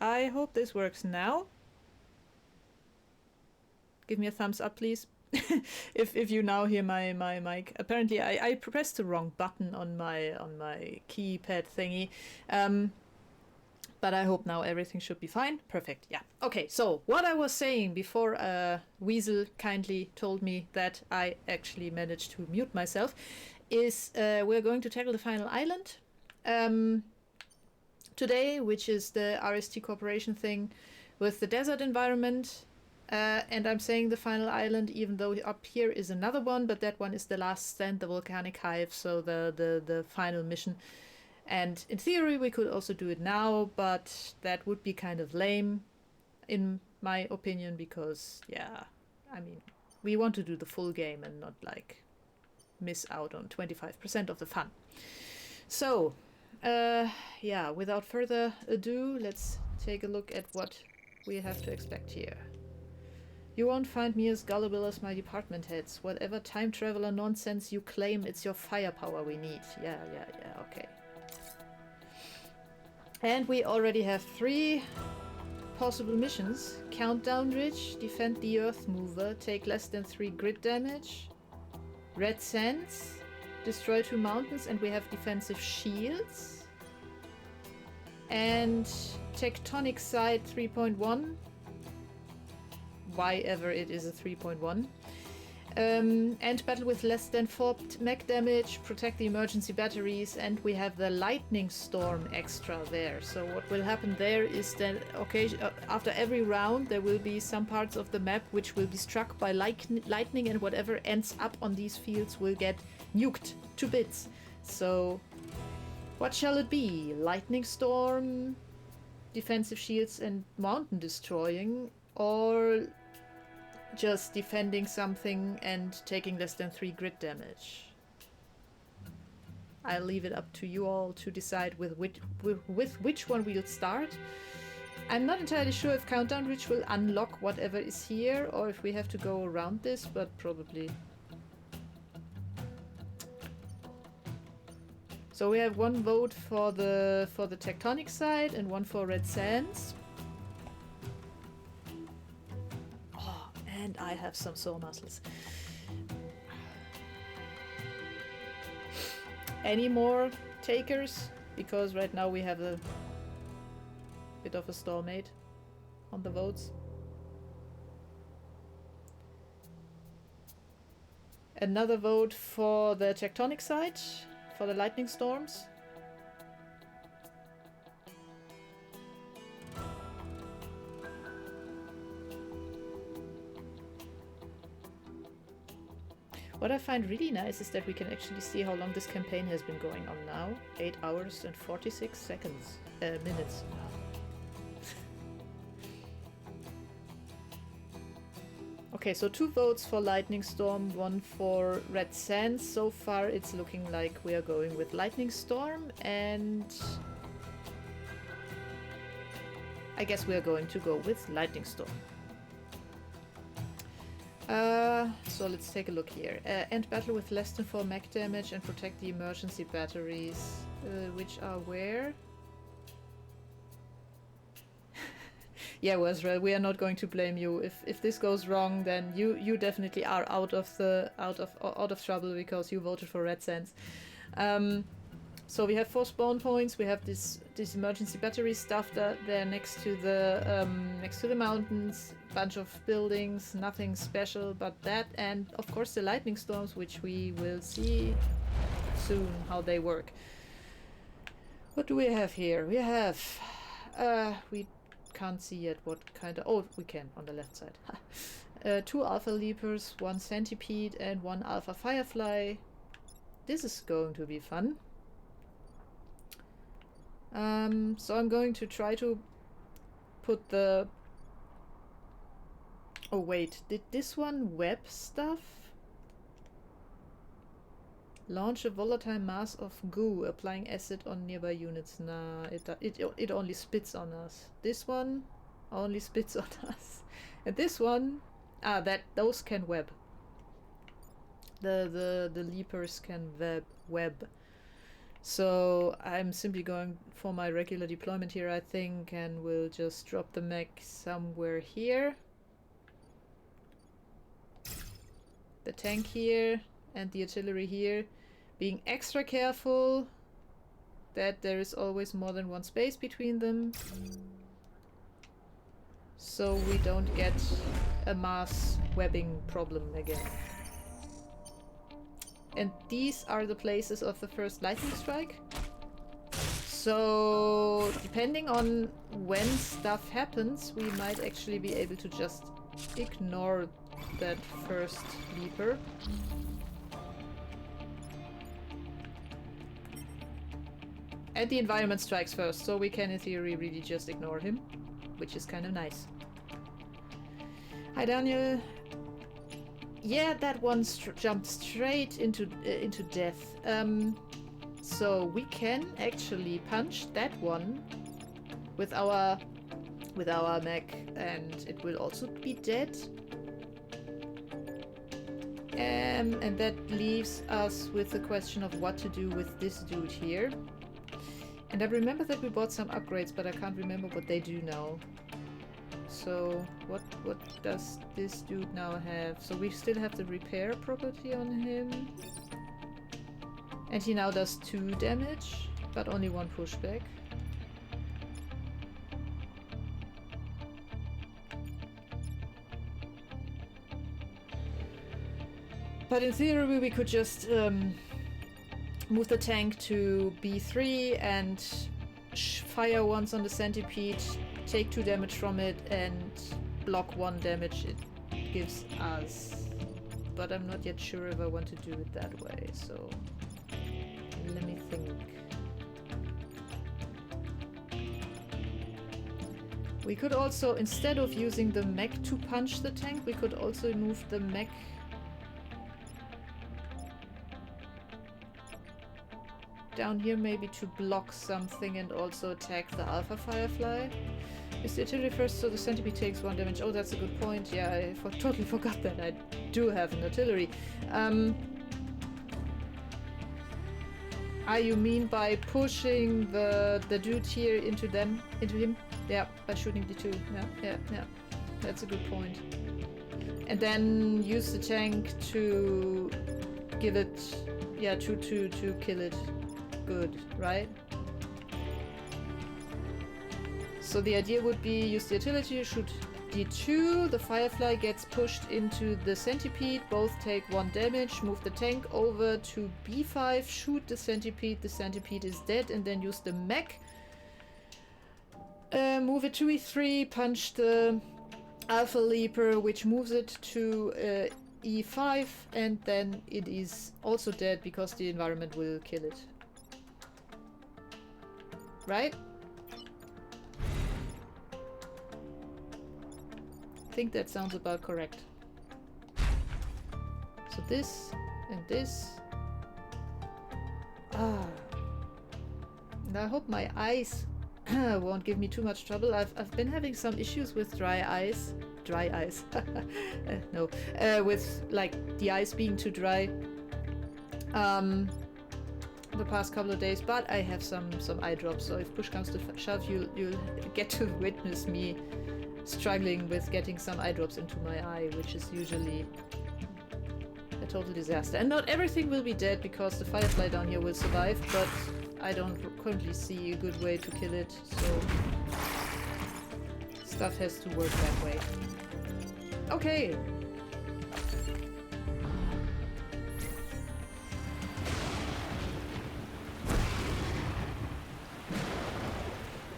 I hope this works now. Give me a thumbs up, please. if you now hear my mic. Apparently I pressed the wrong button on my keypad thingy. But I hope now everything should be fine. Perfect, yeah. Okay, so what I was saying before Weasel kindly told me that I actually managed to mute myself is we're going to tackle the final island today, which is the RST Corporation thing with the desert environment. And I'm saying the final island, even though up here is another one, but that one is the last stand, the volcanic hive, so the final mission. And in theory, we could also do it now, but that would be kind of lame, in my opinion, because, yeah, I mean, we want to do the full game and not, like, miss out on 25% of the fun. So, yeah, without further ado, let's take a look at what we have to expect here. You won't find me as gullible as my department heads. Whatever time traveler nonsense you claim, it's your firepower we need. Yeah, okay. And we already have 3 possible missions. Countdown Ridge, defend the Earth Mover, take less than 3 grid damage. Red Sands, destroy 2 mountains, and we have defensive shields. And Tectonic Side 3.1. Why ever it is a 3.1. And battle with less than 4 mech damage, protect the emergency batteries, and we have the lightning storm extra there. So what will happen there is that after every round there will be some parts of the map which will be struck by lightning, and whatever ends up on these fields will get nuked to bits. So what shall it be? Lightning storm, defensive shields and mountain destroying, or just defending something and taking less than 3 grid damage? I'll leave it up to you all to decide with which one we'll start. I'm not entirely sure if Countdown Ridge will unlock whatever is here, or if we have to go around this, but probably. So we have 1 vote for the Tectonic Side and 1 for Red Sands. And I have some sore muscles. Any more takers? Because right now we have a bit of a stalemate on the votes. Another vote for the Tectonic Side, for the lightning storms. What I find really nice is that we can actually see how long this campaign has been going on now. 8 hours and 46 seconds. Minutes. Okay, so 2 votes for Lightning Storm, 1 for Red Sands. So far it's looking like we are going with Lightning Storm, and I guess we are going to go with Lightning Storm. So let's take a look here. End battle with less than 4 mech damage and protect the emergency batteries, which are where? Yeah, Wezra, we are not going to blame you. If this goes wrong, then you definitely are out of trouble because you voted for Red Sands. So we have 4 spawn points. We have this emergency battery stuff there next to the mountains. Bunch of buildings, nothing special but that, and of course the lightning storms, which we will see soon how they work. What do we have here? We have we can't see yet what kind of... Oh, we can on the left side. 2 alpha leapers, 1 centipede, and 1 alpha firefly. This is going to be fun. So I'm going to try to put the... Oh wait, did this one web stuff? Launch a volatile mass of goo, applying acid on nearby units. Nah, it only spits on us. This one only spits on us. And this one, those can web. The leapers can web. So I'm simply going for my regular deployment here, I think, and we'll just drop the mech somewhere here. The tank here and the artillery here. Being extra careful that there is always more than one space between them, so we don't get a mass webbing problem again. And these are the places of the first lightning strike. So depending on when stuff happens, we might actually be able to just ignore that first leaper. And the environment strikes first, so we can in theory really just ignore him, which is kind of nice. Hi Daniel. Yeah, that one jumped straight into death. So we can actually punch that one with our mech, and it will also be dead. And that leaves us with the question of what to do with this dude here. And I remember that we bought some upgrades, but I can't remember what they do now. So what does this dude now have? So we still have the repair property on him. And he now does 2 damage, but only 1 pushback. But in theory we could just move the tank to B3 and fire once on the centipede, take 2 damage from it, and block 1 damage it gives us. But I'm not yet sure if I want to do it that way, so let me think. We could also, instead of using the mech to punch the tank, we could also move the mech down here maybe to block something and also attack the Alpha Firefly. Is the artillery first so the centipede takes 1 damage? Oh, that's a good point. Yeah, I totally forgot that I do have an artillery. You mean by pushing the dude here into him? Yeah, by shooting the 2. Yeah. That's a good point. And then use the tank to give it, yeah, to kill it. Good, right? So the idea would be use the artillery, shoot D2, the Firefly gets pushed into the centipede, both take 1 damage, move the tank over to B5, shoot the centipede is dead, and then use the mech. Move it to E3, punch the Alpha Leaper, which moves it to E5, and then it is also dead because the environment will kill it. Right? I think that sounds about correct. So this and this. And I hope my eyes won't give me too much trouble. I've been having some issues with dry eyes. No. With like the eyes being too dry. The past couple of days, but I have some eye drops, so if push comes to shove, you'll get to witness me struggling with getting some eye drops into my eye, which is usually a total disaster. And not everything will be dead because the Firefly down here will survive, but I don't currently see a good way to kill it, so stuff has to work that way. Okay.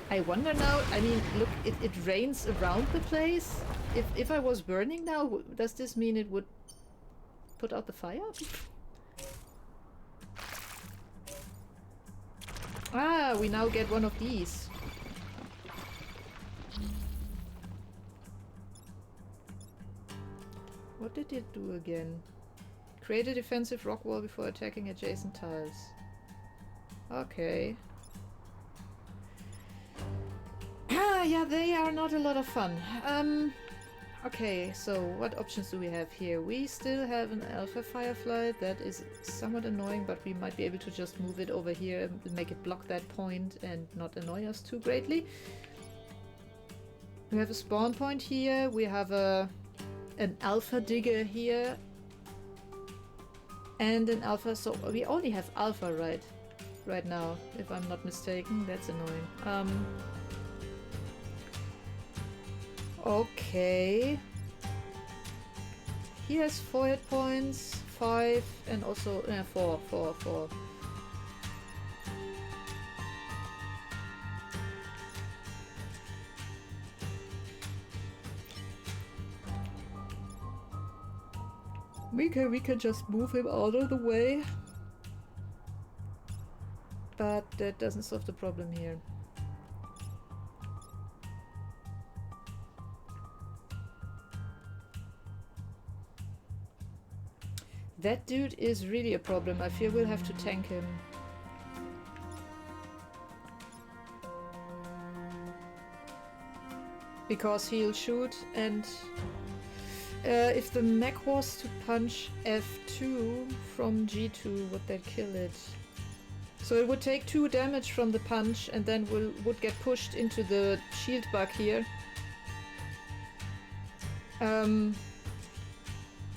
I wonder now, I mean, look, it rains around the place. If I was burning now, does this mean it would put out the fire? Ah, we now get one of these. What did it do again? Create a defensive rock wall before attacking adjacent tiles. Okay. Yeah, they are not a lot of fun. Okay, so what options do we have here? We still have an Alpha Firefly. That is somewhat annoying, but we might be able to just move it over here and make it block that point and not annoy us too greatly. We have a spawn point here. We have an Alpha Digger here. And an Alpha, so we only have Alpha right now, if I'm not mistaken. That's annoying. Okay. He has 4 hit points, 5, and also 4. We can just move him out of the way. But that doesn't solve the problem here. That dude is really a problem. I fear we'll have to tank him. Because he'll shoot, and if the mech was to punch F2 from G2, would that kill it? So it would take 2 damage from the punch and then would get pushed into the shield bug here.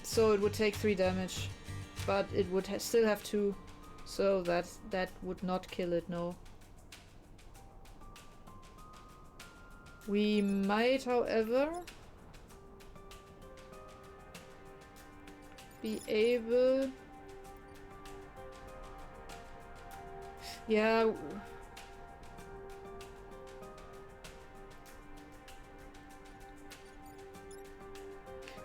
So it would take 3 damage, but it would still have 2, so that would not kill it, no. We might, however, be able... Yeah...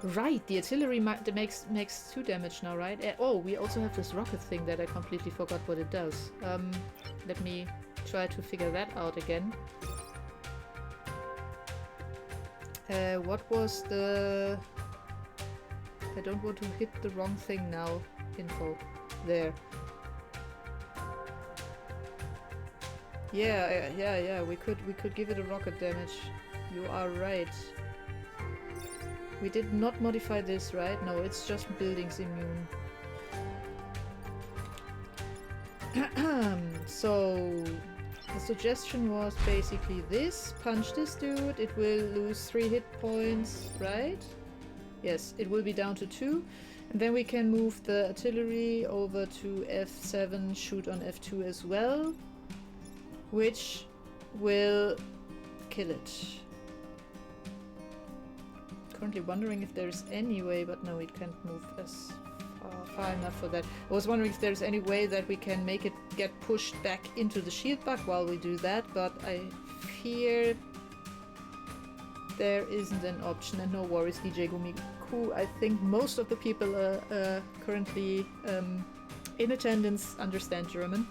Right, the artillery makes 2 damage now, right? Oh, we also have this rocket thing that I completely forgot what it does. Let me try to figure that out again. What was the... I don't want to hit the wrong thing now. Info. There. Yeah, we could give it a rocket damage. You are right. We did not modify this, right? No, it's just buildings immune. So, the suggestion was basically this. Punch this dude, it will lose 3 hit points, right? Yes, it will be down to 2. And then we can move the artillery over to F7, shoot on F2 as well. Which will kill it. Currently wondering if there's any way, but no, it can't move as far enough for that. I was wondering if there's any way that we can make it get pushed back into the shield bug while we do that, but I fear there isn't an option. And no worries, DJ Gumiku. I think most of the people currently in attendance understand German.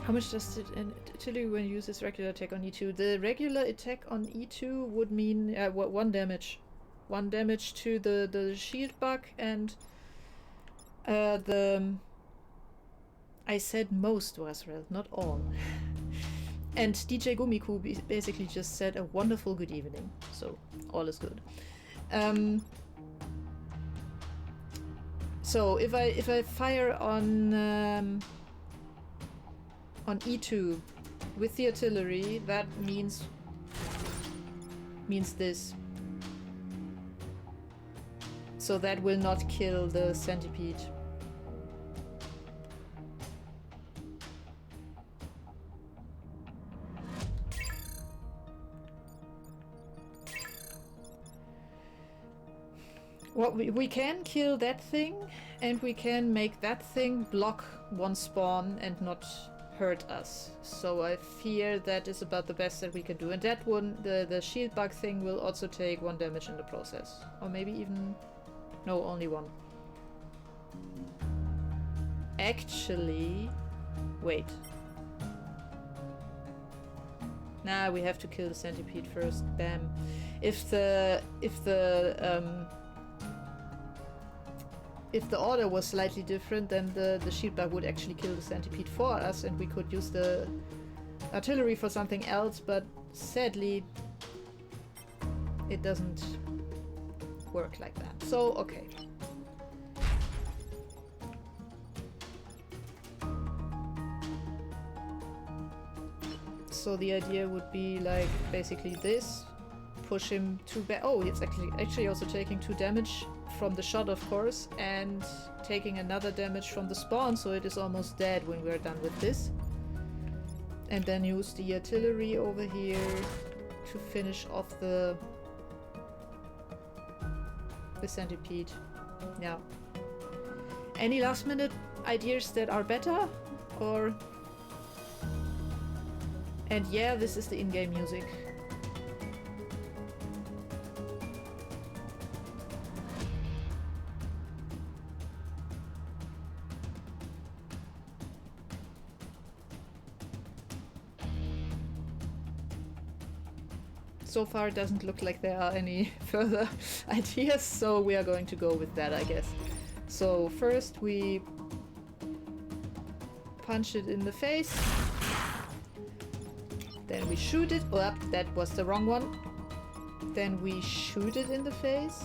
How much does it artillery when you use this regular attack on E2? The regular attack on E2 would mean 1 damage. 1 damage to the shield bug, and I said most, Wasrel, not all. And DJ Gumiku basically just said a wonderful good evening, so all is good. So if I fire on E2 with the artillery, that means this. So that will not kill the centipede. Well, we can kill that thing, and we can make that thing block 1 spawn and not hurt us. So I fear that is about the best that we can do. And that one, the shield bug thing, will also take 1 damage in the process. Or maybe even... no, only 1. Actually... wait. Nah, we have to kill the centipede first. Bam. If the order was slightly different, then the shield bug would actually kill the centipede for us, and we could use the artillery for something else, but sadly it doesn't work like that. So, okay. So the idea would be like basically this. Push him too bad. Oh, it's actually also taking 2 damage from the shot, of course, and taking another damage from the spawn, so it is almost dead when we're done with this. And then use the artillery over here to finish off the centipede. Yeah. Any last minute ideas that are better? Or... And yeah, this is the in-game music. So far it doesn't look like there are any further ideas, so we are going to go with that, I guess. So first we punch it in the face. Then we shoot it. Oh, that was the wrong one. Then we shoot it in the face.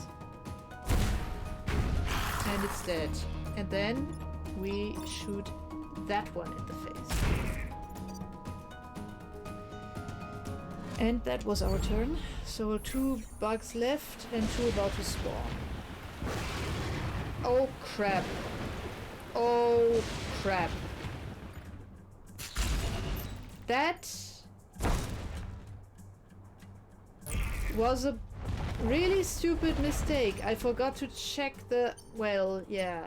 And it's dead. And then we shoot that one in the face. And that was our turn. So 2 bugs left and 2 about to spawn. Oh crap. Oh crap. That was a really stupid mistake. I forgot to check the... Well, yeah.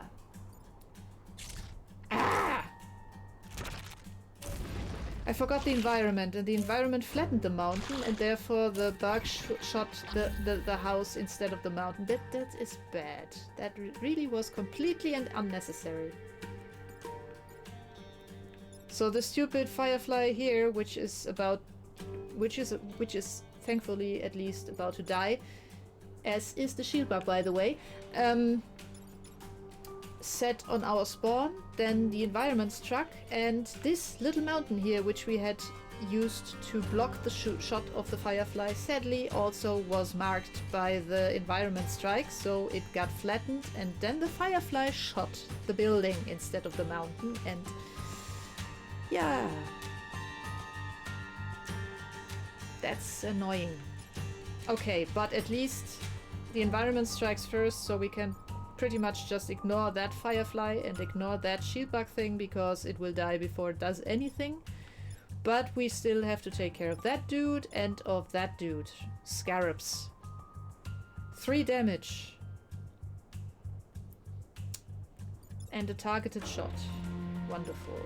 Ah! I forgot the environment, and the environment flattened the mountain, and therefore the bug shot the house instead of the mountain. That is bad. That really was completely and unnecessary. So the stupid firefly here, which is thankfully at least about to die, as is the shield bug, by the way, set on our spawn. Then the environment struck, and this little mountain here, which we had used to block the shot of the firefly, sadly also was marked by the environment strike, so it got flattened, and then the firefly shot the building instead of the mountain, and yeah, that's annoying. Okay, but at least the environment strikes first, so we can pretty much just ignore that firefly and ignore that shield bug thing, because it will die before it does anything. But we still have to take care of that dude and of that dude. Scarabs. 3 damage. And a targeted shot. Wonderful.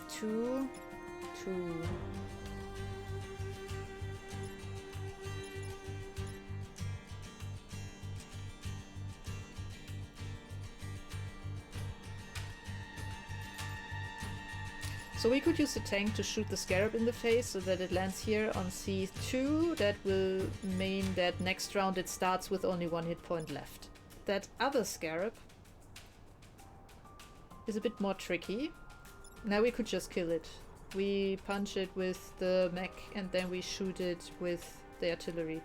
Two. So we could use the tank to shoot the scarab in the face so that it lands here on C2. That will mean that next round it starts with only 1 hit point left. That other scarab is a bit more tricky. Now we could just kill it. We punch it with the mech and then we shoot it with the artillery.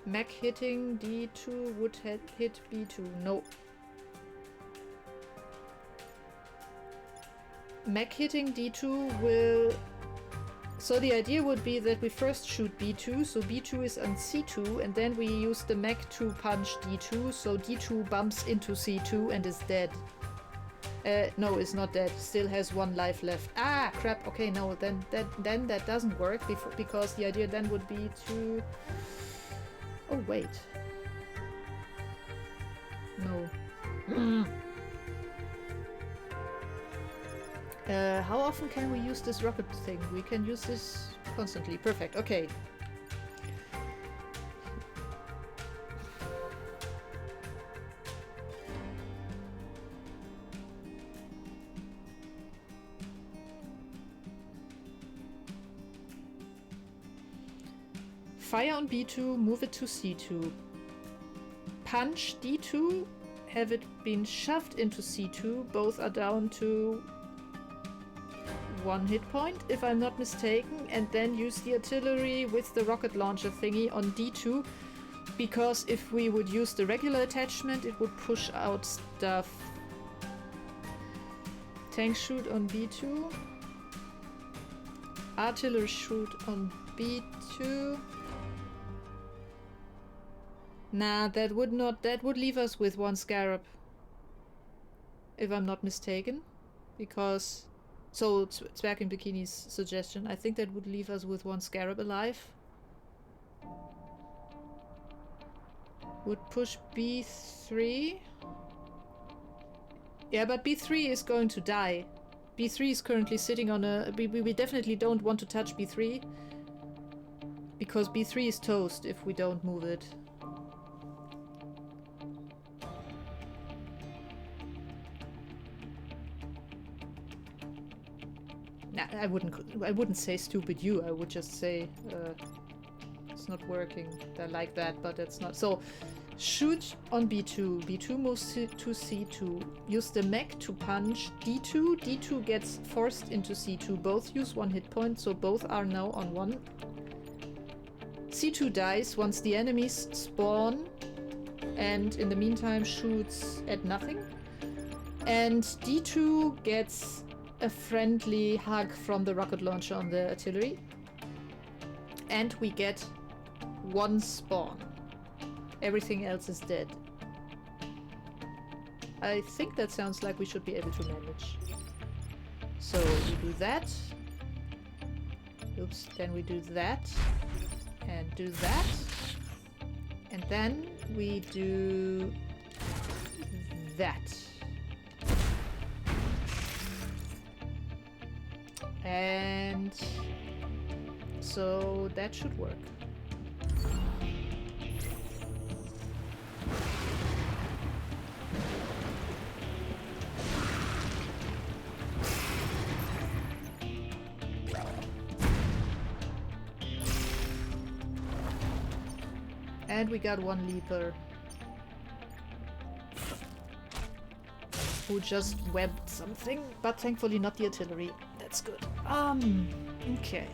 Mech hitting D2 would hit B2. No. Mech hitting D2 will... So the idea would be that we first shoot B2, so B2 is on C2, and then we use the mech to punch D2, so D2 bumps into C2 and is dead. No, it's not dead. Still has 1 life left. Ah, crap. Okay, no, then that doesn't work, because the idea then would be to... Oh, wait. No. How often can we use this rocket thing? We can use this constantly. Perfect. Okay. Fire on B2, move it to C2. Punch D2 have it been shoved into C2. Both are down to 1 hit point, if I'm not mistaken, and then use the artillery with the rocket launcher thingy on D2, because if we would use the regular attachment, it would push out stuff. Tank shoot on B2. Artillery shoot on B2. Nah, that would leave us with 1 scarab. If I'm not mistaken. Because... So, Zwerg in Bikini's suggestion. I think that would leave us with 1 scarab alive. Would push B3. Yeah, but B3 is going to die. B3 is currently sitting on a... We definitely don't want to touch B3. Because B3 is toast if we don't move it. Nah, I wouldn't say stupid you. I would just say it's not working like that, but it's not. So shoot on B2. B2 moves to C2. Use the mech to punch D2. D2 gets forced into C2. Both use 1 hit point, so both are now on 1. C2 dies once the enemies spawn, and in the meantime shoots at nothing. And D2 gets a friendly hug from the rocket launcher on the artillery. And we get 1 spawn. Everything else is dead. I think that sounds like we should be able to manage. So we do that. Oops, then we do that. And do that. And then we do that. And so that should work. And we got 1 leaper who just webbed something, but thankfully not the artillery. That's good. Okay.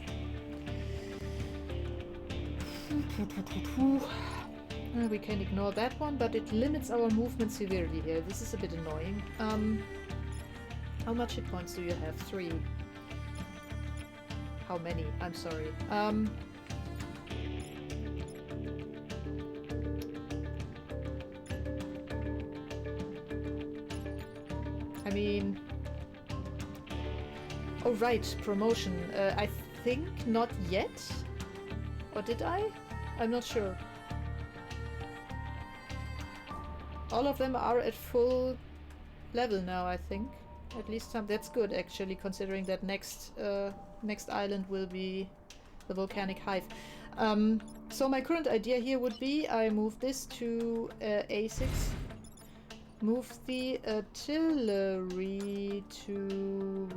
We can ignore that one, but it limits our movement severely here. This is a bit annoying. How much hit points do you have? 3. How many? I'm sorry. I mean... Oh right, promotion. I think not yet. Or did I? I'm not sure. All of them are at full level now, I think. At least some. That's good, actually, considering that next island will be the volcanic hive. So my current idea here would be I move this to A6. Move the artillery to...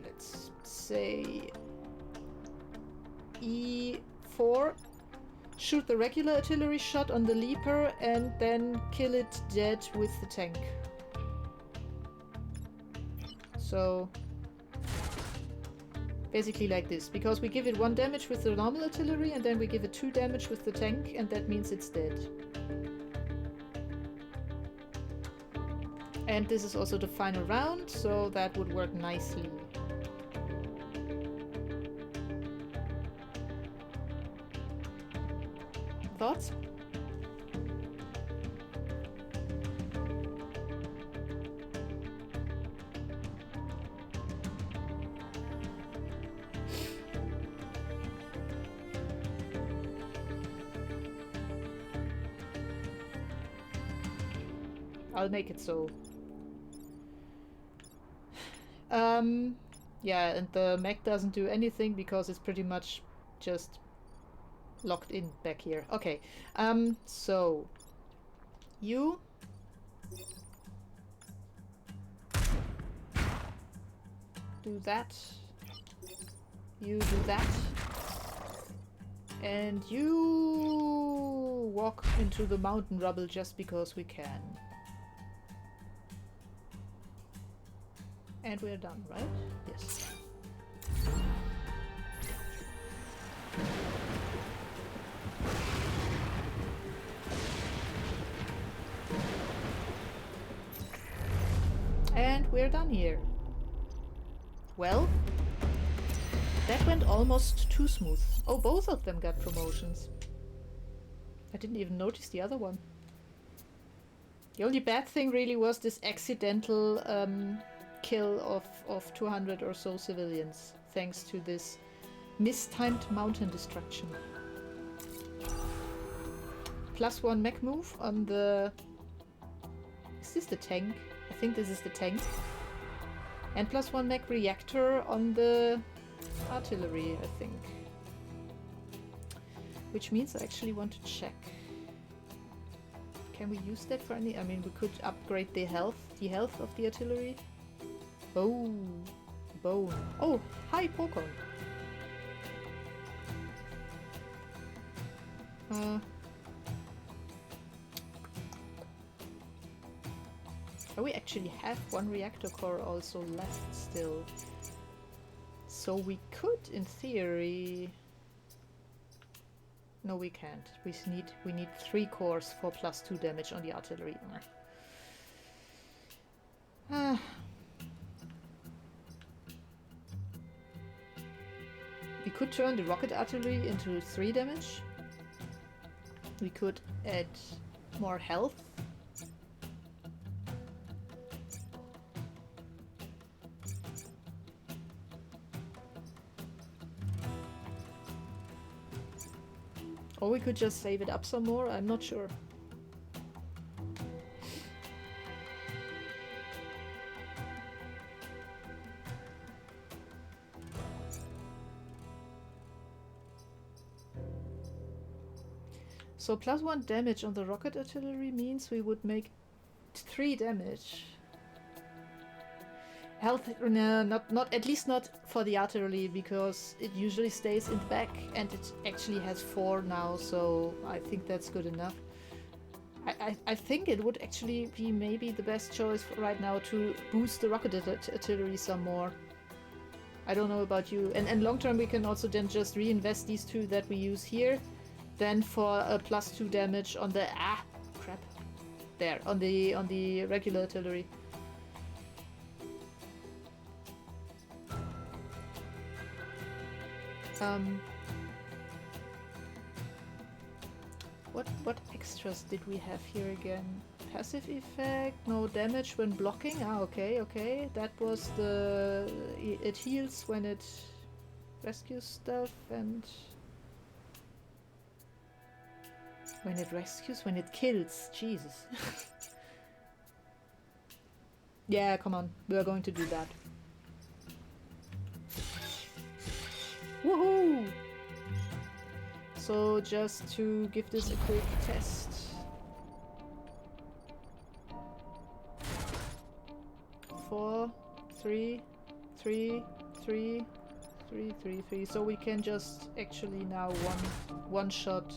let's say... E4. Shoot the regular artillery shot on the leaper and then kill it dead with the tank. So... basically like this, because we give it 1 damage with the normal artillery and then we give it 2 damage with the tank, and that means it's dead. And this is also the final round, so that would work nicely. Thoughts? I'll make it so. Yeah, and the mech doesn't do anything because it's pretty much just locked in back here. Okay, so you do that, you do that, and you walk into the mountain rubble just because we can. And we're done, right? Yes. And we're done here. Well, that went almost too smooth. Oh, both of them got promotions. I didn't even notice the other one. The only bad thing really was this accidental kill of 200 or so civilians, thanks to this mistimed mountain destruction. +1 mech move on the... Is this the tank? I think this is the tank. And +1 mech reactor on the artillery, I think. Which means I actually want to check. Can we use that for any... I mean, we could upgrade the health of the artillery. Oh, bone. Oh, hi, Pokon. Oh, we actually have one reactor core also left still. So we could, in theory... No, we can't. We need 3 cores for +2 damage on the artillery. We could turn the rocket artillery into 3 damage. We could add more health. Or we could just save it up some more, I'm not sure. So +1 damage on the rocket artillery means we would make 3 damage. Health, no, not at least not for the artillery, because it usually stays in the back and it actually has 4 now, so I think that's good enough. I think it would actually be maybe the best choice for right now to boost the rocket artillery some more. I don't know about you. And long term we can also then just reinvest these 2 that we use here, then for a +2 damage on the on the regular artillery. What extras did we have here again? Passive effect, no damage when blocking. Ah, okay. That was the... It heals when it rescues stuff and... When it rescues, when it kills. Jesus. Yeah, come on. We are going to do that. Woohoo! So just to give this a quick test. Four, three. So we can just actually now one shot.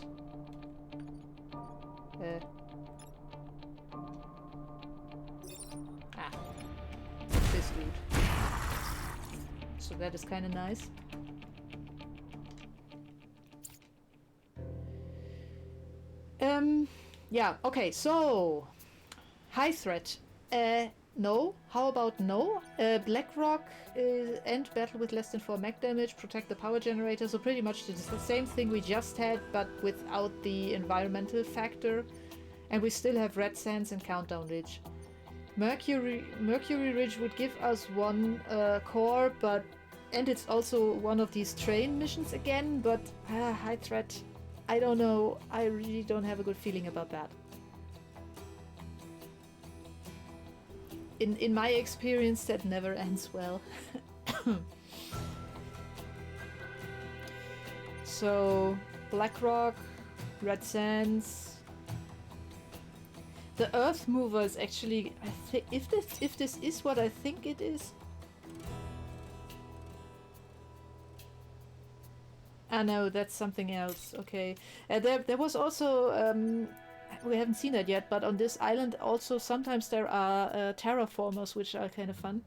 This dude. So that is kind of nice. Yeah, okay, so high threat. No. How about no? Blackrock end battle with less than 4 mech damage, protect the power generator, so pretty much it's the same thing we just had, but without the environmental factor. And we still have Red Sands and Countdown Ridge. Mercury Ridge would give us 1 core, and it's also one of these train missions again, but high threat, I don't know, I really don't have a good feeling about that. In my experience, that never ends well. So, Blackrock, Red Sands. The Earth Mover is actually, I think, if this is what I think it is. Ah, no, that's something else. Okay. There was also we haven't seen that yet, but on this island also sometimes there are terraformers, which are kind of fun.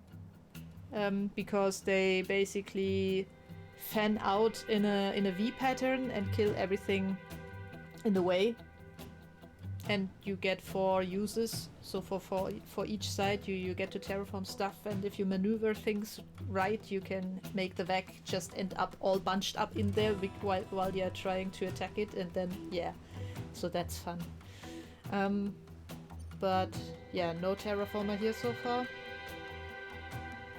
Because they basically fan out in a V pattern and kill everything in the way. And you get 4 uses, so for each side you get to terraform stuff, and if you maneuver things right, you can make the Vec just end up all bunched up in there while you're trying to attack it, and then yeah, so that's fun. But yeah, no terraformer here so far.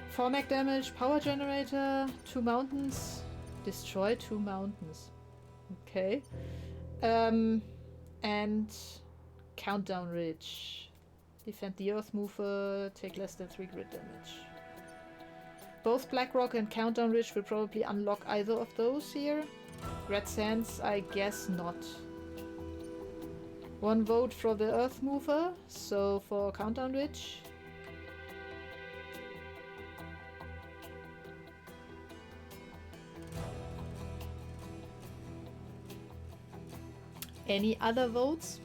4 mech damage, power generator, 2 mountains, destroy 2 mountains. Okay. And Countdown Ridge. Defend the Earth Mover, take less than 3 grid damage. Both Blackrock and Countdown Ridge will probably unlock either of those here. Red Sands, I guess not. 1 vote for the Earth Mover, so for Countdown Ridge. Any other votes?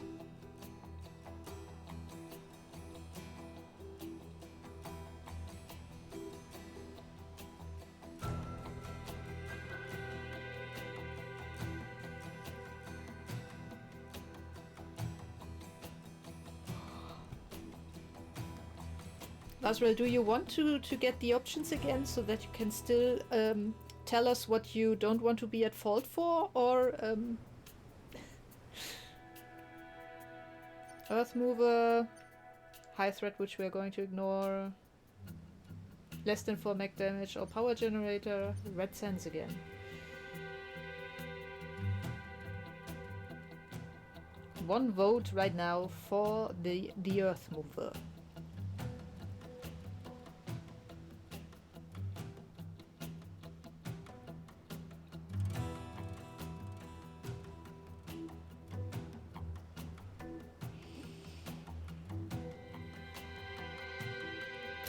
Lasriel, do you want to get the options again so that you can still tell us what you don't want to be at fault for, or Earth Mover, high threat which we are going to ignore, less than 4 mech damage, or power generator, Red Sands again. One vote right now for the Earth Mover.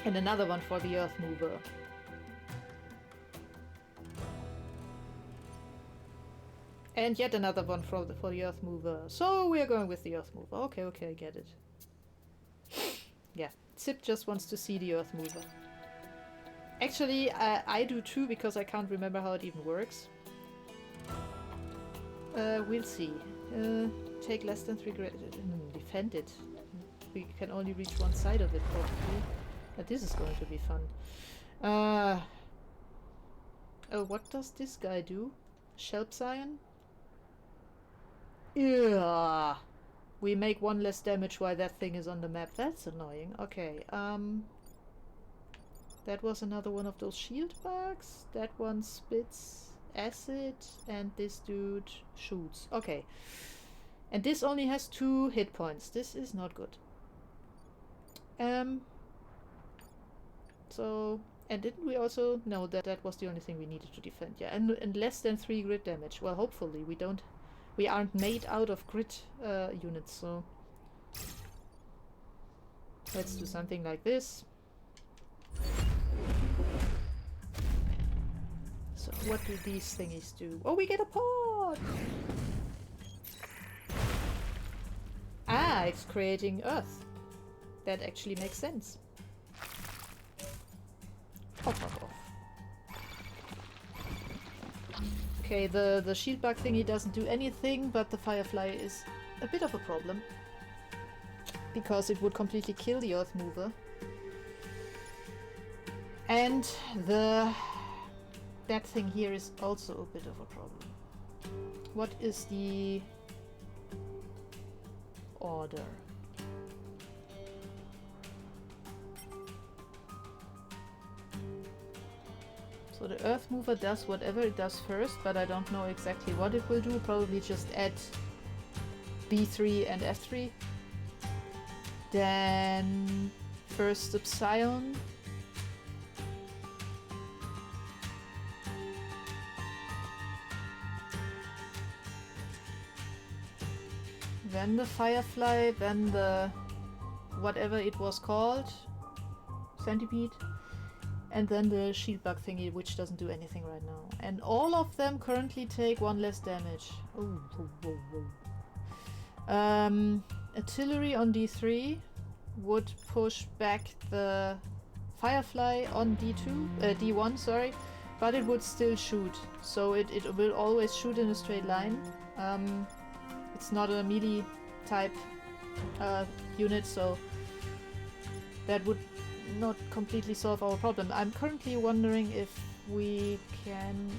And another one for the Earth Mover. And yet another one for the Earth Mover. So we are going with the Earth Mover. Okay, I get it. Yeah, Zip just wants to see the Earth Mover. Actually, I do too, because I can't remember how it even works. We'll see. Take less than 3 grid. Defend it. We can only reach one side of it, probably. But this is going to be fun. Oh, what does this guy do? Shelp Scion? Yeah. We make 1 less damage while that thing is on the map. That's annoying. Okay, that was another one of those shield bugs. That one spits acid, and this dude shoots. Okay. And this only has 2 hit points. This is not good. So, and didn't we also... No, that was the only thing we needed to defend. Yeah, and less than 3 grid damage. Well, hopefully we aren't made out of grid units, so... Let's do something like this. So, what do these thingies do? Oh, we get a pod! Ah, it's creating Earth. That actually makes sense. Off. Okay, the shield bug thingy doesn't do anything, but the Firefly is a bit of a problem. Because it would completely kill the Earth Mover. And that thing here is also a bit of a problem. What is the order? So the Earth Mover does whatever it does first, but I don't know exactly what it will do. Probably just add B3 and F3. Then first the Psion. Then the Firefly, then the whatever it was called, Centipede. And then the shield bug thingy, which doesn't do anything right now. And all of them currently take 1 less damage. Ooh, whoa, whoa. Artillery on D3 would push back the Firefly on D1, sorry, but it would still shoot. So it will always shoot in a straight line. It's not a melee type unit, so that would not completely solve our problem. I'm currently wondering if we can...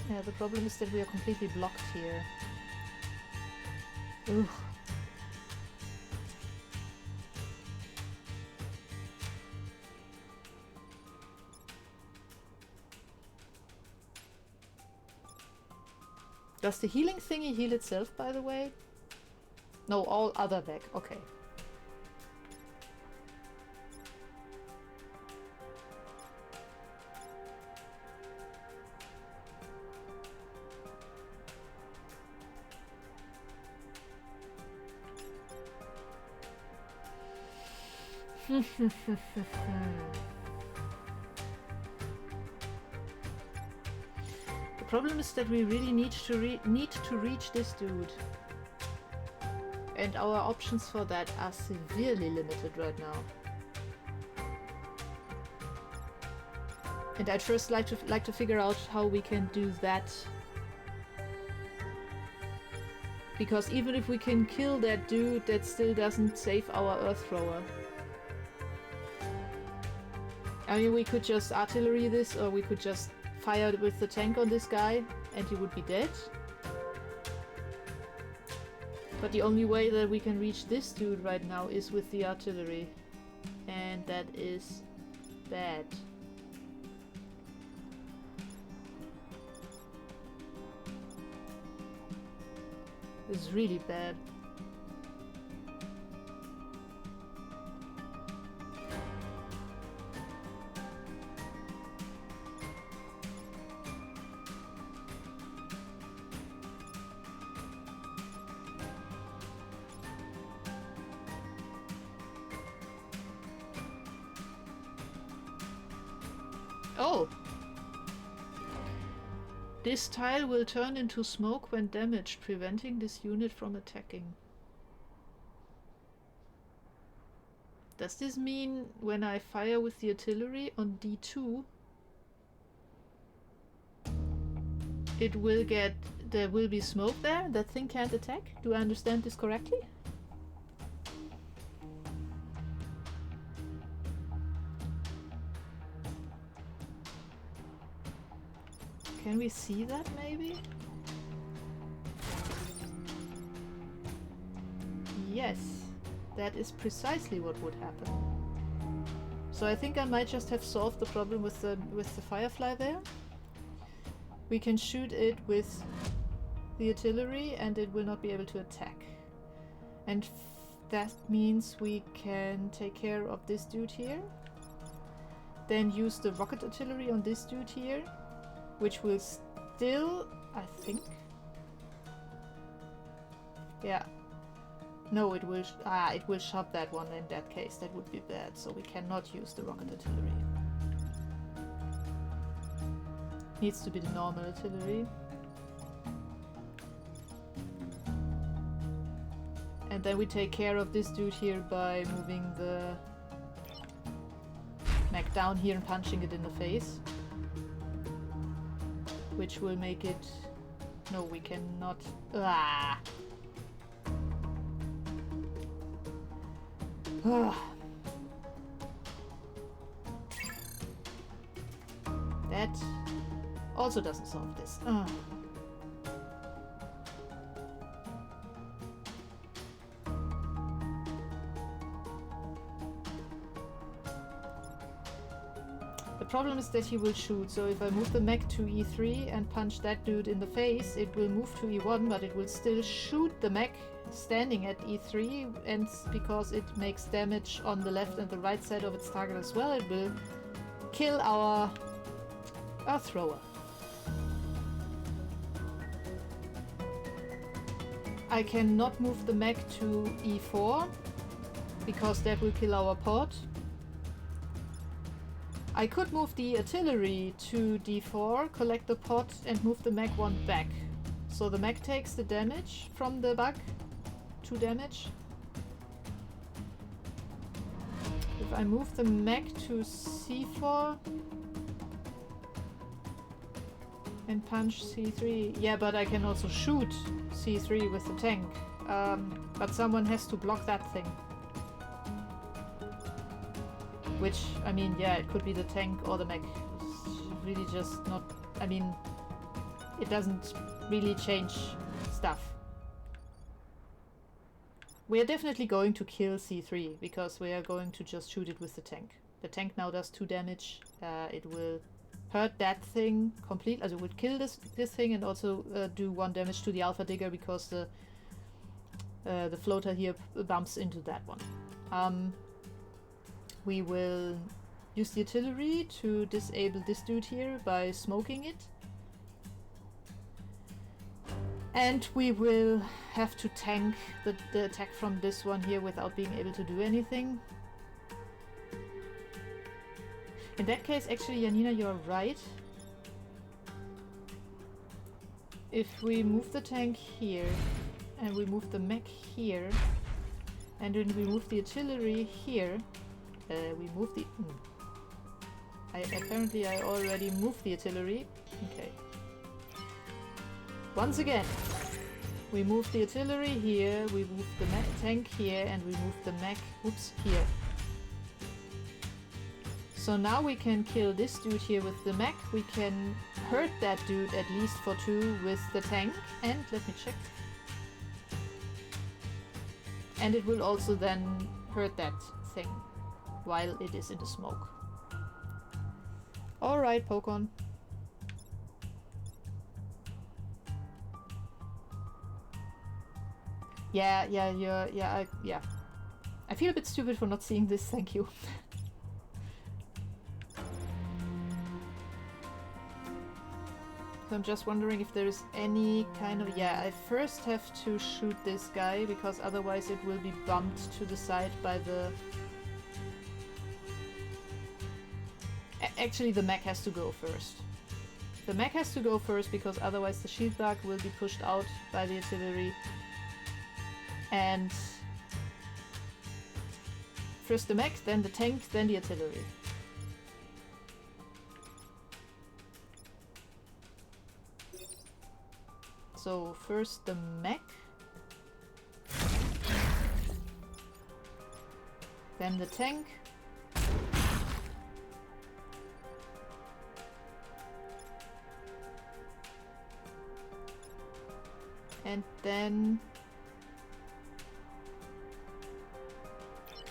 Yeah, the problem is that we are completely blocked here. Ugh. Does the healing thingy heal itself, by the way? No, all other back. Okay. The problem is that we really need to reach this dude. And our options for that are severely limited right now. And I'd first like to figure out how we can do that. Because even if we can kill that dude, that still doesn't save our Earth Thrower. I mean, we could just artillery this, or we could just fire with the tank on this guy, and he would be dead. But the only way that we can reach this dude right now is with the artillery. And that is bad. It's really bad. Oh! This tile will turn into smoke when damaged, preventing this unit from attacking. Does this mean when I fire with the artillery on D2, it will get... there will be smoke there? That thing can't attack? Do I understand this correctly? Can we see that, maybe? Yes, that is precisely what would happen. So I think I might just have solved the problem with the Firefly there. We can shoot it with the artillery and it will not be able to attack. And that means we can take care of this dude here. Then use the rocket artillery on this dude here. Which will still, I think... Yeah. No, it will shot that one in that case. That would be bad, so we cannot use the rocket artillery. Needs to be the normal artillery. And then we take care of this dude here by moving the mech down here and punching it in the face. Which will make it... No, we cannot... Ah! That also doesn't solve this. The problem is that he will shoot, so if I move the mech to E3 and punch that dude in the face, it will move to E1, but it will still shoot the mech standing at E3, and because it makes damage on the left and the right side of its target as well, it will kill our Earth Thrower. I cannot move the mech to E4, because that will kill our pod. I could move the artillery to D4, collect the pot, and move the mech one back. So the mech takes the damage from the bug. 2 damage. If I move the mech to C4 and punch C3. Yeah, but I can also shoot C3 with the tank. But someone has to block that thing. Which, I mean, yeah, it could be the tank or the mech. It's really just not... I mean, it doesn't really change stuff. We are definitely going to kill C3, because we are going to just shoot it with the tank. The tank now does 2 damage. It will hurt that thing completely. Also, it would kill this thing and also do 1 damage to the Alpha Digger, because the floater here bumps into that one. We will use the artillery to disable this dude here by smoking it. And we will have to tank the attack from this one here without being able to do anything. In that case, actually, Janina, you're right. If we move the tank here, and we move the mech here, and then we move the artillery here, we move the... Apparently I already moved the artillery. Okay. Once again, we move the artillery here, we move the tank here, and we move the mech, oops, here. So now we can kill this dude here with the mech, we can hurt that dude at least for 2 with the tank, and let me check. And it will also then hurt that thing while it is in the smoke. Alright, Pokon. Yeah. I feel a bit stupid for not seeing this, thank you. So I'm just wondering if there is any kind of... Yeah, I first have to shoot this guy, because otherwise it will be bumped to the side by the... Actually, the mech has to go first. The mech has to go first, because otherwise the shield bug will be pushed out by the artillery. And first the mech, then the tank, then the artillery. So first the mech, then the tank, and then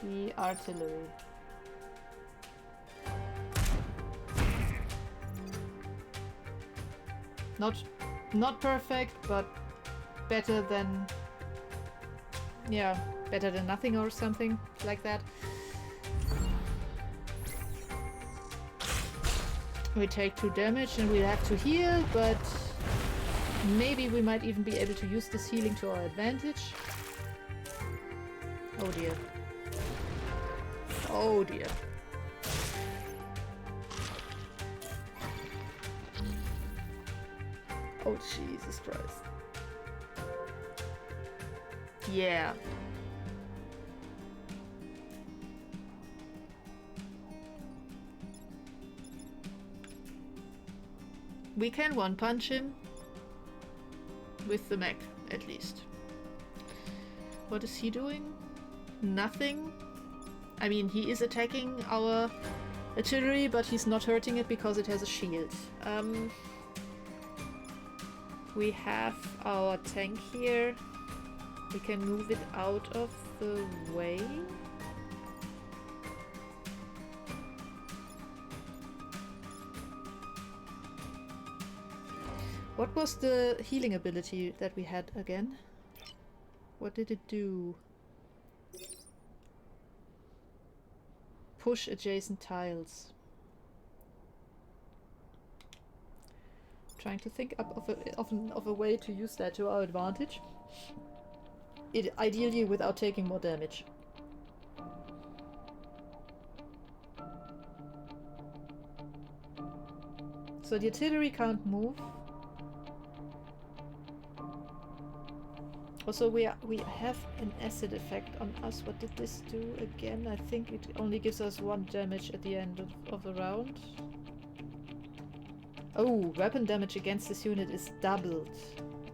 the artillery. Not perfect, but better than... Yeah, better than nothing or something like that. We take 2 damage and we have to heal, but maybe we might even be able to use this healing to our advantage. Oh dear. Oh dear. Oh Jesus Christ. Yeah. We can one punch him with the mech, at least. What is he doing? Nothing. I mean, he is attacking our artillery, but he's not hurting it because it has a shield. We have our tank here. We can move it out of the way. What was the healing ability that we had again? What did it do? Push adjacent tiles. Trying to think up of a way to use that to our advantage. Ideally without taking more damage. So the artillery can't move. Also, we have an acid effect on us. What did this do again? I think it only gives us 1 damage at the end of the round. Oh, weapon damage against this unit is doubled.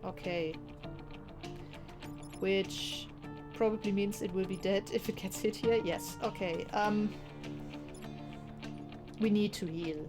Okay. Which probably means it will be dead if it gets hit here. Yes, okay. We need to heal.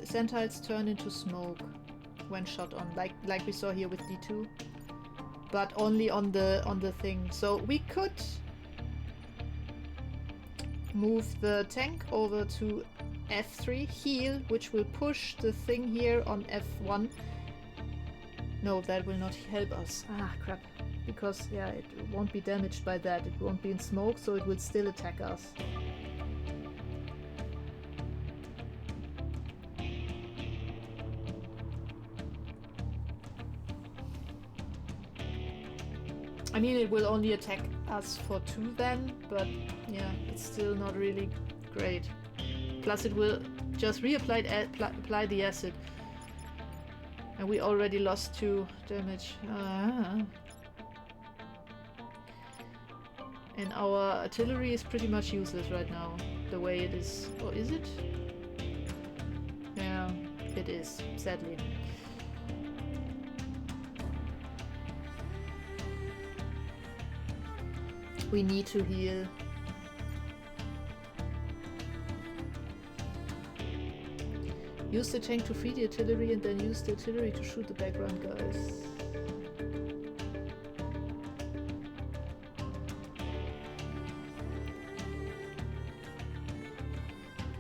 Centiles turn into smoke when shot on, like we saw here with D2, but only on the thing. So we could move the tank over to F3, heal, which will push the thing here on F1. No, that will not help us. Ah, crap. Because, yeah, it won't be damaged by that. It won't be in smoke, so it will still attack us. I mean, it will only attack us for 2 then, but yeah, it's still not really great. Plus it will just apply the acid. And we already lost 2 damage. And our artillery is pretty much useless right now, the way it is. Or is it? Yeah, it is, sadly. We need to heal. Use the tank to free the artillery and then use the artillery to shoot the background guys.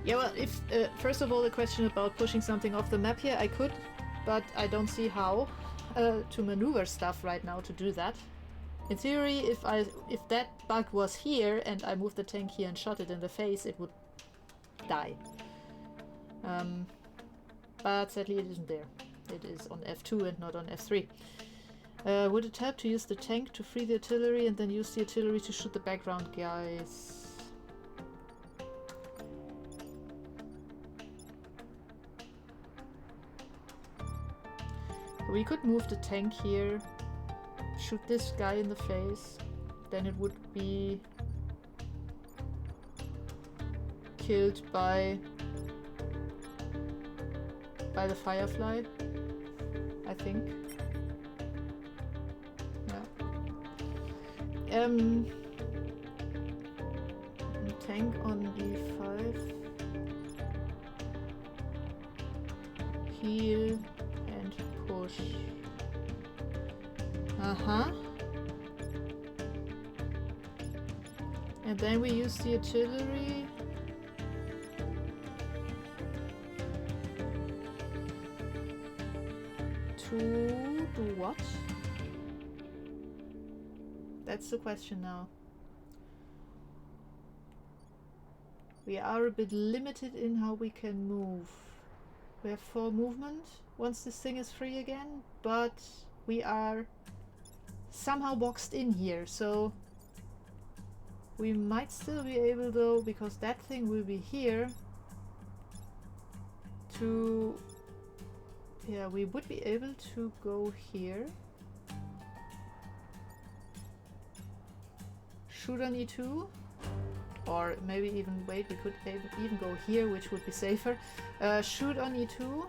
Yeah, well, if first of all, the question about pushing something off the map here, I could, but I don't see how to maneuver stuff right now to do that. In theory, if that bug was here and I moved the tank here and shot it in the face, it would die. But sadly it isn't there. It is on F2 and not on F3. Would it help to use the tank to free the artillery and then use the artillery to shoot the background guys? We could move the tank here, shoot this guy in the face, then it would be killed by the Firefly, I think. Yeah. Tank on D5. Heal and push. And then we use the artillery. To do what? That's the question now. We are a bit limited in how we can move. We have 4 movement once this thing is free again, but we are somehow boxed in here, so we might still be able, though, because that thing will be here, to... Yeah, we would be able to go here. Shoot on E2. Or maybe even wait, we could even go here, which would be safer. Shoot on E2.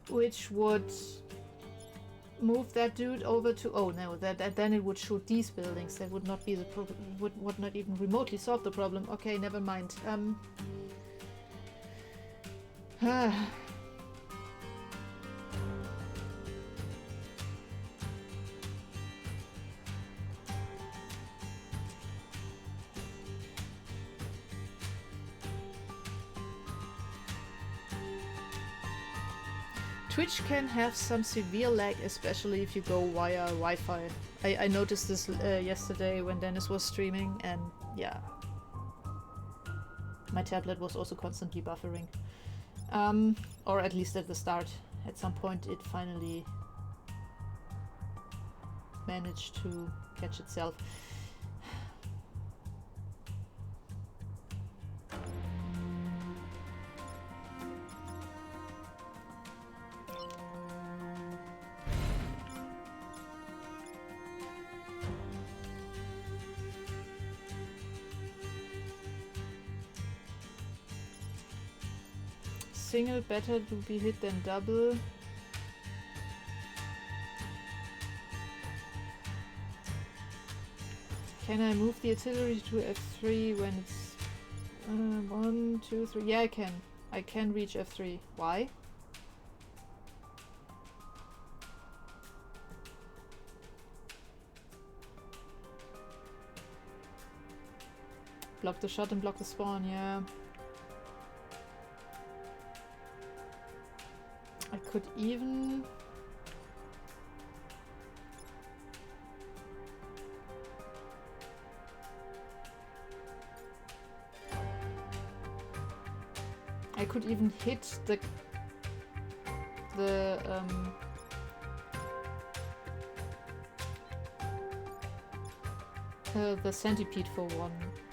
Which would move that dude over to... Oh no, that then it would shoot these buildings. That would not be the problem. Would not even remotely solve the problem. Okay, never mind. Twitch can have some severe lag, especially if you go via Wi-Fi. I noticed this yesterday when Dennis was streaming, and yeah. My tablet was also constantly buffering. Or at least at the start. At some point it finally managed to catch itself. Single better to be hit than double. Can I move the artillery to F3 when it's 1, 2, 3? Yeah, I can. I can reach F3. Why? Block the shot and block the spawn, yeah. I could even... I could even hit the centipede for one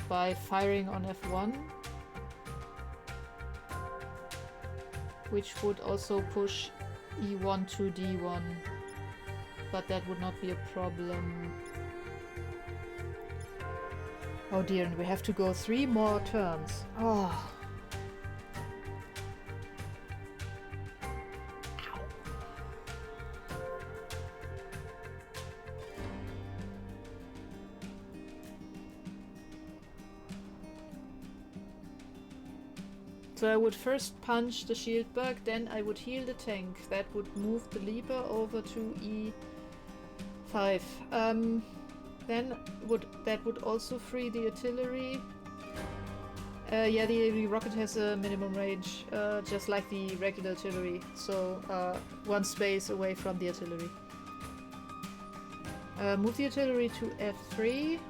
by firing on F1, which would also push E1 to D1, but that would not be a problem. Oh dear, and we have to go 3 more turns. Oh. So I would first punch the shield bug, then I would heal the tank. That would move the leaper over to E5. Then that would also free the artillery. Yeah, the rocket has a minimum range, just like the regular artillery. So 1 space away from the artillery. Move the artillery to F3.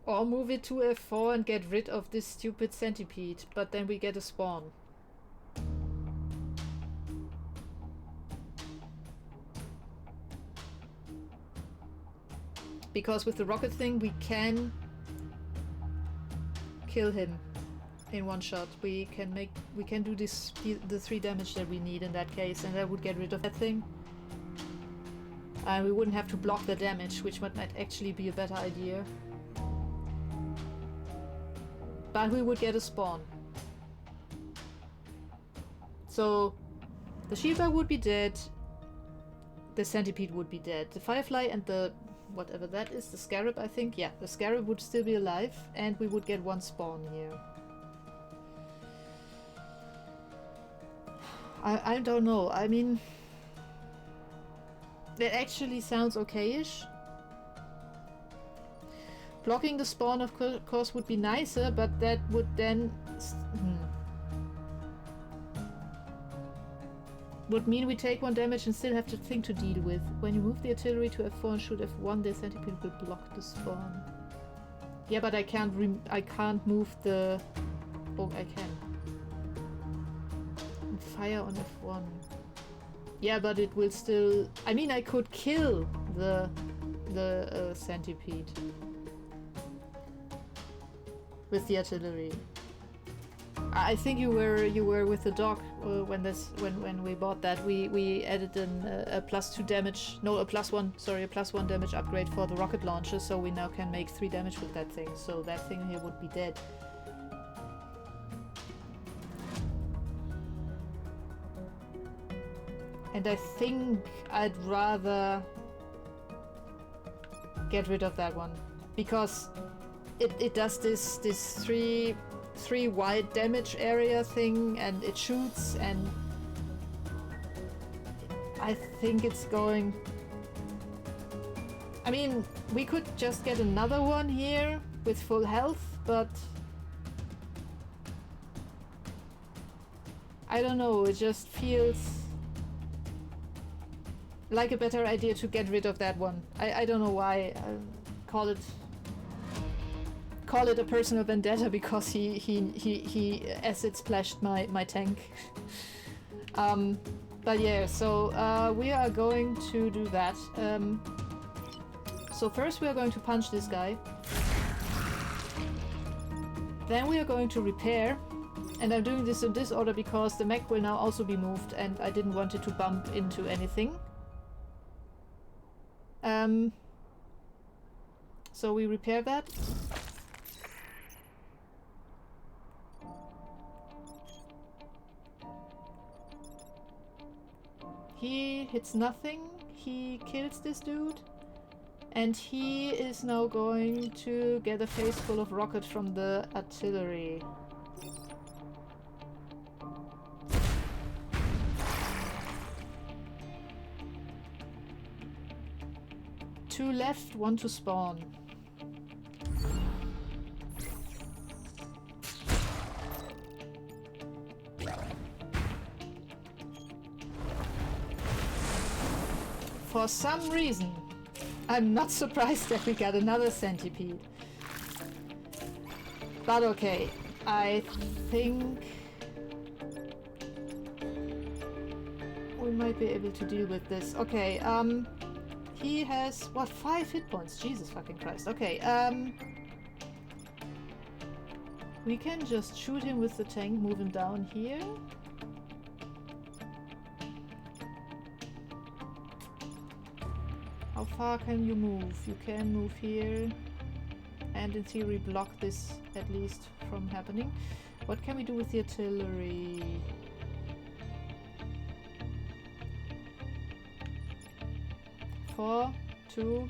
Or move it to F4 and get rid of this stupid centipede, but then we get a spawn. Because with the rocket thing we can kill him in 1 shot. We can do this the 3 damage that we need in that case, and that would get rid of that thing. And we wouldn't have to block the damage, which might actually be a better idea. But we would get a spawn. So the shield bug would be dead. The centipede would be dead. The firefly and the whatever that is, the scarab, I think. Yeah, the scarab would still be alive, and we would get 1 spawn here. I don't know. I mean, that actually sounds okay-ish. Blocking the spawn, of course, would be nicer, but that would then... would mean we take 1 damage and still have the thing to deal with. When you move the artillery to F4 and shoot F1, the centipede will block the spawn. Yeah, but I can't move the... Oh, I can. And fire on F1. Yeah, but it will still... I mean, I could kill the centipede with the artillery. I think you were with the dog when we bought that. We added a +2 damage, no, a +1 damage upgrade for the rocket launcher, so we now can make 3 damage with that thing. So that thing here would be dead. And I think I'd rather get rid of that one, because it does this 3 wide damage area thing, and it shoots, and I think it's going... I mean, we could just get another one here with full health, but... I don't know, it just feels like a better idea to get rid of that one. I don't know why. Call it a personal vendetta because he acid splashed my tank. But yeah, so we are going to do that. So first we are going to punch this guy. Then we are going to repair. And I'm doing this in this order because the mech will now also be moved and I didn't want it to bump into anything. So we repair that. He hits nothing. He kills this dude. And he is now going to get a face full of rocket from the artillery. Two left, one to spawn. For some reason, I'm not surprised that we got another centipede. But okay, I think we might be able to deal with this. Okay, he has, what, 5 hit points? Jesus fucking Christ. Okay, we can just shoot him with the tank, move him down here. How far can you move? You can move here. And in theory block this at least from happening. What can we do with the artillery? Four, two.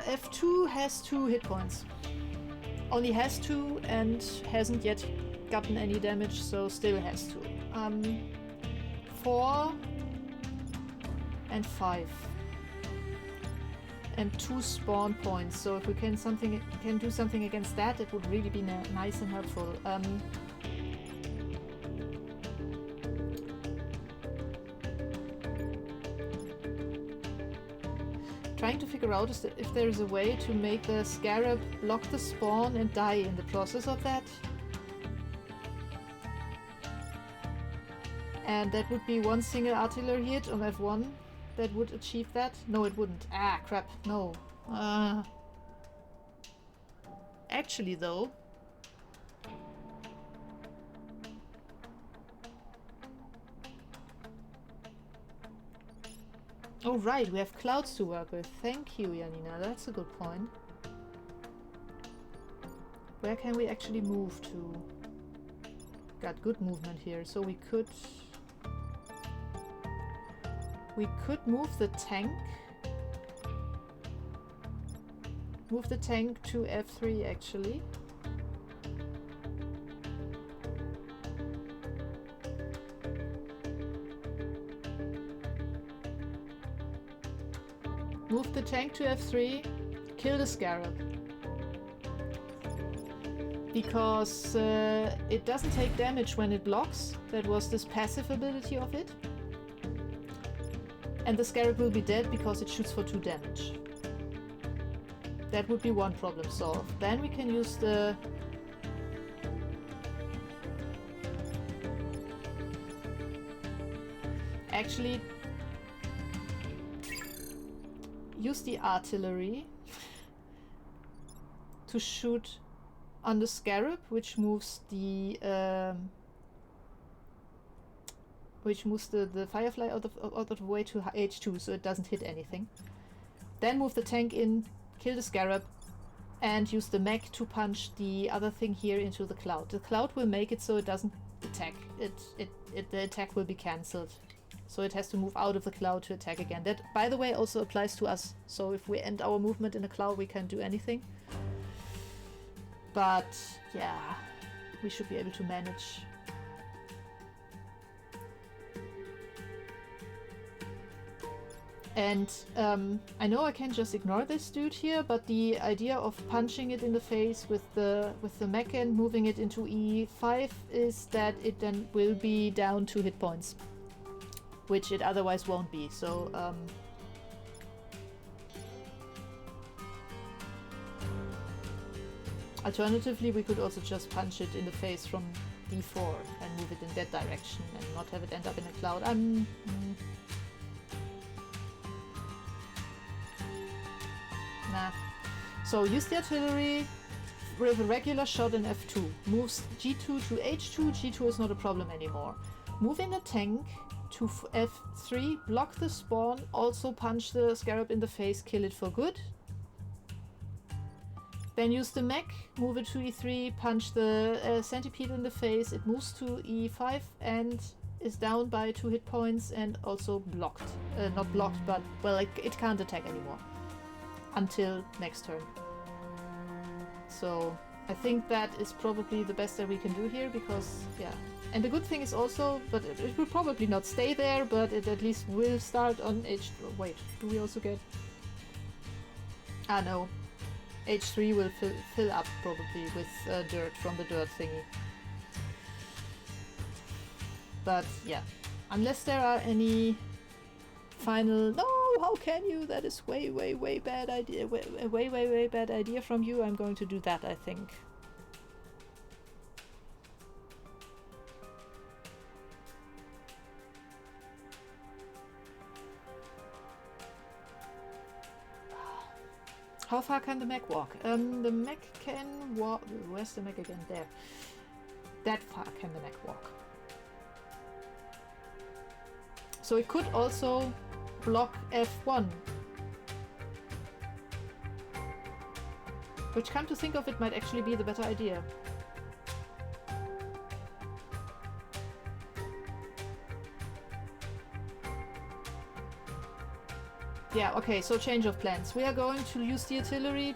F2 has 2 hit points. Only has 2 and hasn't yet gotten any damage, so still has 2. 4 and 5. And 2 spawn points, so if we can do something against that, it would really be nice and helpful. Trying to figure out if there is a way to make the scarab block the spawn and die in the process of that. And that would be one single artillery hit on F1 that would achieve that. No, it wouldn't. Ah, crap, no. Actually, though... Oh right, we have clouds to work with. Thank you, Janina. That's a good point. Where can we actually move to? Got good movement here, so we could move the tank. Move the tank to F3 actually. Move the tank to F3, kill the scarab. Because it doesn't take damage when it blocks. That was this passive ability of it. And the scarab will be dead because it shoots for 2 damage. That would be one problem solved. Then we can use the... Actually... use the artillery to shoot on the scarab, which moves the which moves the Firefly out of the way to H2, so it doesn't hit anything. Then move the tank in, kill the Scarab, and use the mech to punch the other thing here into the cloud. The cloud will make it so it doesn't attack. The attack will be cancelled. So it has to move out of the cloud to attack again. That, by the way, also applies to us. So if we end our movement in a cloud, we can't do anything. But, yeah, we should be able to manage. And I know I can't just ignore this dude here, but the idea of punching it in the face with the mech and moving it into E5 is that it then will be down 2 hit points, which it otherwise won't be. So alternatively, we could also just punch it in the face from D4 and move it in that direction and not have it end up in a cloud. Nah. So use the artillery with a regular shot in F2. Moves G2 to H2. G2 is not a problem anymore. Moving a tank to F3, block the spawn, also punch the Scarab in the face, kill it for good. Then use the mech, move it to E3, punch the centipede in the face, it moves to E5 and is down by 2 hit points and also blocked. Not blocked, but, well, it can't attack anymore. Until next turn. So I think that is probably the best that we can do here because, yeah. And the good thing is also, but it will probably not stay there, but it at least will start on H... Wait, do we also get... Ah, no. H3 will fill up probably with dirt from the dirt thingy. But, yeah. Unless there are any final... No, how can you? That is way bad idea. Way bad idea from you. I'm going to do that, I think. How far can the mech walk? The mech can walk... Where's the mech again? There. That far can the mech walk. So it could also block F1. Which, come to think of it, might actually be the better idea. Yeah, okay, so change of plans. We are going to use the artillery.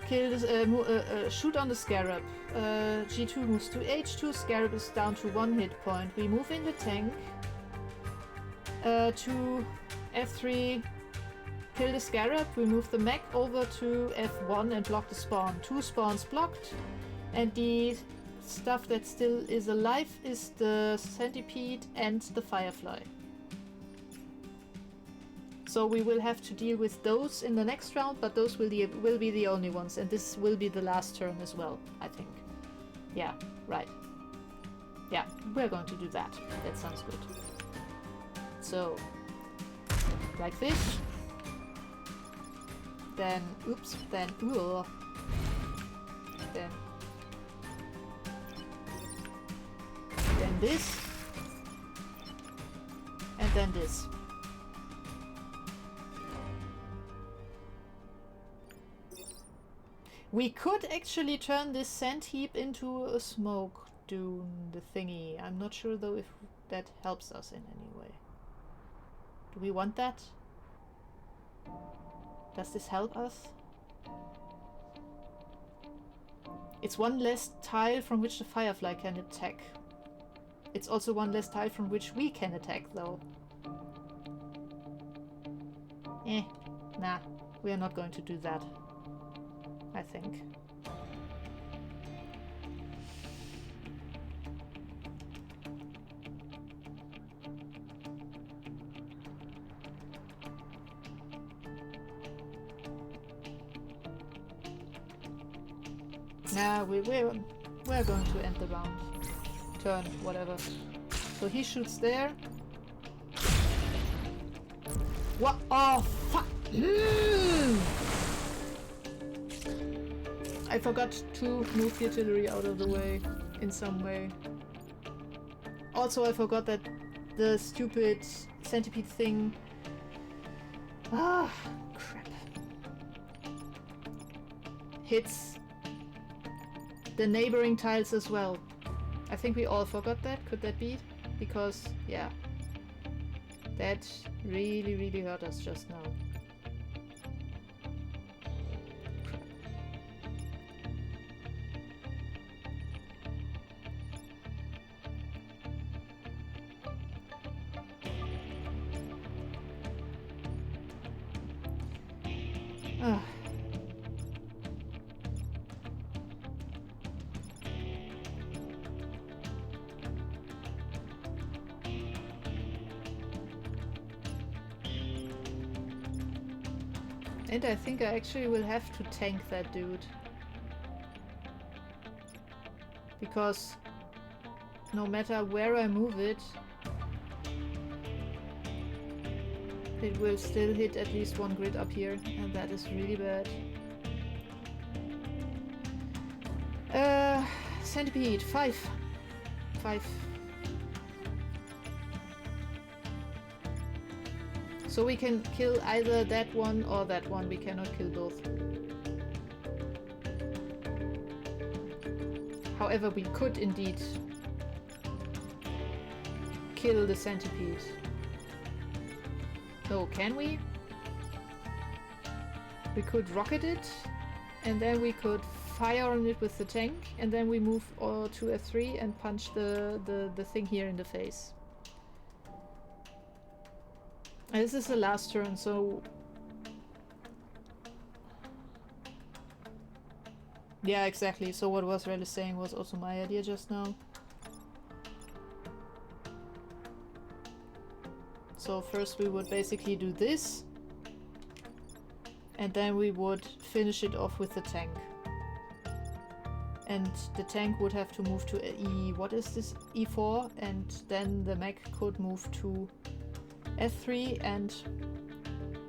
Kill this, shoot on the Scarab. G2 moves to H2, Scarab is down to 1 hit point. We move in the tank to F3, kill the Scarab. We move the mech over to F1 and block the spawn. 2 spawns blocked, and the stuff that still is alive is the centipede and the Firefly. So we will have to deal with those in the next round, but those will be the only ones, and this will be the last turn as well, I think. Yeah, right. Yeah, we're going to do that. That sounds good. So, like this. Then, oops, then, ooh. Then this. And then this. We could actually turn this sand heap into a smoke dune, the thingy. I'm not sure though if that helps us in any way. Do we want that? Does this help us? It's one less tile from which the Firefly can attack. It's also one less tile from which we can attack though. Nah, we are not going to do that. I think. Nah, we're going to end the round. Turn, whatever. So he shoots there. What? Oh, fuck! I forgot to move the artillery out of the way in some way. Also, I forgot that the stupid centipede thing... Ah, crap. Hits the neighboring tiles as well. I think we all forgot that. Could that be? Because, yeah. That really, really hurt us just now. Ah. And I think I actually will have to tank that dude. Because no matter where I move it, it will still hit at least one grid up here, and that is really bad. Centipede, 5. 5. So we can kill either that one or that one. We cannot kill both. However, we could indeed kill the centipede. So can we? We could rocket it, and then we could fire on it with the tank, and then we move to F3 and punch the thing here in the face. And this is the last turn, so... Yeah, exactly. So what was really saying was also my idea just now. So first we would basically do this. And then we would finish it off with the tank. And the tank would have to move to E... what is this? E4, and then the mech could move to F3 and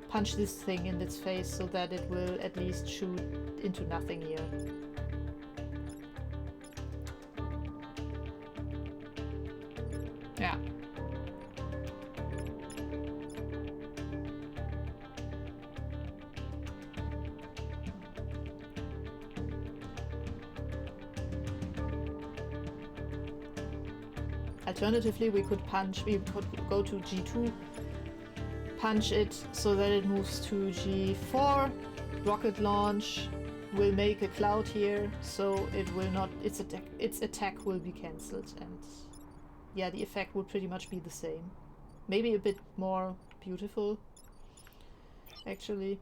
punch this thing in its face so that it will at least shoot into nothing here. Yeah. Alternatively, we could go to G2, punch it so that it moves to G4, rocket launch, will make a cloud here, so it will not, its attack will be cancelled, and yeah, the effect would pretty much be the same. Maybe a bit more beautiful, actually.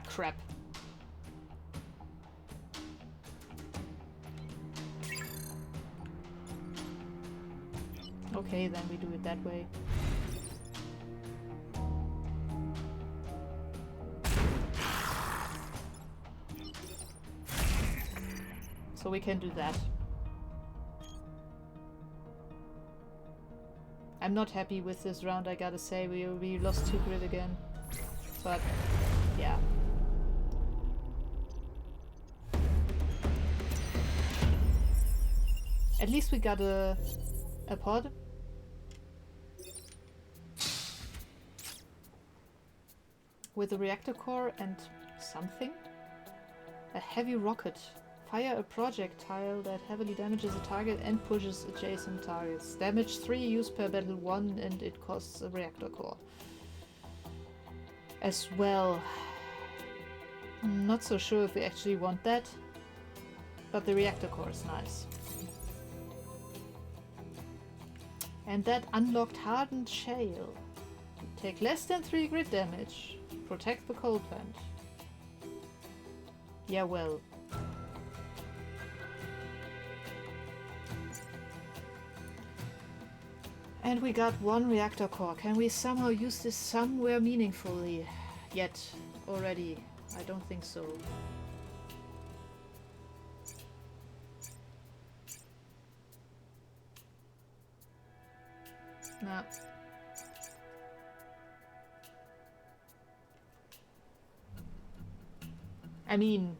Crap. Okay, then we do it that way. So we can do that. I'm not happy with this round, I gotta say. We lost 2 grid again. But, yeah. At least we got a pod. With a reactor core and something. A heavy rocket. Fire a projectile that heavily damages a target and pushes adjacent targets. Damage 3 used per battle 1, and it costs a reactor core. As well. I'm not so sure if we actually want that. But the reactor core is nice. And that unlocked hardened shale. Take less than 3 grid damage. Protect the coal plant. Yeah, well. And we got 1 reactor core. Can we somehow use this somewhere meaningfully? Yet. Already. I don't think so. Nah. I mean,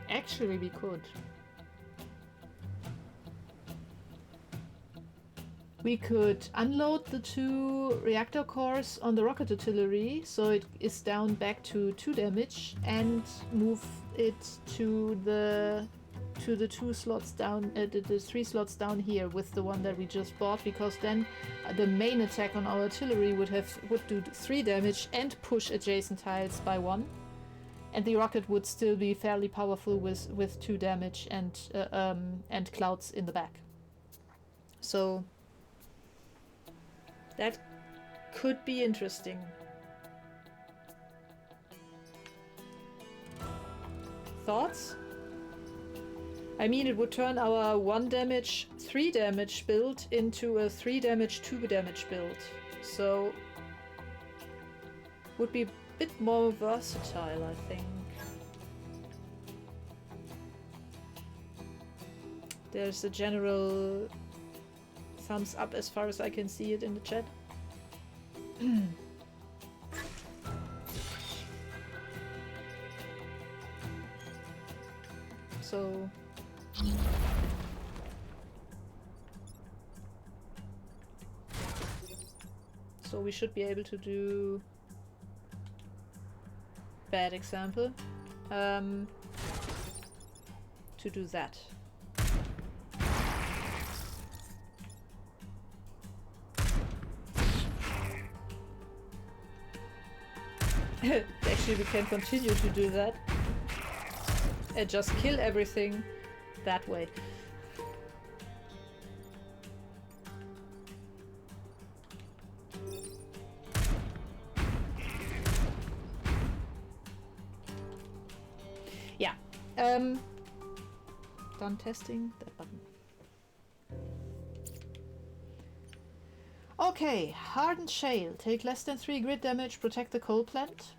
actually we could. We could unload the 2 reactor cores on the rocket artillery, so it is down back to 2 damage, and move it to the 2 slots down, the 3 slots down here with the one that we just bought, because then the main attack on our artillery would do 3 damage and push adjacent tiles by 1, and the rocket would still be fairly powerful with 2 damage and clouds in the back. So that could be interesting. Thoughts? I mean, it would turn our 1 damage, 3 damage build into a 3 damage, 2 damage build. So would be a bit more versatile, I think. There's a general thumbs up as far as I can see it in the chat. So we should be able to do, bad example, to do that. Actually, we can continue to do that and just kill everything that way. Yeah. Done testing that button. Okay, Hardened Shale. Take less than 3 grid damage, protect the coal plant.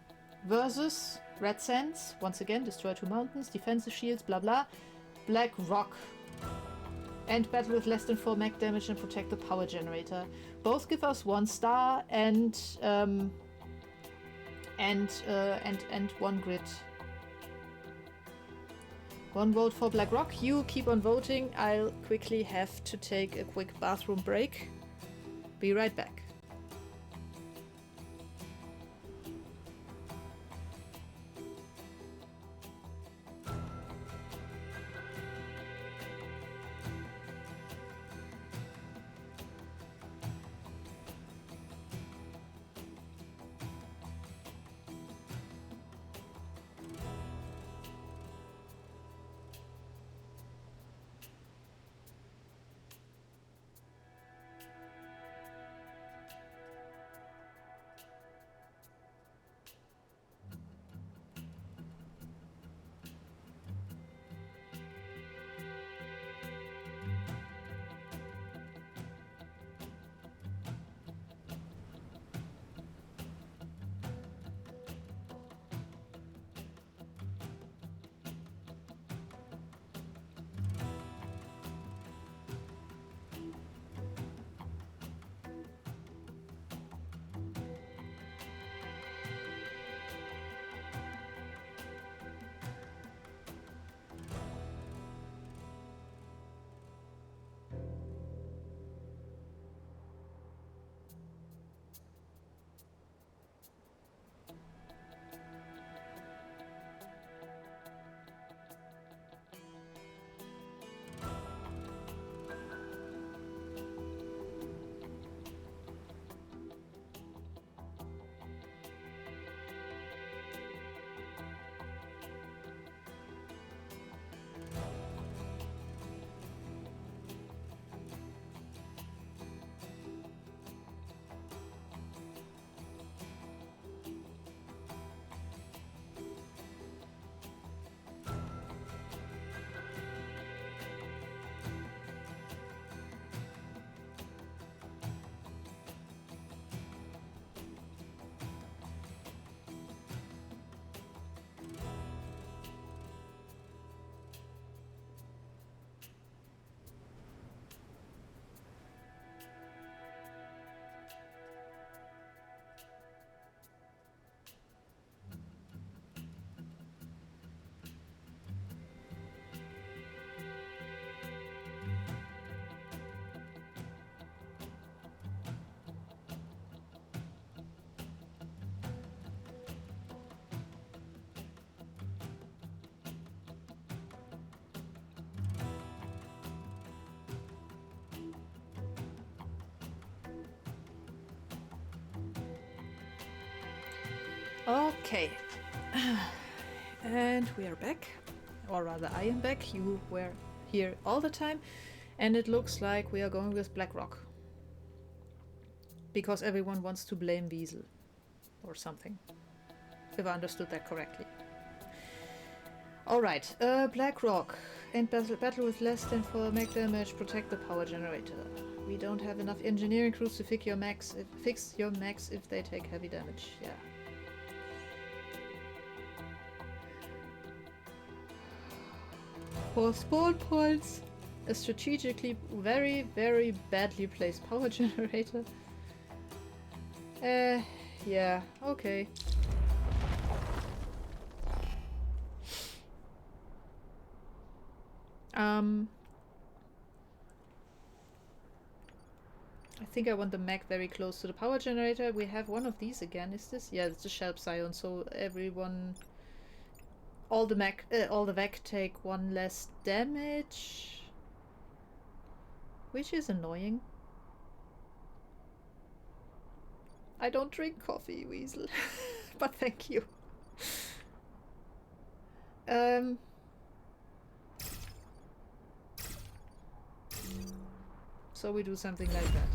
Versus Red Sands. Once again, destroy 2 mountains, defensive shields, blah blah. Black Rock. And battle with less than 4 mag damage and protect the power generator. Both give us 1 star and 1 grid. 1 vote for Black Rock. You keep on voting. I'll quickly have to take a quick bathroom break. Be right back. Okay. And we are back. Or rather, I am back. You were here all the time. And it looks like we are going with Blackrock. Because everyone wants to blame Weasel. Or something. If I understood that correctly. Alright, Blackrock. End battle with less than 4 mech damage. Protect the power generator. We don't have enough engineering crews to fix your mechs if they take heavy damage. Yeah. For spawn points, a strategically very, very badly placed power generator. Yeah, okay. I think I want the mech very close to the power generator. We have one of these again, is this? Yeah, it's a Shelp Scion, so everyone... all the mech take 1 less damage. Which is annoying. I don't drink coffee, Weasel. But thank you. So we do something like that.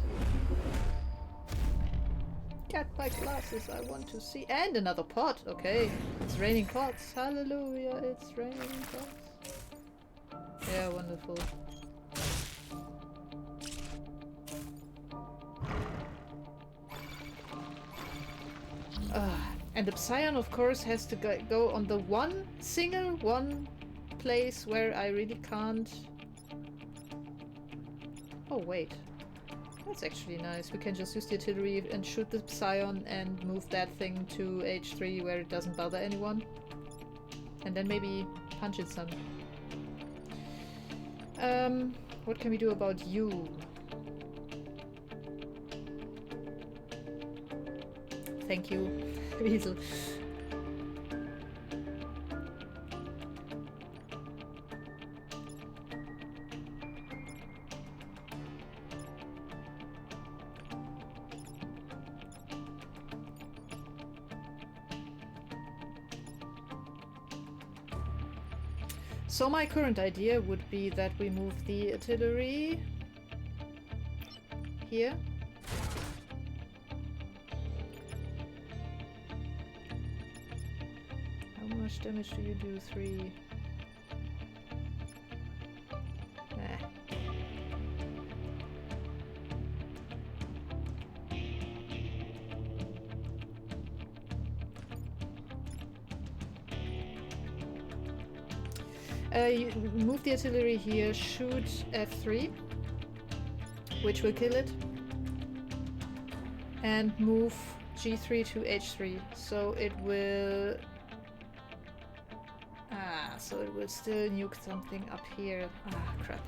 Get my glasses, I want to see. And another pot, okay. It's raining pots. Hallelujah, it's raining pots. Yeah, wonderful. And the Psion, of course, has to go on the one place where I really can't... Oh, wait. That's actually nice. We can just use the artillery and shoot the Psion and move that thing to H3 where it doesn't bother anyone. And then maybe punch it some. What can we do about you? Thank you, Weasel. So my current idea would be that we move the artillery here. How much damage do you do? 3. You move the artillery here, shoot F3, which will kill it, and move G3 to H3, so it will... so it will still nuke something up here. Crap.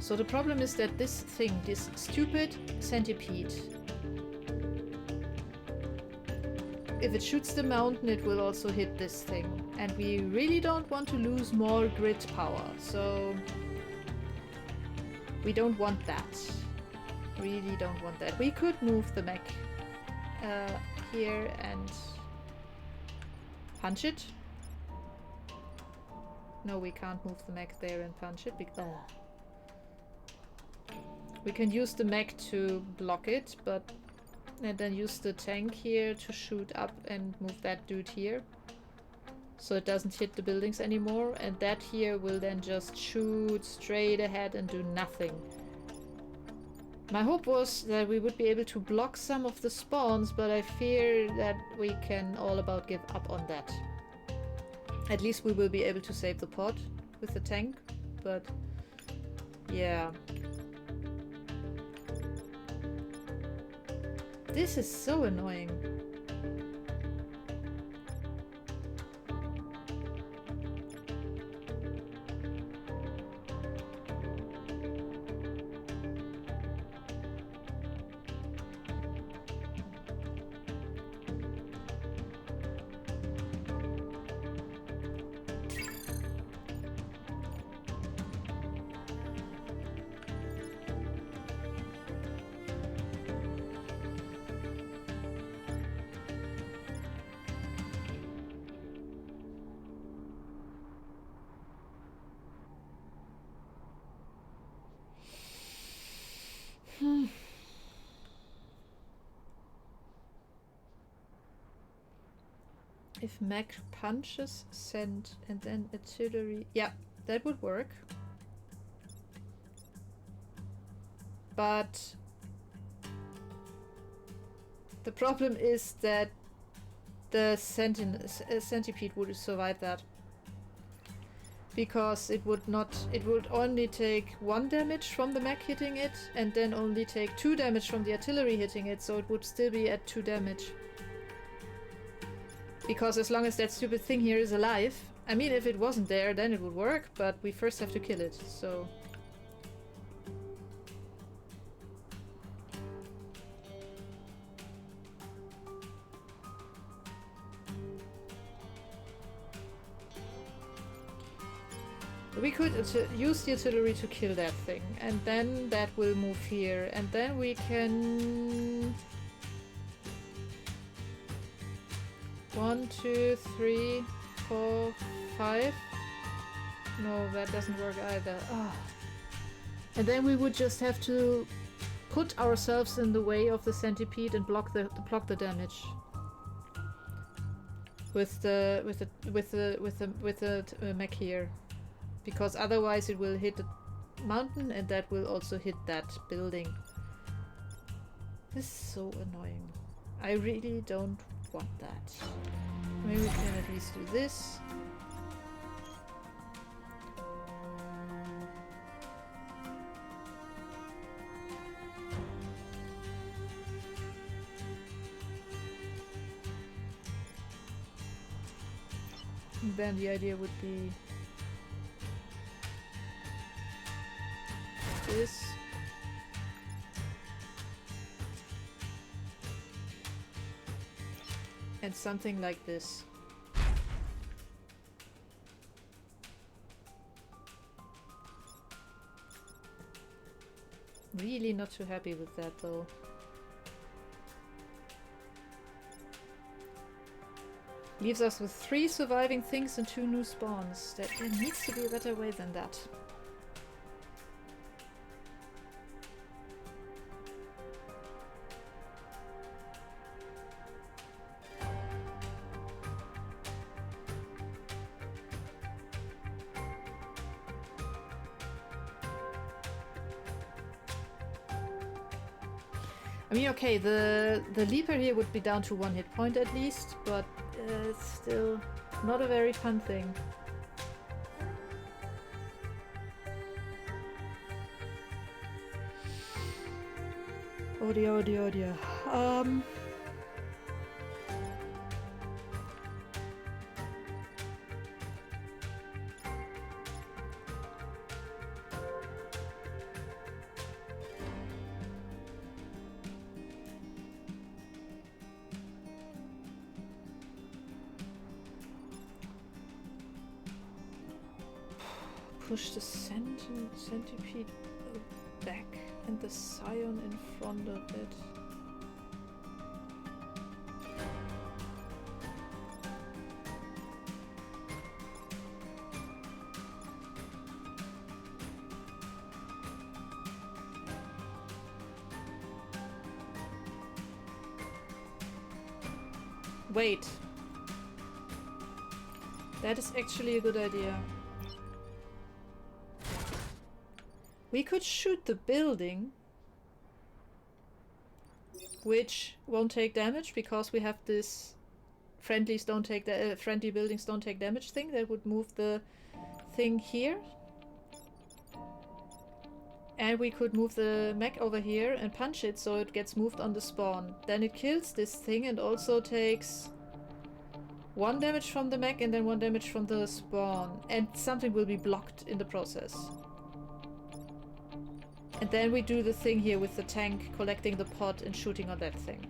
So the problem is that this thing, this stupid centipede, if it shoots the mountain, it will also hit this thing. And we really don't want to lose more grid power, so we don't want that. Really don't want that. We could move the mech here and punch it. No, we can't move the mech there and punch it because... We can use the mech to block it, but... And then use the tank here to shoot up and move that dude here. So it doesn't hit the buildings anymore. And that here will then just shoot straight ahead and do nothing. My hope was that we would be able to block some of the spawns, but I fear that we can all about give up on that. At least we will be able to save the pod with the tank, but... yeah. This is so annoying. If mech punches, send, and then artillery. Yeah, that would work. But the problem is that the centipede would survive that. Because it would not. It would only take 1 damage from the mech hitting it, and then only take 2 damage from the artillery hitting it, so it would still be at 2 damage. Because as long as that stupid thing here is alive, I mean, if it wasn't there, then it would work, but we first have to kill it, so... We could use the artillery to kill that thing, and then that will move here, and then we can... 1, 2, 3, 4, 5. No, that doesn't work either. Oh. And then we would just have to put ourselves in the way of the centipede and block the damage with the mech here, because otherwise it will hit the mountain and that will also hit that building. This is so annoying. I really don't want that. Maybe we can at least do this. And then the idea would be this. And something like this. Really not too happy with that though. Leaves us with 3 surviving things and 2 new spawns. There needs to be a better way than that. I mean, okay, the leaper here would be down to 1 hit point at least, but it's still not a very fun thing. Oh dear, oh dear, oh dear. Push the centipede back and the scion in front of it. Wait. That is actually a good idea. We could shoot the building, which won't take damage because we have this friendly buildings don't take damage thing that would move the thing here. And we could move the mech over here and punch it so it gets moved on the spawn. Then it kills this thing and also takes 1 damage from the mech and then 1 damage from the spawn. And something will be blocked in the process. And then we do the thing here with the tank collecting the pot and shooting on that thing.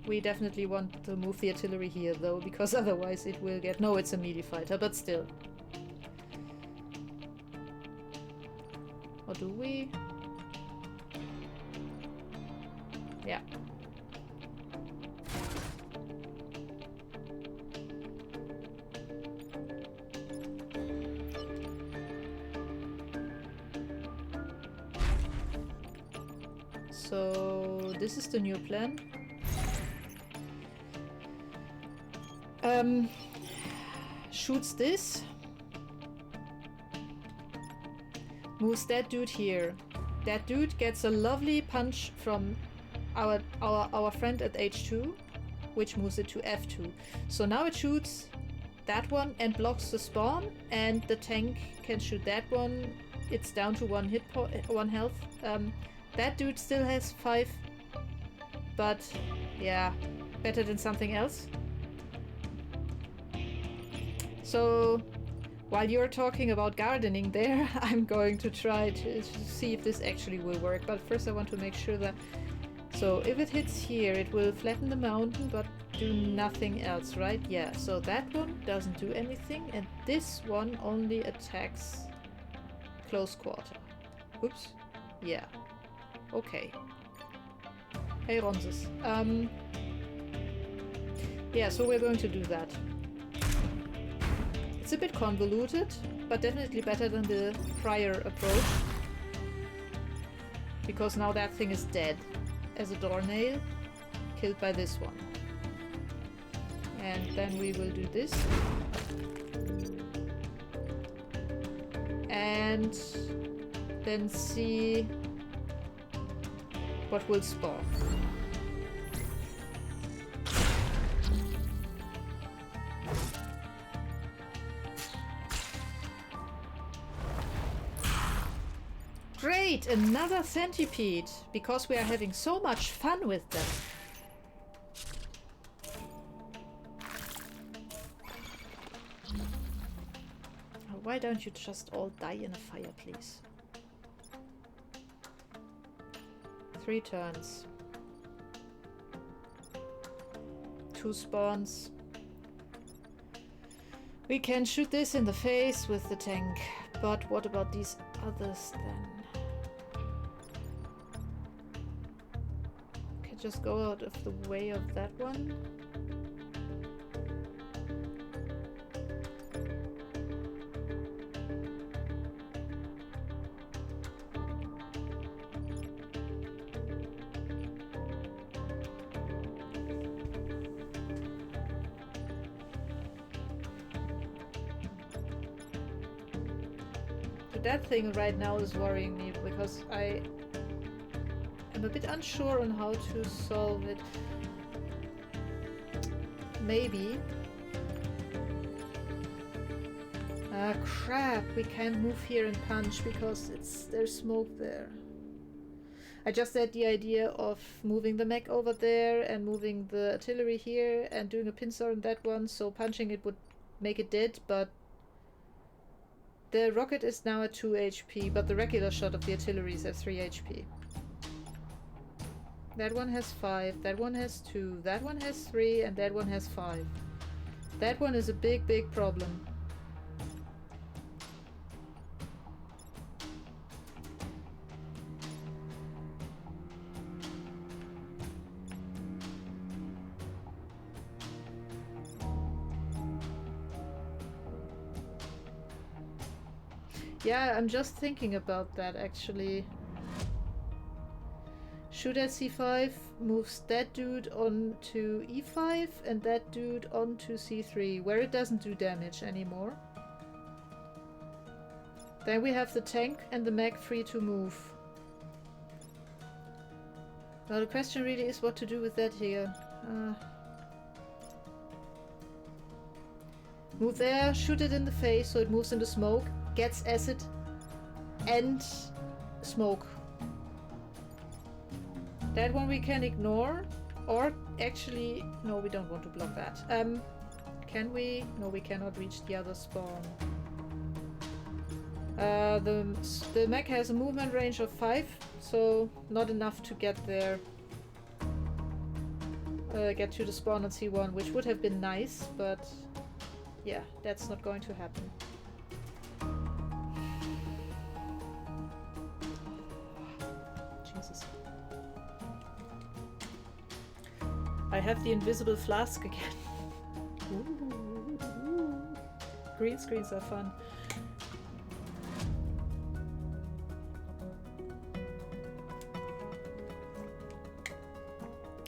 We definitely want to move the artillery here though, because otherwise it will get... No, it's a melee fighter, but still. Or do we? Yeah. So this is the new plan. Shoots this. Moves that dude here. That dude gets a lovely punch from our friend at H2, which moves it to F2. So now it shoots that one and blocks the spawn, and the tank can shoot that one. It's down to one health. That dude still has 5, but yeah, better than something else. So while you're talking about gardening there, I'm going to try to see if this actually will work. But first I want to make sure that... So if it hits here, it will flatten the mountain, but do nothing else, right? Yeah, so that one doesn't do anything, and this one only attacks close quarter. Oops. Yeah. Okay. Hey, Ronzes. Yeah, so we're going to do that. It's a bit convoluted, but definitely better than the prior approach. Because now that thing is dead as a doornail, killed by this one. And then we will do this. And then see what will spawn. Great! Another centipede! Because we are having so much fun with them. Oh, why don't you just all die in a fire, please? 3 turns. 2 spawns. We can shoot this in the face with the tank, but what about these others then? Okay, just go out of the way of that one. That thing right now is worrying me because I am a bit unsure on how to solve it. Maybe. Ah, crap! We can't move here and punch because there's smoke there. I just had the idea of moving the mech over there and moving the artillery here and doing a pincer on that one, so punching it would make it dead, but the rocket is now at 2 HP, but the regular shot of the artillery is at 3 HP. That one has 5, that one has 2, that one has 3, and that one has 5. That one is a big, big problem. Yeah, I'm just thinking about that actually. Shoot at C5, moves that dude onto E5 and that dude onto C3, where it doesn't do damage anymore. Then we have the tank and the mech free to move. Well, the question really is what to do with that here. Move there, shoot it in the face so it moves into smoke. Gets acid and smoke. That one we can ignore, or actually, no, we don't want to block that. Can we? No, we cannot reach the other spawn. The mech has a movement range of 5, so not enough to get there. Get to the spawn on C1, which would have been nice, but yeah, that's not going to happen. I have the invisible flask again. Ooh. Green screens are fun.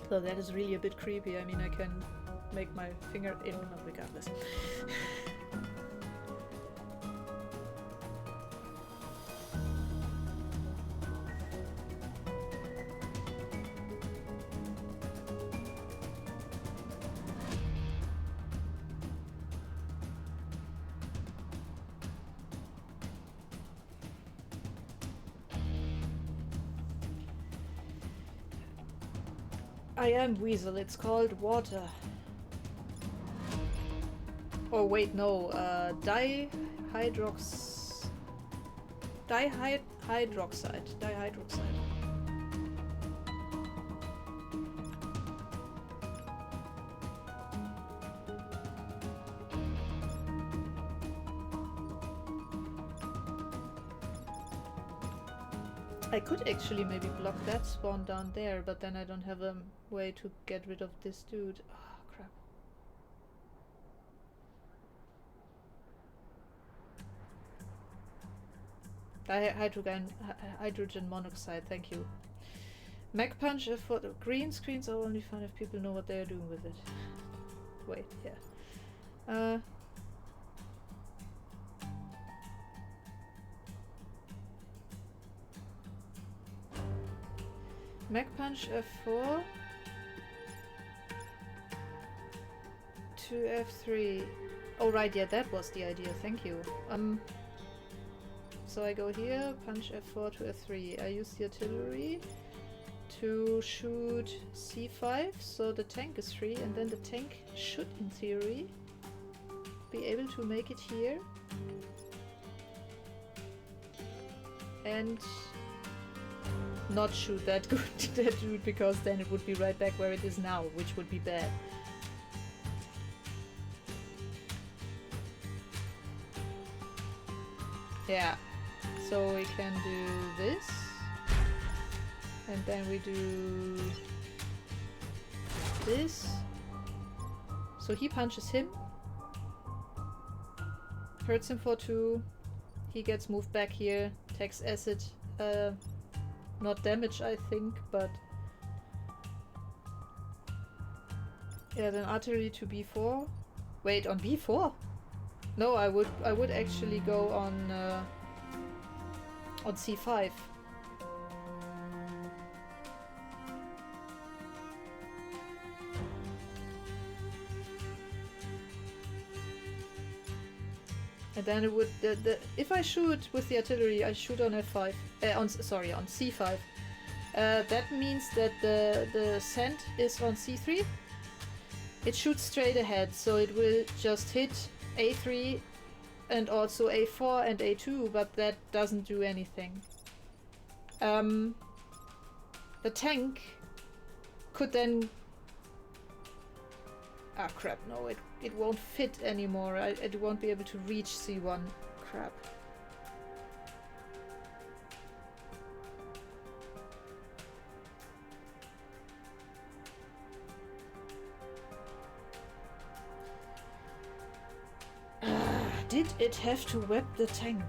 So that is really a bit creepy. I mean, I can make my finger in, regardless. I am Weasel, it's called water. Oh wait, no, dihydroxide. Dihydroxide. I could actually maybe block that spawn down there, but then I don't have a way to get rid of this dude. Oh, crap. Hydrogen monoxide, thank you. Mech punch for the green screens are only fun if people know what they are doing with it. Wait, yeah. Mech punch F4 to F3. Oh right, yeah, that was the idea, thank you. So I go here, punch F4 to F3. I use the artillery to shoot C5, so the tank is free, and then the tank should, in theory, be able to make it here. And not shoot that dude, because then it would be right back where it is now, which would be bad. Yeah, so we can do this, and then we do this. So he punches him, hurts him for 2, he gets moved back here, takes acid, not damage I think, but yeah, then artillery to B4. Wait, on B4? No, I would actually go on C5. And then it would if I shoot with the artillery, I shoot on F5. On C5. That means that the scent is on C3. It shoots straight ahead, so it will just hit A3 and also A4 and A2, but that doesn't do anything. The tank could then... Ah crap, no, it won't fit anymore. It won't be able to reach C1. Crap. Did it have to web the tank?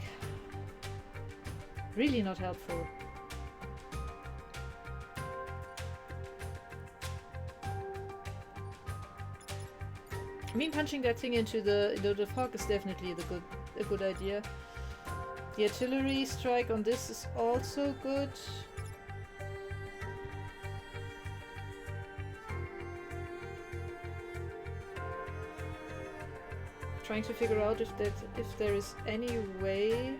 Really not helpful. I mean, punching that thing into the fog is definitely a good idea. The artillery strike on this is also good. Trying to figure out if there is any way.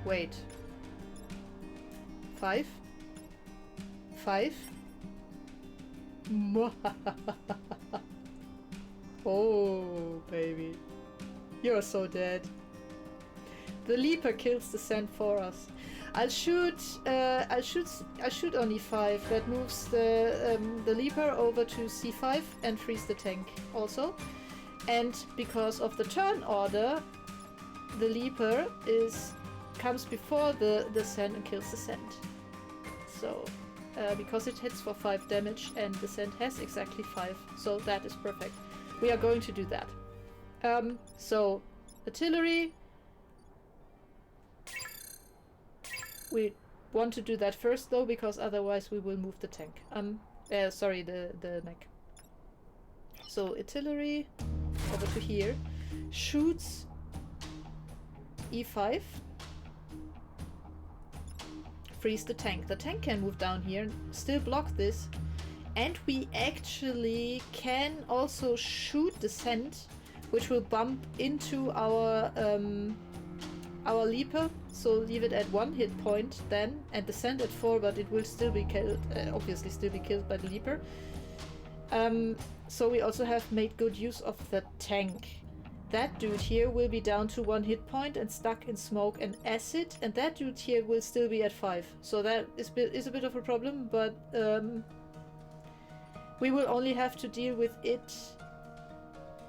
Wait. 5? 5? Oh, baby. You're so dead. The Leaper kills the Sand for us. I'll shoot on E5. That moves the Leaper over to C5 and frees the tank also. And because of the turn order, the Leaper comes before the Sand and kills the Sand. So, because it hits for 5 damage and the Sand has exactly 5, so that is perfect. We are going to do that. So, artillery. We want to do that first though, because otherwise we will move the tank. Sorry, the mech. So artillery over to here, shoots E5, freeze the tank. The tank can move down here, still block this, and we actually can also shoot descent, which will bump into our leaper. So leave it at 1 hit point then, and descend at 4, but it will still be killed, obviously still be killed by the leaper. So we also have made good use of the tank. That dude here will be down to 1 hit point and stuck in smoke and acid, and that dude here will still be at 5. So that is a bit of a problem, but we will only have to deal with it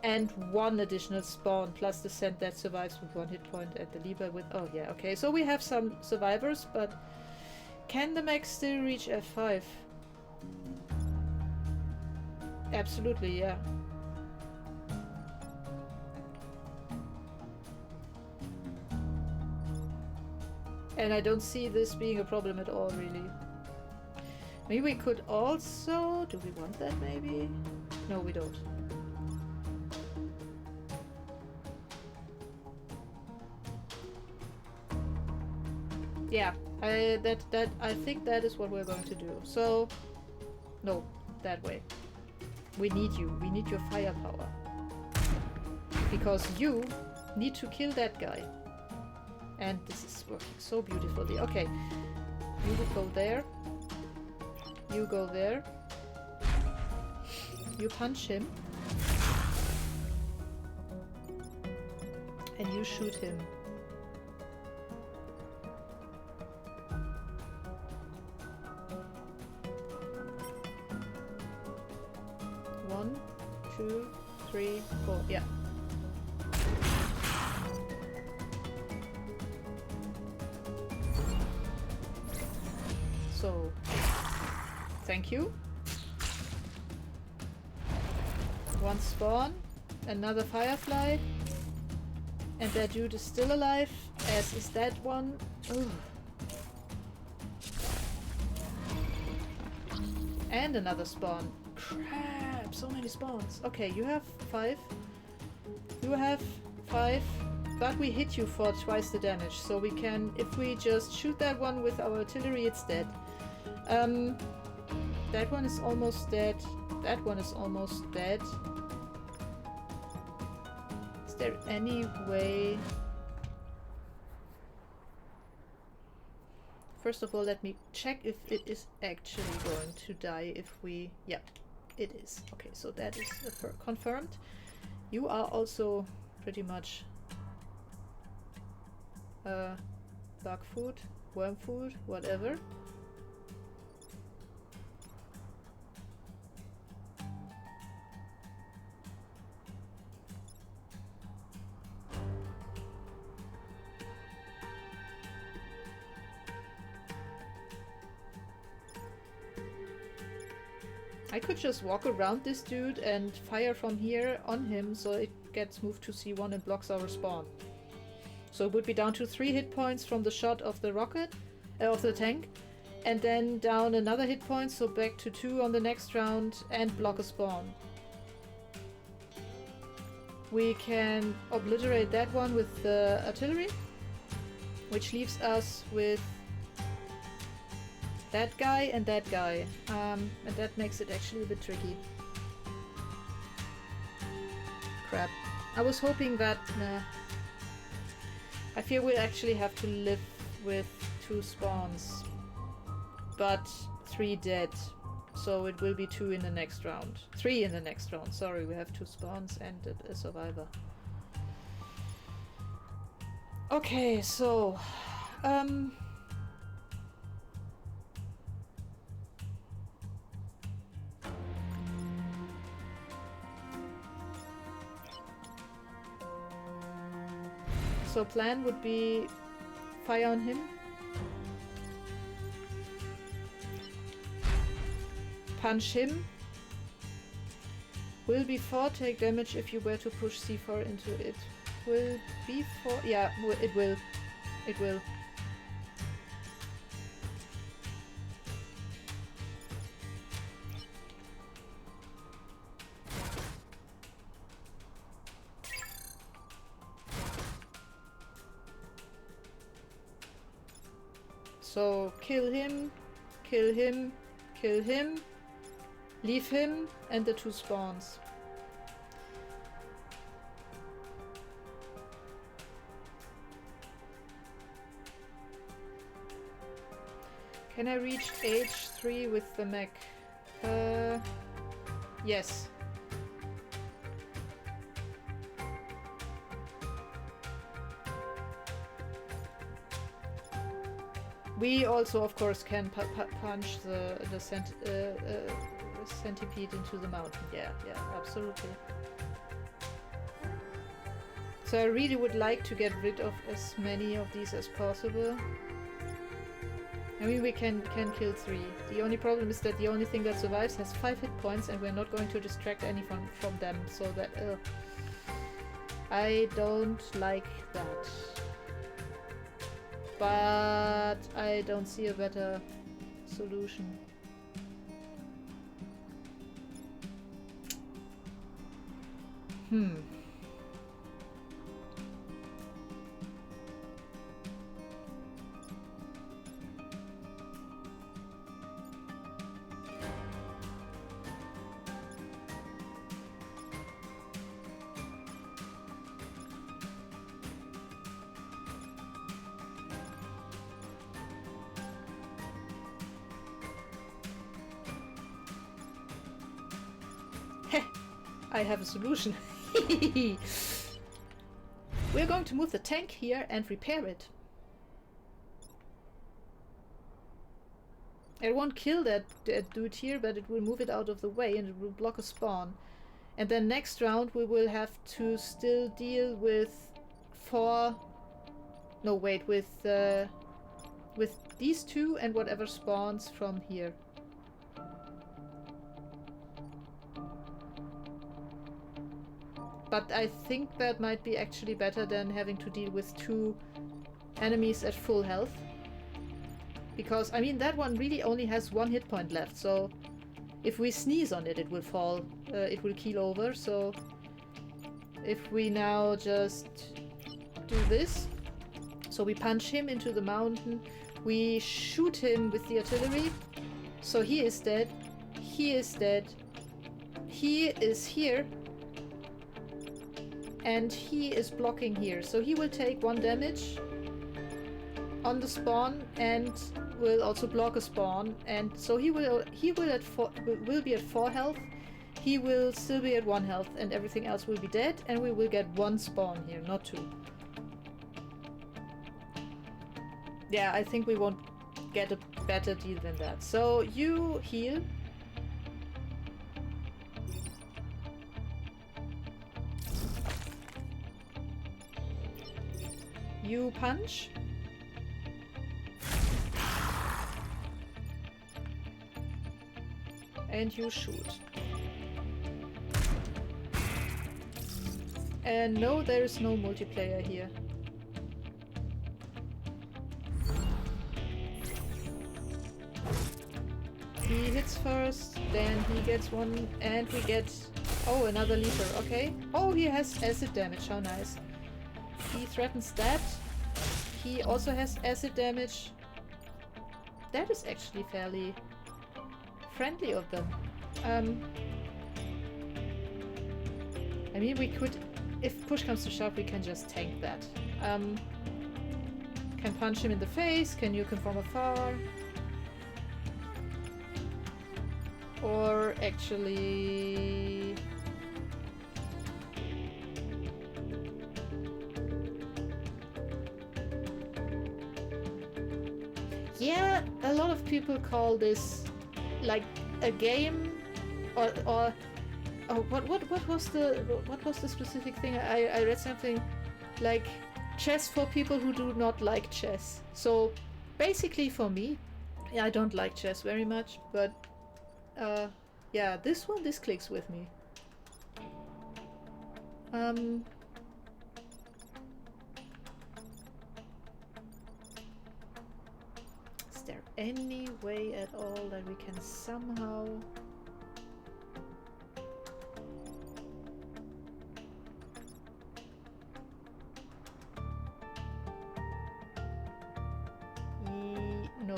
and 1 additional spawn plus the scent that survives with 1 hit point, and the leaper with... Oh yeah, okay, so we have some survivors, but can the mech still reach F5? Absolutely, yeah. And I don't see this being a problem at all, really. Maybe we could also... Do we want that, maybe? No, we don't. Yeah, I think that is what we're going to do. So, no, that way. We need you. We need your firepower. Because you need to kill that guy. And this is working so beautifully. Okay, you would go there. You go there. You punch him. And you shoot him. One, 2, 3, 4. Yeah. So, thank you. One spawn, another firefly, and that dude is still alive, as is that one. Ugh. And another spawn. Crap, so many spawns. Okay, you have 5. You have 5. But we hit you for twice the damage, so we can, if we just shoot that one with our artillery, it's dead. That one is almost dead. That one is almost dead. Is there any way... First of all, let me check if it is actually going to die if we... Yeah, it is. Okay, so that is confirmed. You are also pretty much... bug food, worm food, whatever. I could just walk around this dude and fire from here on him so it gets moved to C1 and blocks our spawn. So it would be down to 3 hit points from the shot of the rocket, of the tank, and then down another hit point, so back to 2 on the next round, and block a spawn. We can obliterate that one with the artillery, which leaves us with that guy and that guy, and that makes it actually a bit tricky. Crap. I was hoping that... Nah. I fear we'll actually have to live with 2 spawns, but 3 dead, so it will be 2 in the next round. 3 in the next round, sorry, we have 2 spawns and a survivor. Okay, so... So plan would be fire on him. Punch him. Will B4 take damage if you were to push C4 into it? Will B4... Yeah, it will. It will. So kill him, kill him, kill him, leave him, and the 2 spawns. Can I reach H3 with the mech? Yes. We also, of course, can punch the centipede into the mountain. Yeah, absolutely. So I really would like to get rid of as many of these as possible. I mean, we can kill 3. The only problem is that the only thing that survives has 5 hit points, and we're not going to distract anyone from them. So that I don't like that. But I don't see a better solution. I have a solution. We're going to move the tank here and repair it. It won't kill that dude here, but it will move it out of the way and it will block a spawn. And then next round we will have to still deal with 4... No, wait, with these 2 and whatever spawns from here. But I think that might be actually better than having to deal with 2 enemies at full health. Because, I mean, that one really only has 1 hit point left, so if we sneeze on it, it will fall, it will keel over. So if we now just do this, so we punch him into the mountain, we shoot him with the artillery, so he is dead, he is dead, he is here, and he is blocking here. So he will take 1 damage on the spawn and will also block a spawn, and so he will be at 4 health. He will still be at 1 health, and everything else will be dead, and we will get 1 spawn here, not 2. Yeah, I think we won't get a better deal than that. So you heal. You punch. And you shoot. And no, there is no multiplayer here. He hits first, then he gets 1, and we get... Oh, another leaper, okay. Oh, he has acid damage, how nice. He threatens that. He also has acid damage. That is actually fairly friendly of them. I mean, we could... If push comes to shove, we can just tank that. Can punch him in the face, can nuke him from afar. Or actually... Yeah, a lot of people call this like a game, or oh, what was the specific thing? I read something like chess for people who do not like chess. So basically for me, yeah, I don't like chess very much, but yeah, this clicks with me. Is there any way at all that we can somehow... No,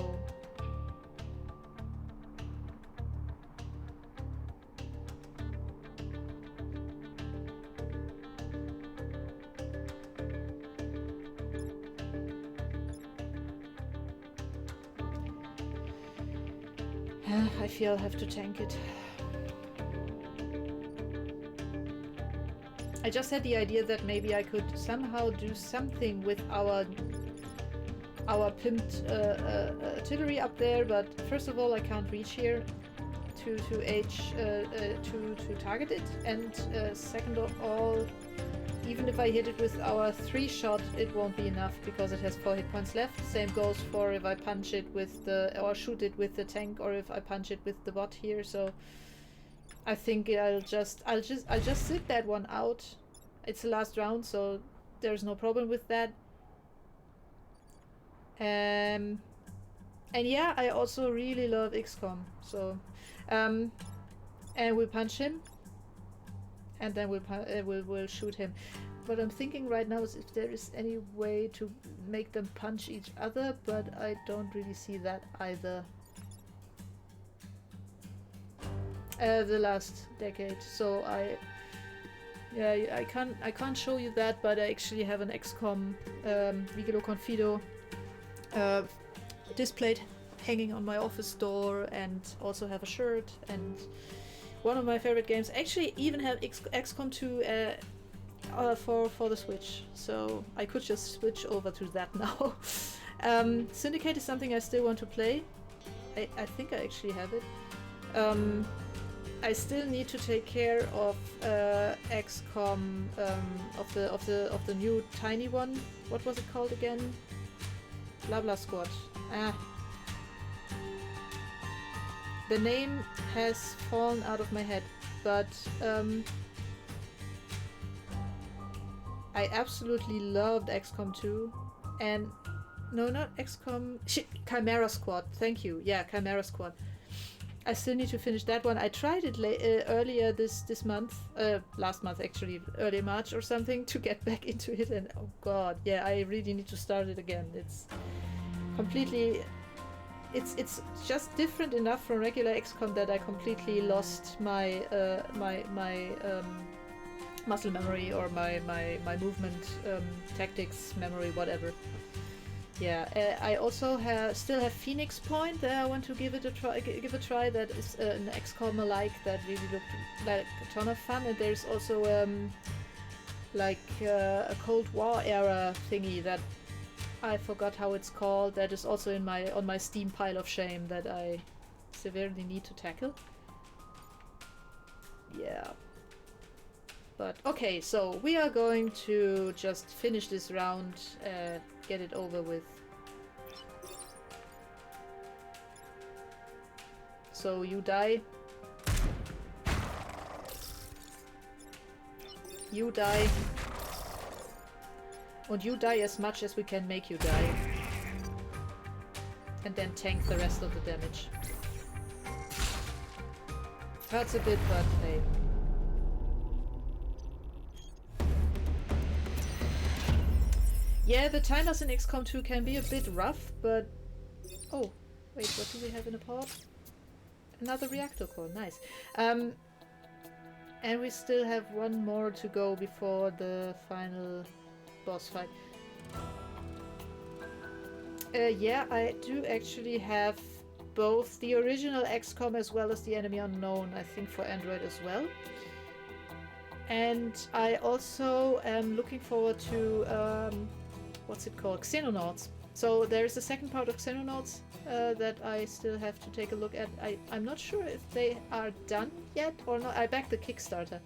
I feel I'll have to tank it. I just had the idea that maybe I could somehow do something with our pimped artillery up there, but first of all I can't reach here to target it, and second of all, even if I hit it with our 3-shot, it won't be enough because it has 4 hit points left. Same goes for if I punch it with or shoot it with the tank, or if I punch it with the bot here. So I think I'll just sit that one out. It's the last round, so there's no problem with that. And yeah, I also really love XCOM. So, and we'll punch him, and then we'll shoot him. What I'm thinking right now is if there is any way to make them punch each other, but I don't really see that either. The last decade, so I can't show you that, but I actually have an XCOM Vigilo Confido displayed hanging on my office door, and also have a shirt, and one of my favorite games. Actually even have XCOM 2 for the Switch, so I could just switch over to that now. Syndicate is something I still want to play. I think I actually have it. I still need to take care of XCOM of the new tiny one. What was it called again? Blah blah squad. The name has fallen out of my head, but I absolutely loved XCOM 2, and no, not XCOM. Chimera Squad. Thank you. Yeah, Chimera Squad. I still need to finish that one. I tried it earlier this month, last month actually, early March or something, to get back into it, and oh god, yeah, I really need to start it again. It's completely, it's just different enough from regular XCOM that I completely lost my muscle memory, or my movement tactics memory, whatever. Yeah, I also still have Phoenix Point that I want to give a try. That is an XCOM alike that really looked like a ton of fun. And there's also like a Cold War era thingy that I forgot how it's called. That is also on my Steam pile of shame that I severely need to tackle. Yeah. But okay, so we are going to just finish this round, get it over with. So you die. You die. And you die as much as we can make you die. And then tank the rest of the damage. Hurts a bit, but hey. Yeah, the timers in XCOM 2 can be a bit rough, but... Oh, wait, what do we have in a pod? Another reactor core, nice. And we still have one more to go before the final boss fight. Yeah, I do actually have both the original XCOM as well as the Enemy Unknown, I think for Android as well. And I also am looking forward to... what's it called? Xenonauts. So there's a second part of Xenonauts that I still have to take a look at. I'm not sure if they are done yet or not. I backed the Kickstarter.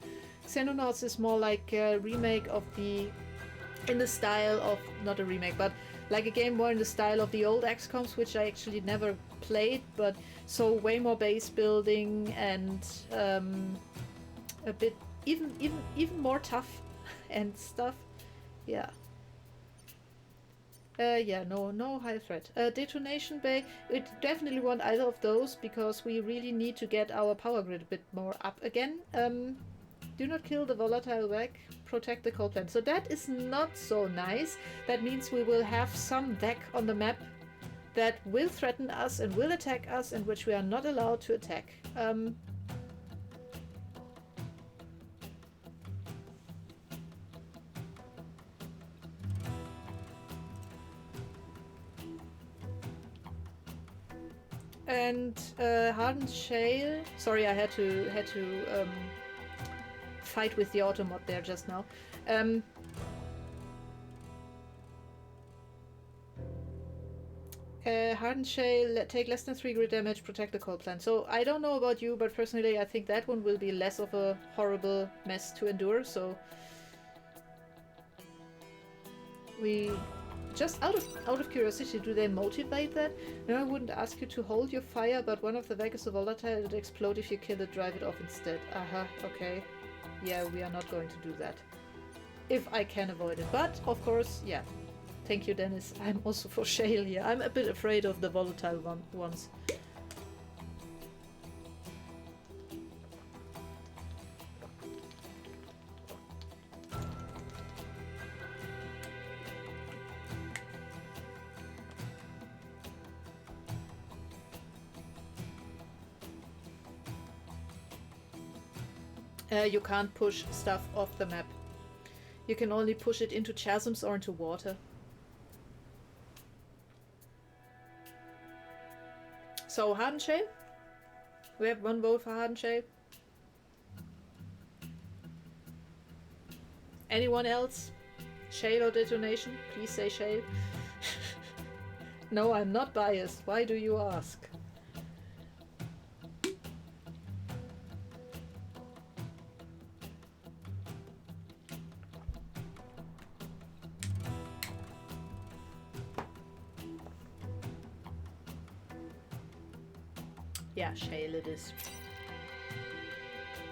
Xenonauts is more like a remake of in the style of, not a remake, but like a game more in the style of the old XCOMs, which I actually never played, but so way more base building and a bit even more tough and stuff. Yeah. Yeah, no high threat. Detonation Bay, we definitely want either of those because we really need to get our power grid a bit more up again. Do not kill the volatile Vec, protect the coal plant. So that is not so nice. That means we will have some Vec on the map that will threaten us and will attack us, and which we are not allowed to attack. And Hardened Shale. Sorry, I had to fight with the automod there just now. Hardened Shale, take less than 3 grid damage, protect the coal plant. So I don't know about you, but personally I think that one will be less of a horrible mess to endure, so... We... Just out of curiosity, do they motivate that? No, I wouldn't ask you to hold your fire, but one of the Vegas is volatile, it'll explode if you kill it, drive it off instead. Okay. Yeah, we are not going to do that. If I can avoid it. But, of course, yeah. Thank you, Dennis. I'm also for Shale here. I'm a bit afraid of the volatile ones. You can't push stuff off the map. You can only push it into chasms or into water. So, Hardened Shale? We have one vote for Hardened Shale. Anyone else? Shale or detonation? Please say Shale. No, I'm not biased. Why do you ask? Yeah, Shale it is.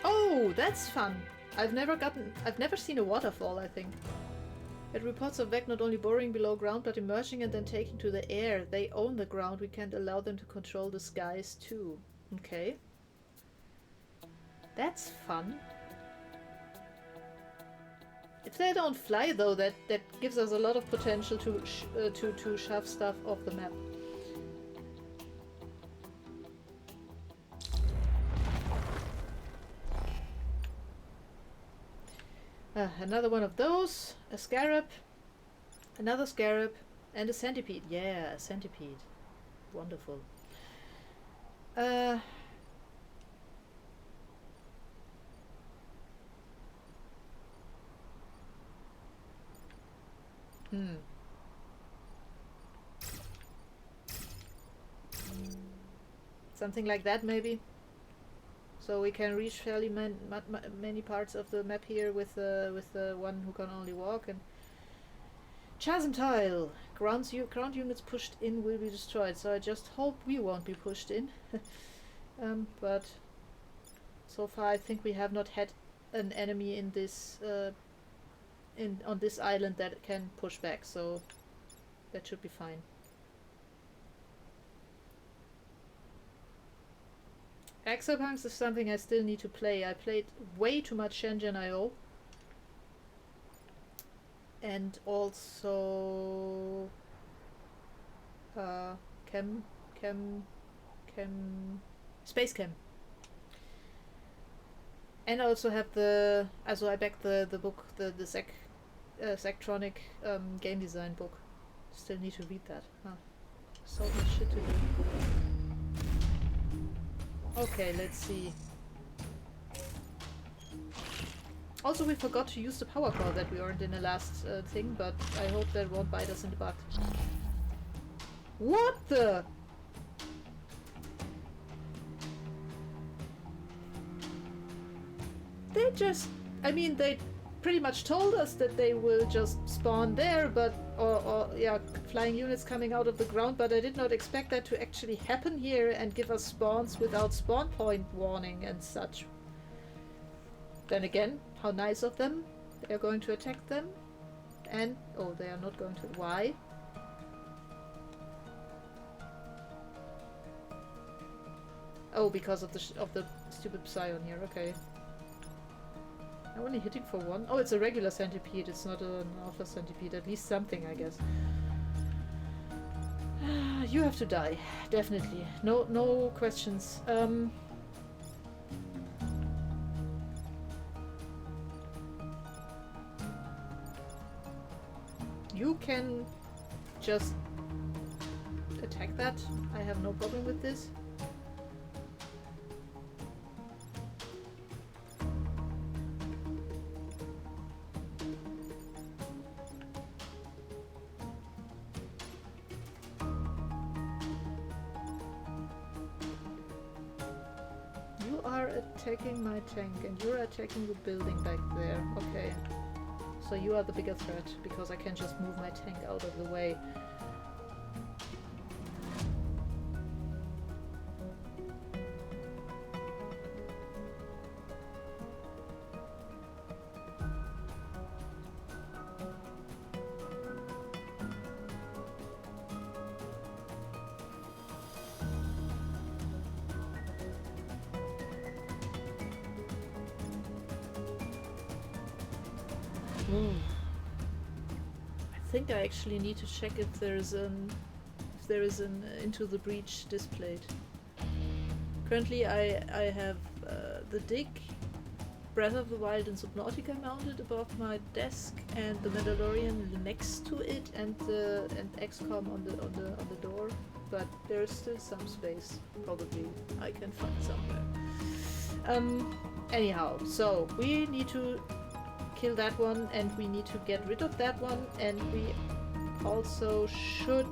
Oh, that's fun. I've never seen a waterfall, I think. It reports of Vec not only burrowing below ground, but emerging and then taking to the air. They own the ground. We can't allow them to control the skies too. Okay. That's fun. If they don't fly though, that gives us a lot of potential to shove stuff off the map. Another one of those, a scarab, another scarab, and a centipede. Yeah, a centipede. Wonderful. Something like that, maybe. So we can reach fairly many parts of the map here with the one who can only walk. And chasm tile. Ground units pushed in will be destroyed. So I just hope we won't be pushed in. But so far I think we have not had an enemy in this on this island that can push back. So that should be fine. Exopunks is something I still need to play. I played way too much Shenzhen IO. And also Space Chem. And I also have I backed the book, the Zectronic game design book. Still need to read that. So much shit to do. Okay, let's see. Also, we forgot to use the power core that we earned in the last thing, but I hope that won't bite us in the butt. What the? They just... I mean, they pretty much told us that they will just spawn there, but... yeah, flying units coming out of the ground, but I did not expect that to actually happen here and give us spawns without spawn point warning and such. Then again, how nice of them. They are going to attack them. And... oh, they are not going to... Why? Oh, because of the stupid Psion here, okay. I'm only hitting for one. Oh, it's a regular centipede, it's not an alpha centipede. At least something, I guess. You have to die, definitely. No questions. You can just attack that. I have no problem with this. attacking my tank and you're attacking the building back there. Okay. So you are the bigger threat because I can just move my tank out of the way. I think I actually need to check if there is an Into the Breach displayed. Currently I have the Dig, Breath of the Wild and Subnautica mounted above my desk, and the Mandalorian next to it, and XCOM on the door. But there is still some space. Probably I can find somewhere. Anyhow, so we need to kill that one, and we need to get rid of that one, and we also should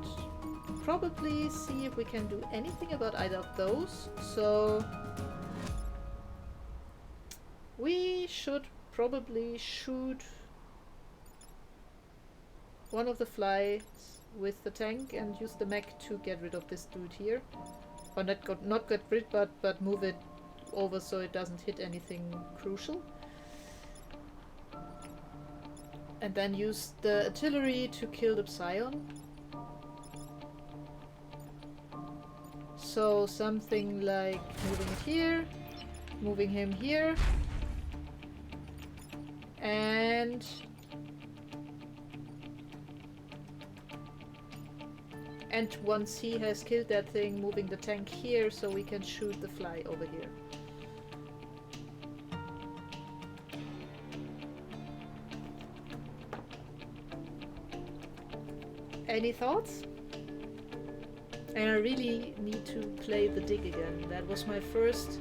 probably see if we can do anything about either of those. So we should probably shoot one of the flies with the tank and use the mech to get rid of this dude here. Or not get rid, but move it over so it doesn't hit anything crucial. And then use the artillery to kill the Psion. So something like moving it here, moving him here, and once he has killed that thing, moving the tank here so we can shoot the fly over here. Any thoughts? And I really need to play the Dig again. That was my first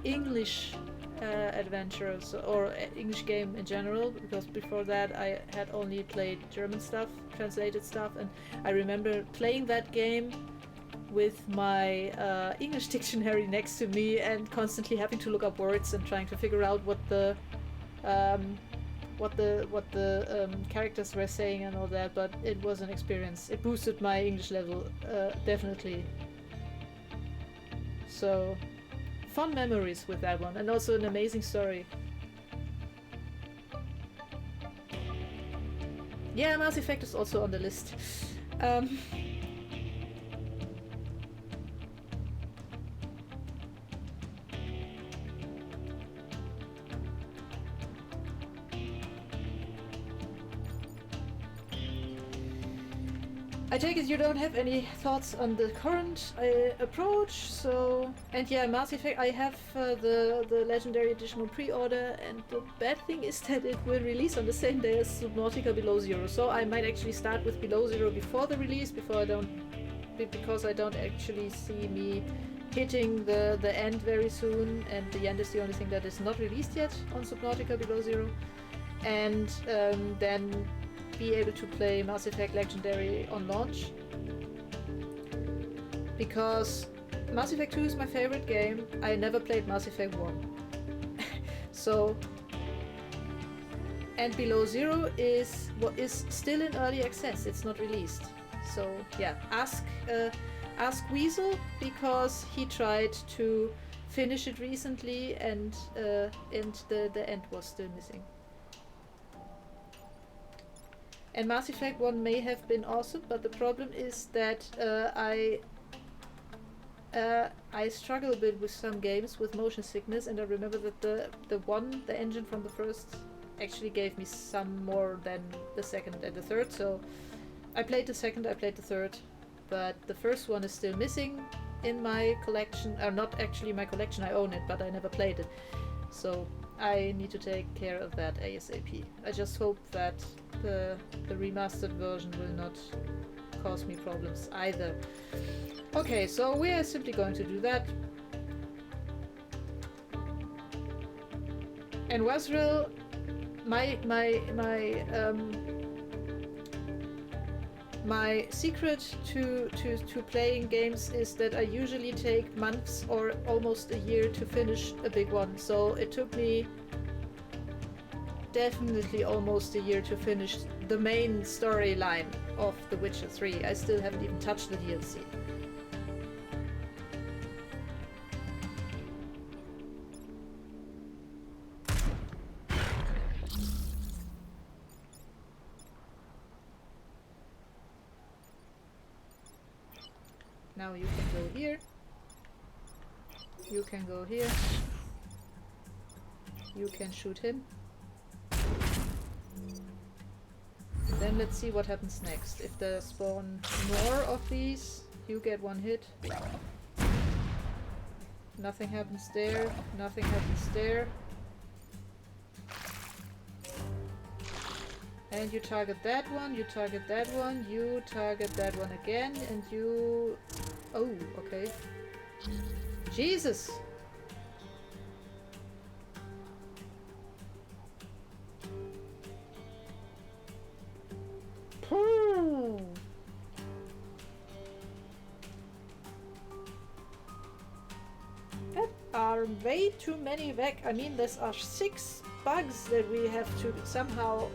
English adventure, or English game in general, because before that I had only played German stuff, translated stuff, and I remember playing that game with my English dictionary next to me and constantly having to look up words and trying to figure out what the characters were saying and all that, but it was an experience. It boosted my English level, definitely. So, fun memories with that one, and also an amazing story. Yeah, Mass Effect is also on the list. I take it you don't have any thoughts on the current approach, so... And yeah, Mass Effect, I have the Legendary Edition on pre-order, and the bad thing is that it will release on the same day as Subnautica Below Zero, so I might actually start with Below Zero before the release, because I don't actually see me hitting the end very soon, and the end is the only thing that is not released yet on Subnautica Below Zero. And then be able to play Mass Effect Legendary on launch, because Mass Effect 2 is my favorite game. I never played Mass Effect 1. So, and Below Zero is still in early access. It's not released. So yeah, ask Weasel, because he tried to finish it recently, and the end was still missing. And Mass Effect 1 may have been awesome, but the problem is that I struggle a bit with some games with motion sickness, and I remember that the engine from the first actually gave me some more than the second and the third, so I played the second, I played the third, but the first one is still missing in my collection. Not actually my collection, I own it, but I never played it. So I need to take care of that ASAP. I just hope that the remastered version will not cause me problems either. Okay, so we are simply going to do that. And Wazriel, my My secret to playing games is that I usually take months or almost a year to finish a big one. So it took me definitely almost a year to finish the main storyline of The Witcher 3. I still haven't even touched the DLC. Now you can go here. You can go here. You can shoot him. Then let's see what happens next. If there spawn more of these, you get one hit. Nothing happens there. Nothing happens there. And you target that one, you target that one, you target that one again, and you... Oh, okay. Jesus! That are way too many back. I mean, there are 6 bugs that we have to somehow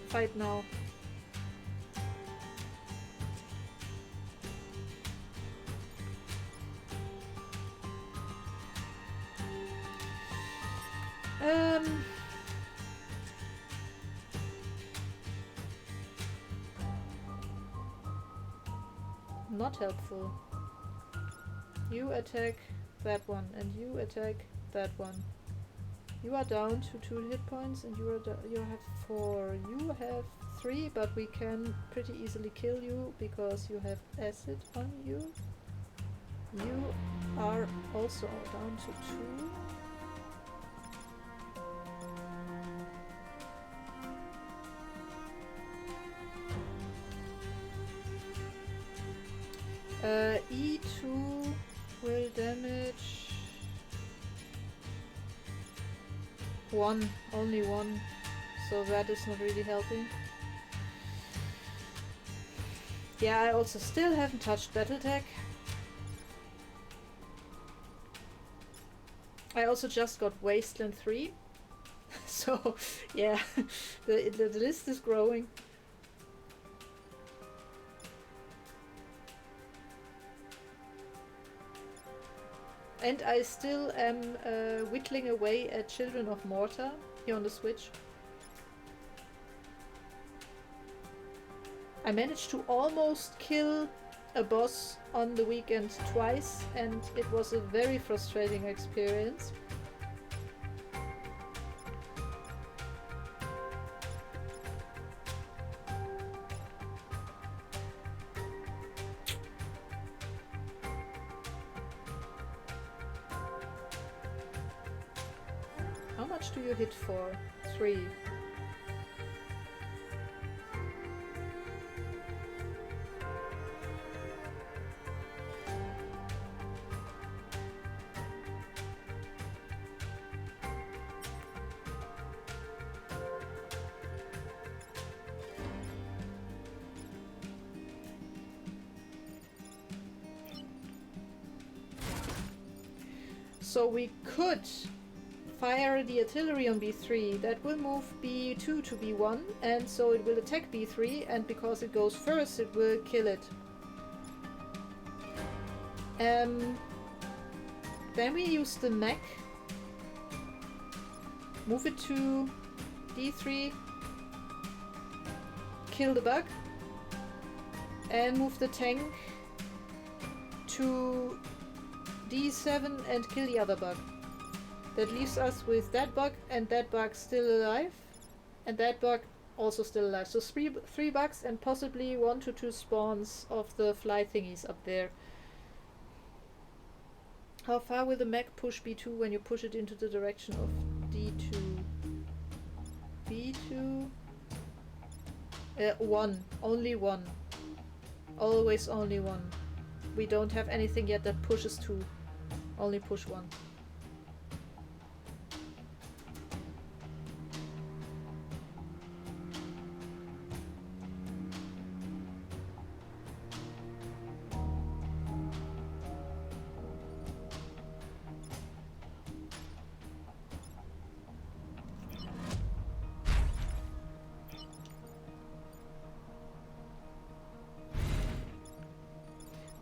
fight now. Not helpful. You attack that one, and you attack that one. You are down to 2 hit points, and you have 4. You have 3, but we can pretty easily kill you because you have acid on you. You are also down to 2. E2 will damage 1, only 1, so that is not really helping. Yeah, I also still haven't touched Battletech. I also just got Wasteland 3, so yeah, the list is growing. And I still am whittling away at Children of Morta here on the Switch. I managed to almost kill a boss on the weekend twice, and it was a very frustrating experience. How much do you hit for? 3. So we could fire the artillery on B3. That will move B2 to B1, and so it will attack B3, and because it goes first, it will kill it. Then we use the mech. Move it to D3. Kill the bug. And move the tank to D7 and kill the other bug. That leaves us with that bug and that bug still alive, and that bug also still alive. So three bugs and possibly 1 to 2 spawns of the fly thingies up there. How far will the mech push B2 when you push it into the direction of D2? B2? 1. Only 1. Always only 1. We don't have anything yet that pushes 2. Only push 1.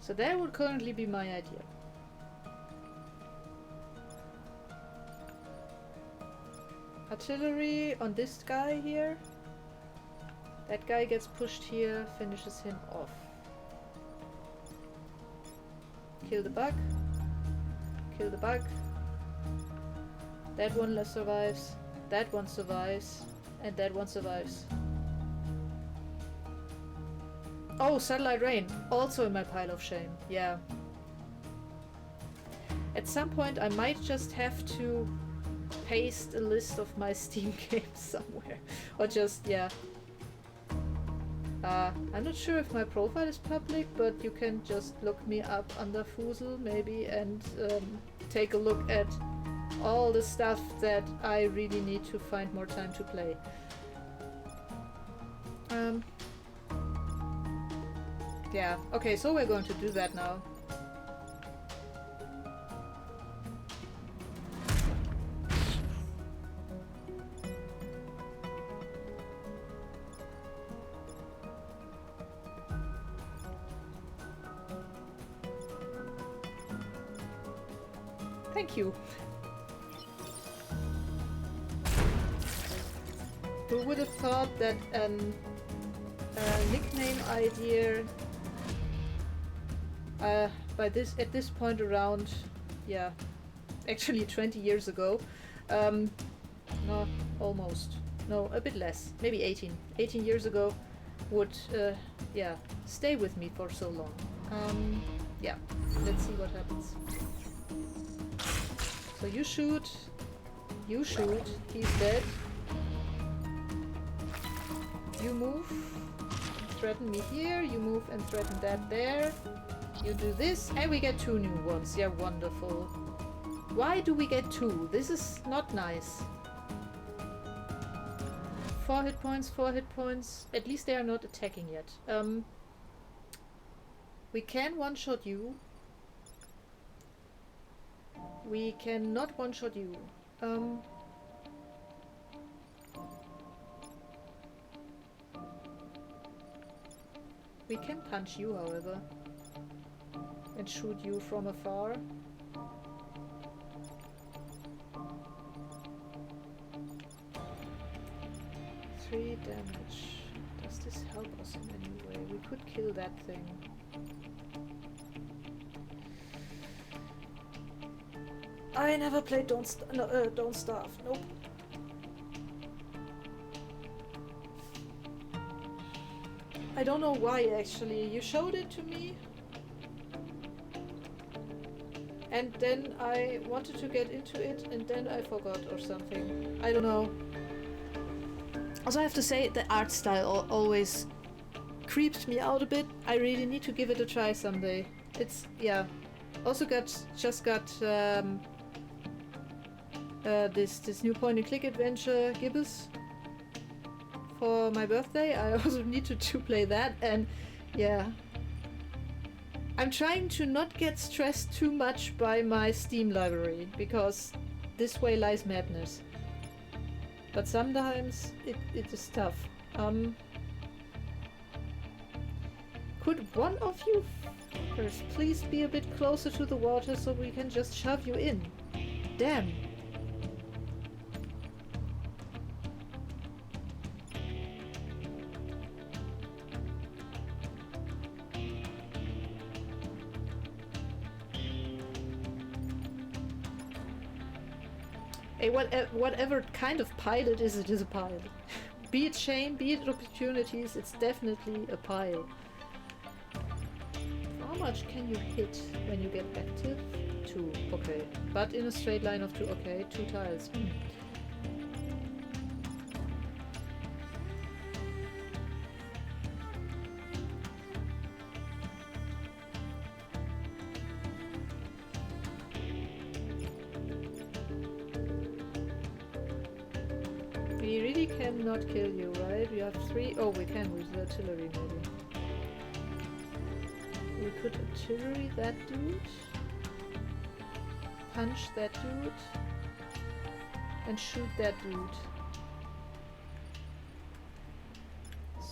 So that would currently be my idea. Artillery on this guy here. That guy gets pushed here, finishes him off. Kill the bug. Kill the bug. That one survives. That one survives. And that one survives. Oh, Satellite Rain. Also in my pile of shame. Yeah. At some point I might just have to paste a list of my Steam games somewhere. Or just, yeah. I'm not sure if my profile is public, but you can just look me up under Fusel maybe and take a look at all the stuff that I really need to find more time to play. Yeah, okay, so we're going to do that now. Thank you. Who would have thought that a nickname idea at this point around, yeah, actually 20 years ago, no, almost, no, a bit less, maybe 18 years ago, would, yeah, stay with me for so long. Yeah, let's see what happens. So you shoot, he's dead. You move, threaten me here, you move and threaten that there. You do this, and we get 2 new ones. Yeah, wonderful. Why do we get 2? This is not nice. 4 hit points, 4 hit points. At least they are not attacking yet. We can one-shot you. We cannot one-shot you. We can punch you, however, and shoot you from afar. Three damage. Does this help us in any way? We could kill that thing. I never played Don't Starve. Nope. I don't know why actually. You showed it to me. And then I wanted to get into it and then I forgot or something. I don't know. Also I have to say the art style always creeps me out a bit. I really need to give it a try someday. It's, yeah. Also just got this new point and click adventure Gibbous for my birthday. I also need to play that, and yeah. I'm trying to not get stressed too much by my Steam library, because this way lies madness. But sometimes it is tough. Could one of you first please be a bit closer to the water so we can just shove you in? Damn. Hey, whatever kind of pile it is a pile. Be it shame, be it opportunities, it's definitely a pile. How much can you hit when you get active? 2, okay. But in a straight line of 2, okay, 2 tiles. We really cannot kill you, right? We have 3. Oh, we can with the artillery maybe. We could artillery that dude, punch that dude, and shoot that dude.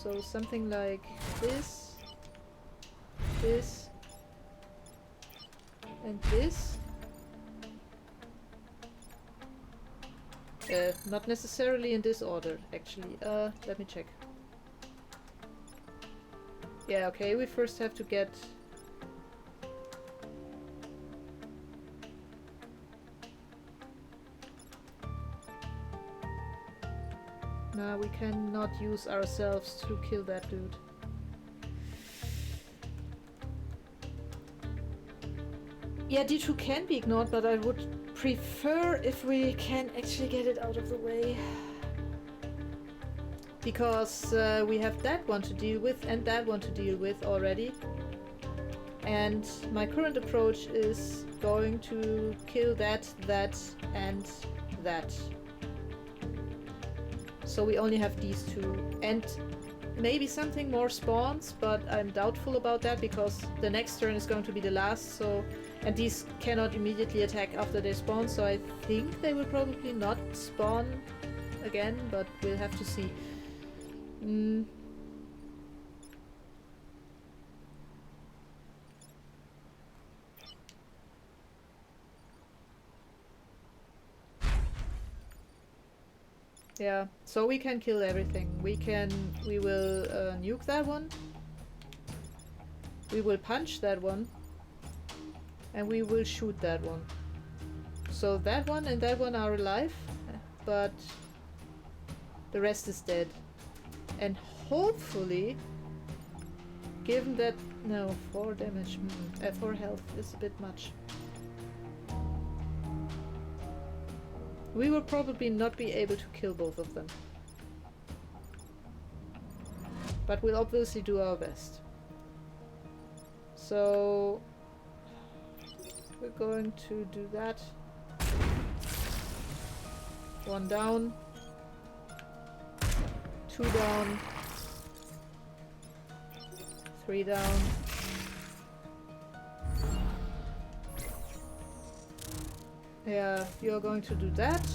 So something like this, this, And this. Not necessarily in this order, actually. Let me check. Yeah, okay, we first have to get... No, we cannot use ourselves to kill that dude. Yeah, D2 can be ignored, but I would prefer if we can actually get it out of the way. Because we have that one to deal with and that one to deal with already. And my current approach is going to kill that, and that. So we only have these two. And maybe something more spawns, but I'm doubtful about that because the next turn is going to be the last, so... And these cannot immediately attack after they spawn, so I think they will probably not spawn again, but we'll have to see. Yeah, so we can kill everything. We will nuke that one. We will punch that one. And we will shoot that one. So that one and that one are alive, but the rest is dead. And hopefully, given that... No, 4 damage, 4 health is a bit much. We will probably not be able to kill both of them. But we'll obviously do our best. So... we're going to do that. 1 down. 2 down. 3 down. Yeah, you're going to do that.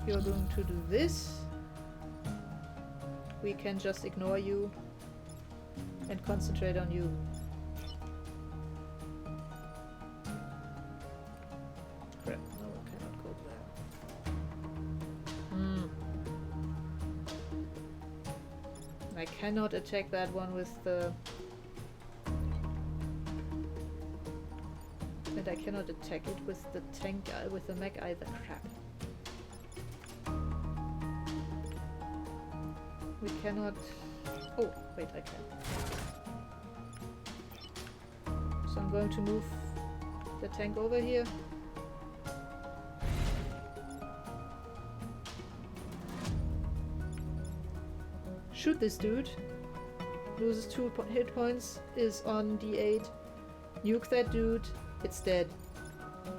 You're going to do this. We can just ignore you and concentrate on you. Crap, no, I cannot go there. I cannot attack that one with the... And I cannot attack it with the tank, with the mech either. Crap. We cannot... Oh, wait, I can. So I'm going to move the tank over here. Shoot this dude. Loses 2 hit points, is on D8. Nuke that dude. It's dead.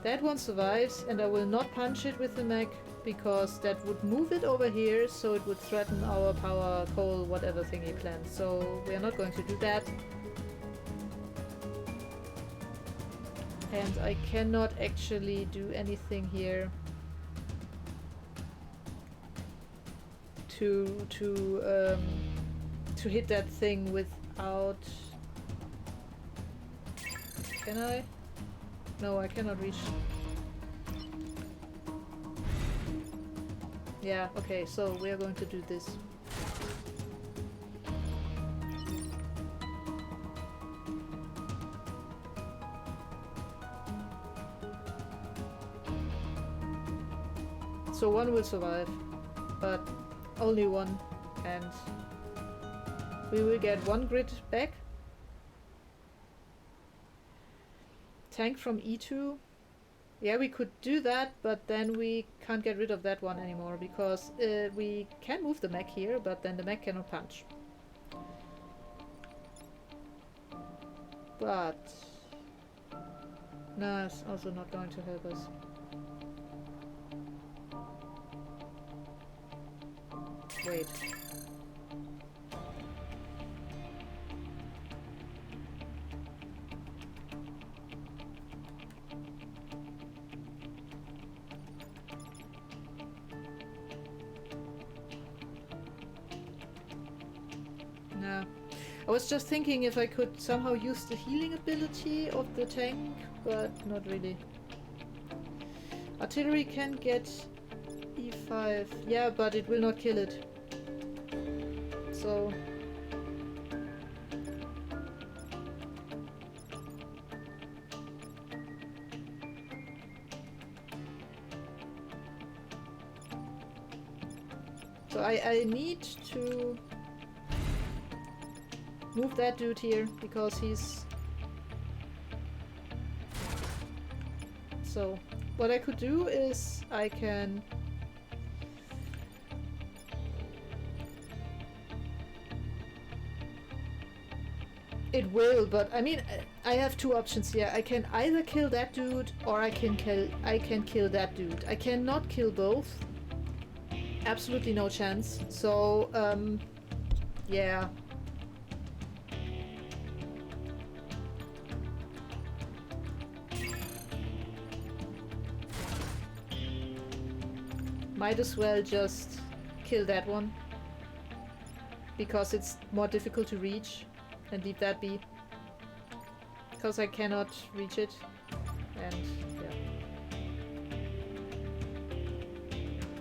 That one survives, and I will not punch it with the mech because that would move it over here, so it would threaten our power coal whatever thing he planned. So we are not going to do that. And I cannot actually do anything here to hit that thing without... Can I? No, I cannot reach. Yeah, okay, so we are going to do this. So one will survive, but only one, and we will get 1 grid back. Tank from E2. Yeah, we could do that, but then we can't get rid of that one anymore because we can move the mech here, but then the mech cannot punch. But no, it's also not going to help us. Wait. I was just thinking if I could somehow use the healing ability of the tank, but not really. Artillery can get E5. Yeah, but it will not kill it. So... So I need to move that dude here because he's... So what I could do is I can... It will, but I mean, I have two options here. I can either kill that dude or I can kill that dude. I cannot kill both. Absolutely no chance. So, yeah. Might as well just kill that one. Because it's more difficult to reach. And leave that be. Because I cannot reach it. And, yeah.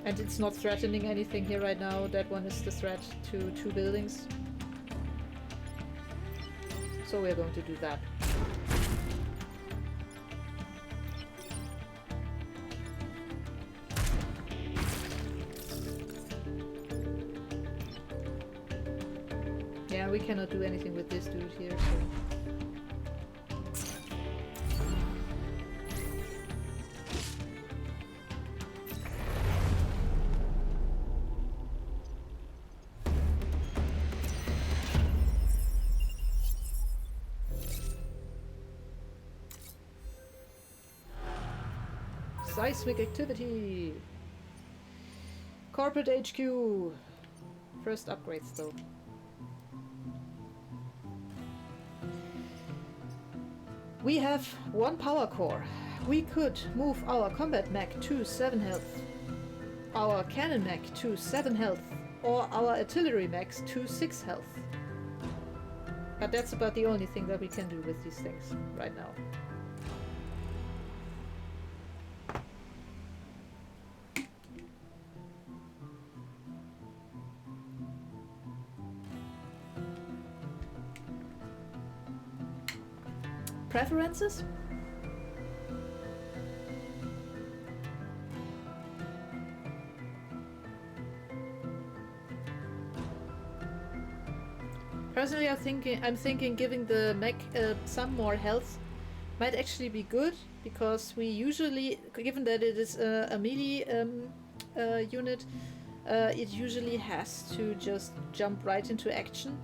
And it's not threatening anything here right now. That one is the threat to 2 buildings. So we're going to do that. Yeah, we cannot do anything with this dude here, so... Seismic activity! Corporate HQ! First upgrades though. We have 1 power core. We could move our combat mech to 7 health, our cannon mech to 7 health, or our artillery mechs to 6 health. But that's about the only thing that we can do with these things right now. Preferences? Personally, I'm thinking giving the mech some more health might actually be good, because we usually, given that it is a melee unit, it usually has to just jump right into action,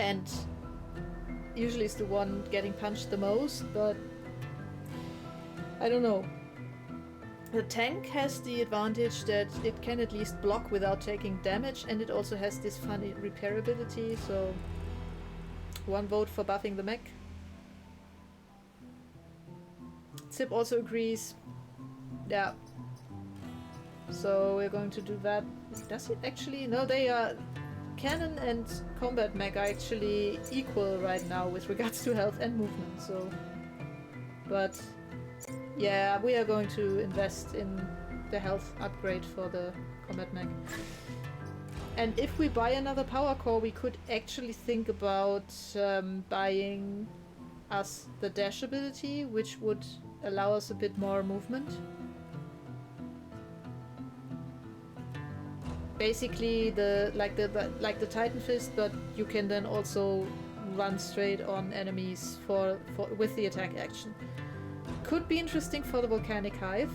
and usually is the one getting punched the most, but I don't know. The tank has the advantage that it can at least block without taking damage, and it also has this funny repairability, so 1 vote for buffing the mech. Zip also agrees. Yeah. So we're going to do that. Does it actually? No, they are... Cannon and combat mech are actually equal right now with regards to health and movement, so... But... yeah, we are going to invest in the health upgrade for the combat mech. And if we buy another power core, we could actually think about buying us the dash ability, which would allow us a bit more movement. Basically like the Titan Fist, but you can then also run straight on enemies with the attack action. Could be interesting for the Volcanic Hive,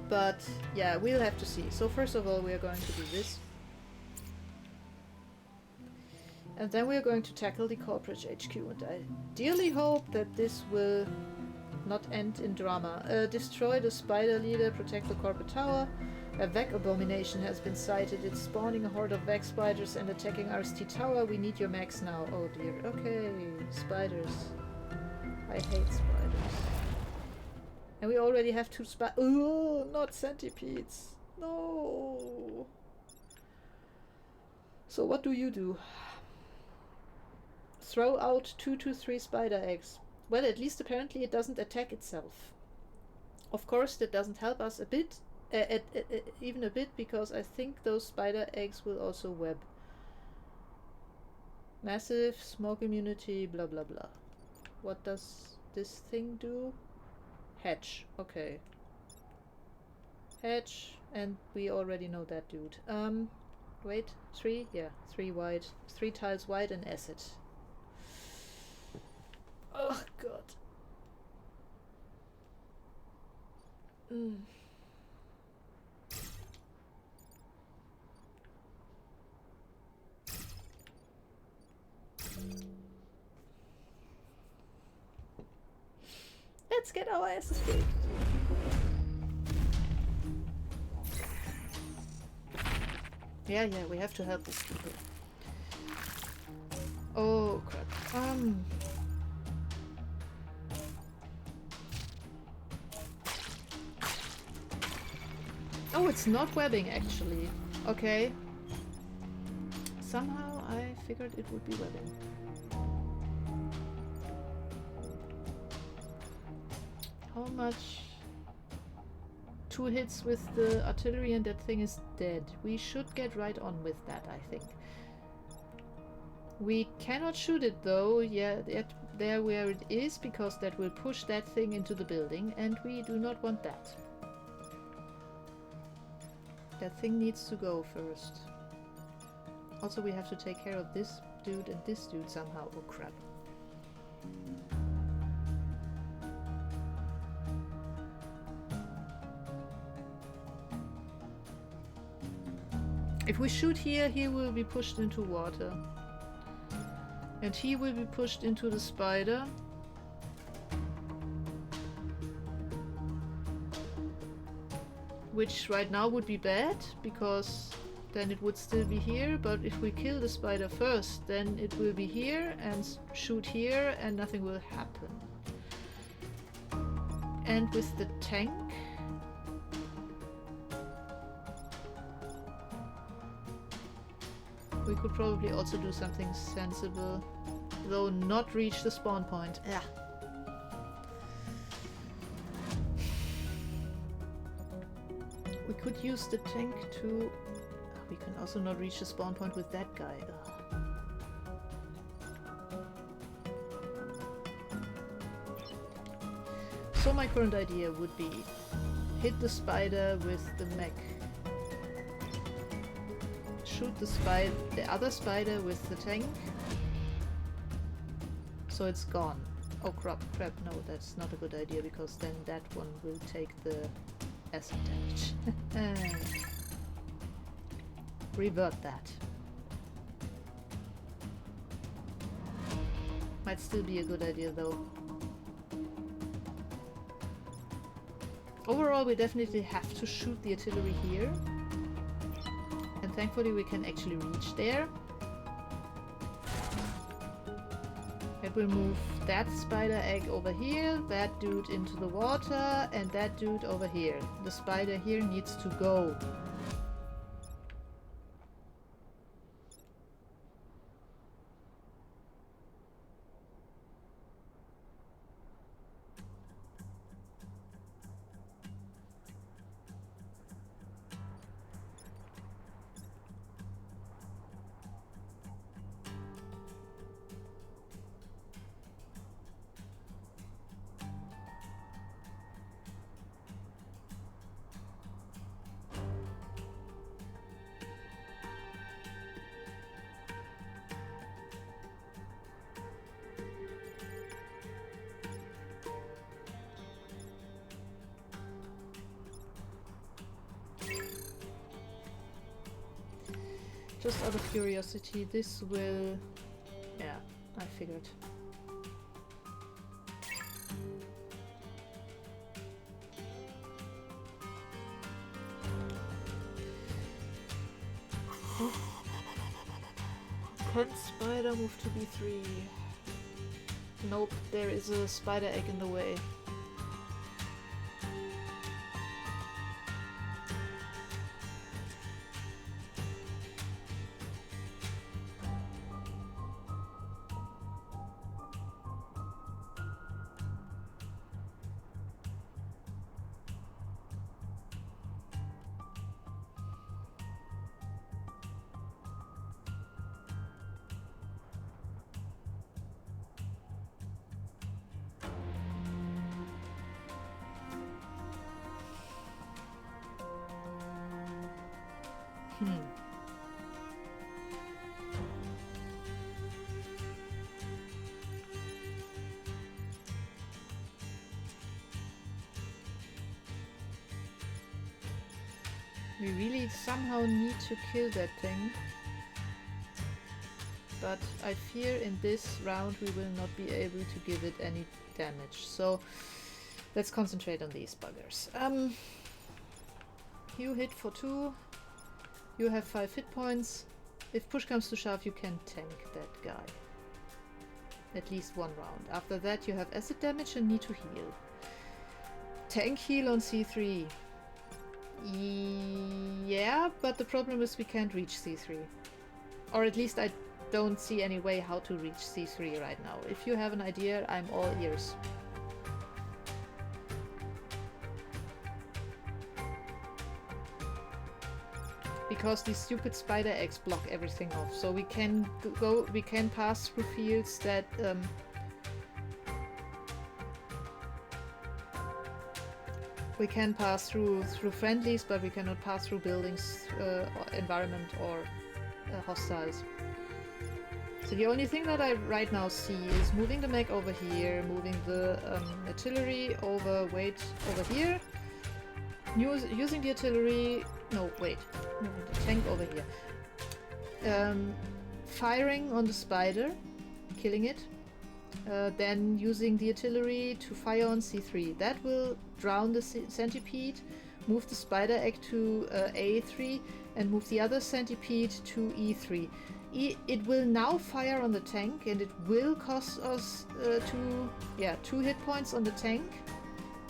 but yeah, we'll have to see. So first of all, we are going to do this. And then we are going to tackle the corporate HQ, and I dearly hope that this will not end in drama. Destroy the spider leader, protect the corporate tower. A Vec abomination has been sighted. It's spawning a horde of Vec spiders and attacking RST tower. We need your mechs now. Oh dear. Okay, spiders. I hate spiders. And we already have 2 oh, not centipedes. No. So what do you do? Throw out 2 to 3 spider eggs. Well, at least apparently it doesn't attack itself. Of course, that doesn't help us a bit, even a bit, because I think those spider eggs will also web. Massive smoke immunity, blah blah blah. What does this thing do? Hatch. Okay. Hatch, and we already know that dude. Wait, 3? Yeah, 3 white. 3 tiles white and acid. Oh god. Let's get our asses kicked. Yeah, we have to help these people. Oh crap. Oh, it's not webbing actually. Okay. Somehow I figured it would be webbing. How much? 2 hits with the artillery and that thing is dead. We should get right on with that, I think. We cannot shoot it though, yet there where it is, because that will push that thing into the building, and we do not want that. That thing needs to go first. Also, we have to take care of this dude and this dude somehow. Oh crap. If we shoot here, he will be pushed into water. And he will be pushed into the spider. Which right now would be bad, because then it would still be here. But if we kill the spider first, then it will be here and shoot here and nothing will happen. And with the tank... we could probably also do something sensible, though not reach the spawn point. Yeah. We could use the tank to... we can also not reach the spawn point with that guy. So my current idea would be hit the spider with the mech. Shoot the other spider with the tank, so it's gone. Oh crap, no, that's not a good idea, because then that one will take the acid damage. Revert that. Might still be a good idea though. Overall, we definitely have to shoot the artillery here. And thankfully we can actually reach there. It will move that spider egg over here, that dude into the water, and that dude over here. The spider here needs to go. Just out of curiosity, this will... yeah, I figured. Oh. Can spider move to B3? Nope, there is a spider egg in the way. We really somehow need to kill that thing. But I fear in this round we will not be able to give it any damage. So let's concentrate on these buggers. You hit for 2. You have 5 hit points. If push comes to shove, you can tank that guy. At least one round. After that you have acid damage and need to heal. Tank heal on C3. Yeah, but the problem is we can't reach C3. Or at least I don't see any way how to reach C3 right now. If you have an idea, I'm all ears. Because these stupid spider eggs block everything off, so we can pass through fields that we can pass through friendlies, but we cannot pass through buildings, or environment, or hostiles. So the only thing that I right now see is moving the mech over here, moving the artillery over here, using the artillery, no wait, moving the tank over here, firing on the spider, killing it, then using the artillery to fire on C3. That will drown the centipede, move the spider egg to A3, and move the other centipede to E3. It will now fire on the tank, and it will cost us 2 hit points on the tank,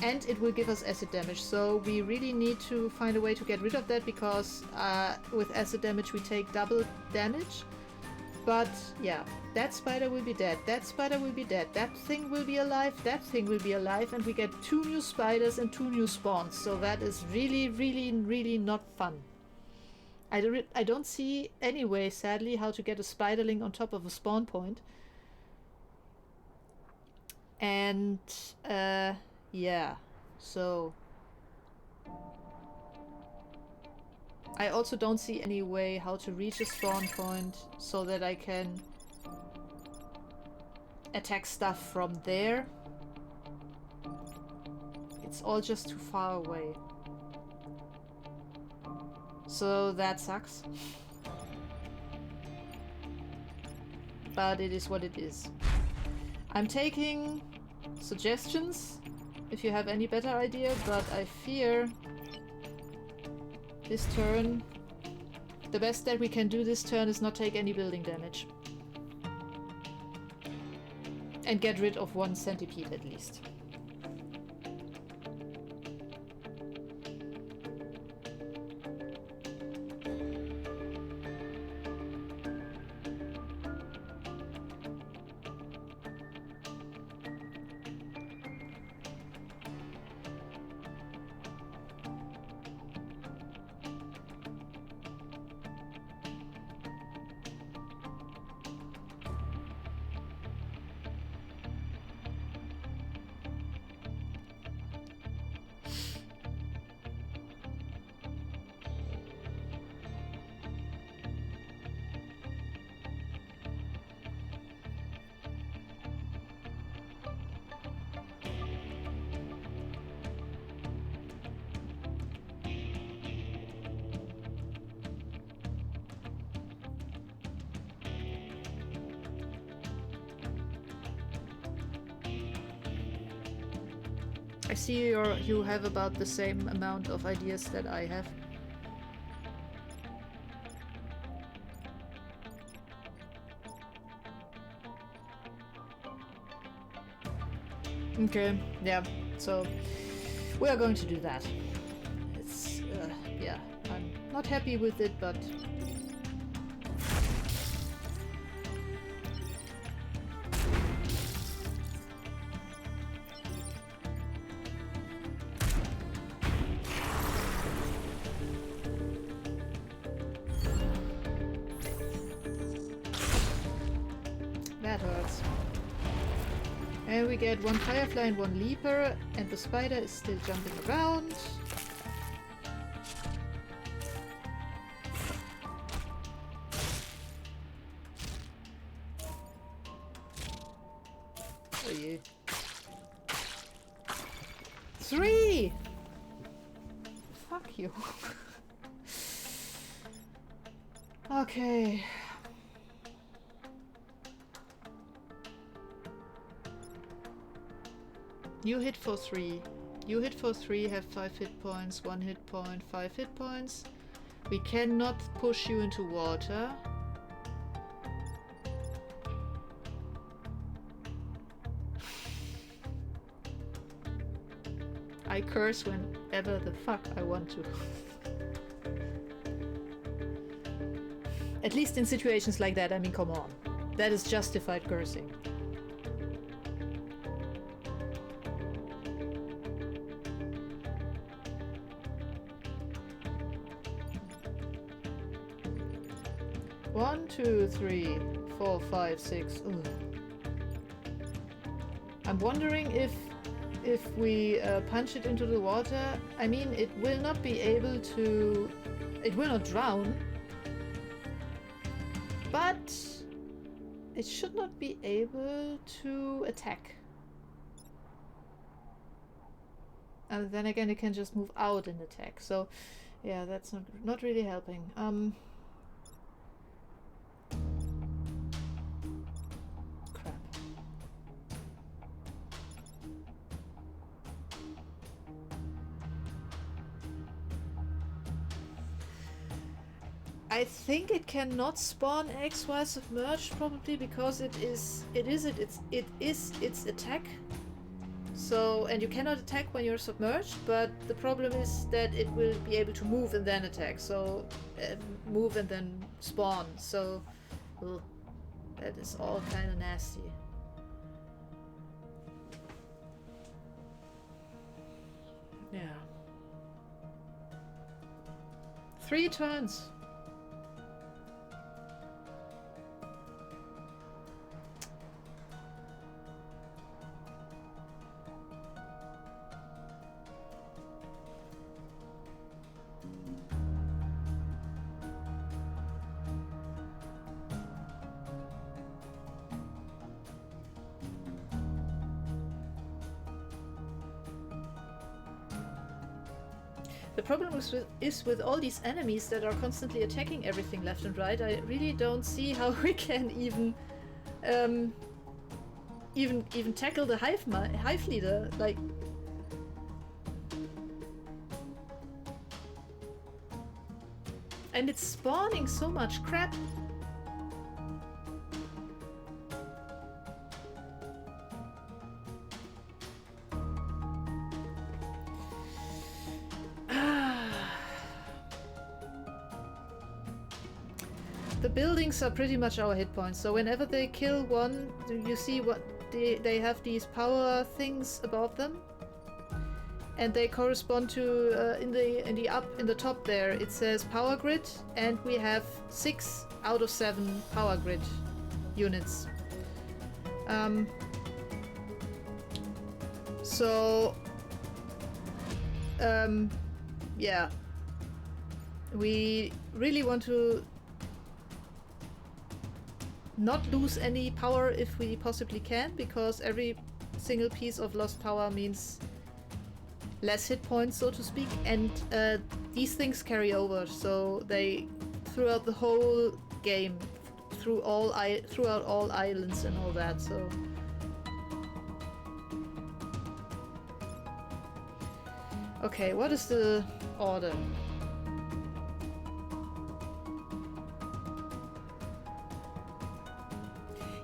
and it will give us acid damage. So we really need to find a way to get rid of that, because with acid damage we take double damage. But yeah, that spider will be dead, that spider will be dead, that thing will be alive, that thing will be alive, and we get 2 new spiders and 2 new spawns. So that is really, really, really not fun. I don't see any way, sadly, how to get a spiderling on top of a spawn point. And yeah, so I also don't see any way how to reach a spawn point so that I can attack stuff from there. It's all just too far away. So that sucks. But it is what it is. I'm taking suggestions if you have any better idea, but I fear this turn, the best that we can do this turn is not take any building damage. And get rid of 1 centipede at least. I see you have about the same amount of ideas that I have. Okay, yeah, so we are going to do that. It's, yeah, I'm not happy with it, but that hurts. And we get 1 firefly and 1 leaper, and the spider is still jumping around. 3! Fuck you. Okay. You hit for 3. You hit for 3, have 5 hit points, 1 hit point, 5 hit points. We cannot push you into water. I curse whenever the fuck I want to. At least in situations like that, I mean, come on. That is justified cursing. One, two, three, 4, 5, 6. Ugh. I'm wondering if we punch it into the water, I mean, it will not be able to... It will not drown. But it should not be able to attack. And then again, it can just move out and attack. So, yeah, that's not really helping. Crap. I think it cannot spawn eggs while submerged, probably because it is its attack. So, and you cannot attack when you're submerged, but the problem is that it will be able to move and then attack. So, move and then spawn. So, ugh, that is all kind of nasty. Yeah. 3 turns. The problem is with all these enemies that are constantly attacking everything left and right. I really don't see how we can even tackle the hive leader. Like, and it's spawning so much crap. The buildings are pretty much our hit points, so whenever they kill one, you see what they have these power things above them, and they correspond to in the top there it says power grid, and we have 6 out of 7 power grid units. Yeah, we really want to not lose any power if we possibly can, because every single piece of lost power means less hit points, so to speak, and these things carry over, so they throughout the whole game, throughout all islands and all that. So okay, what is the order?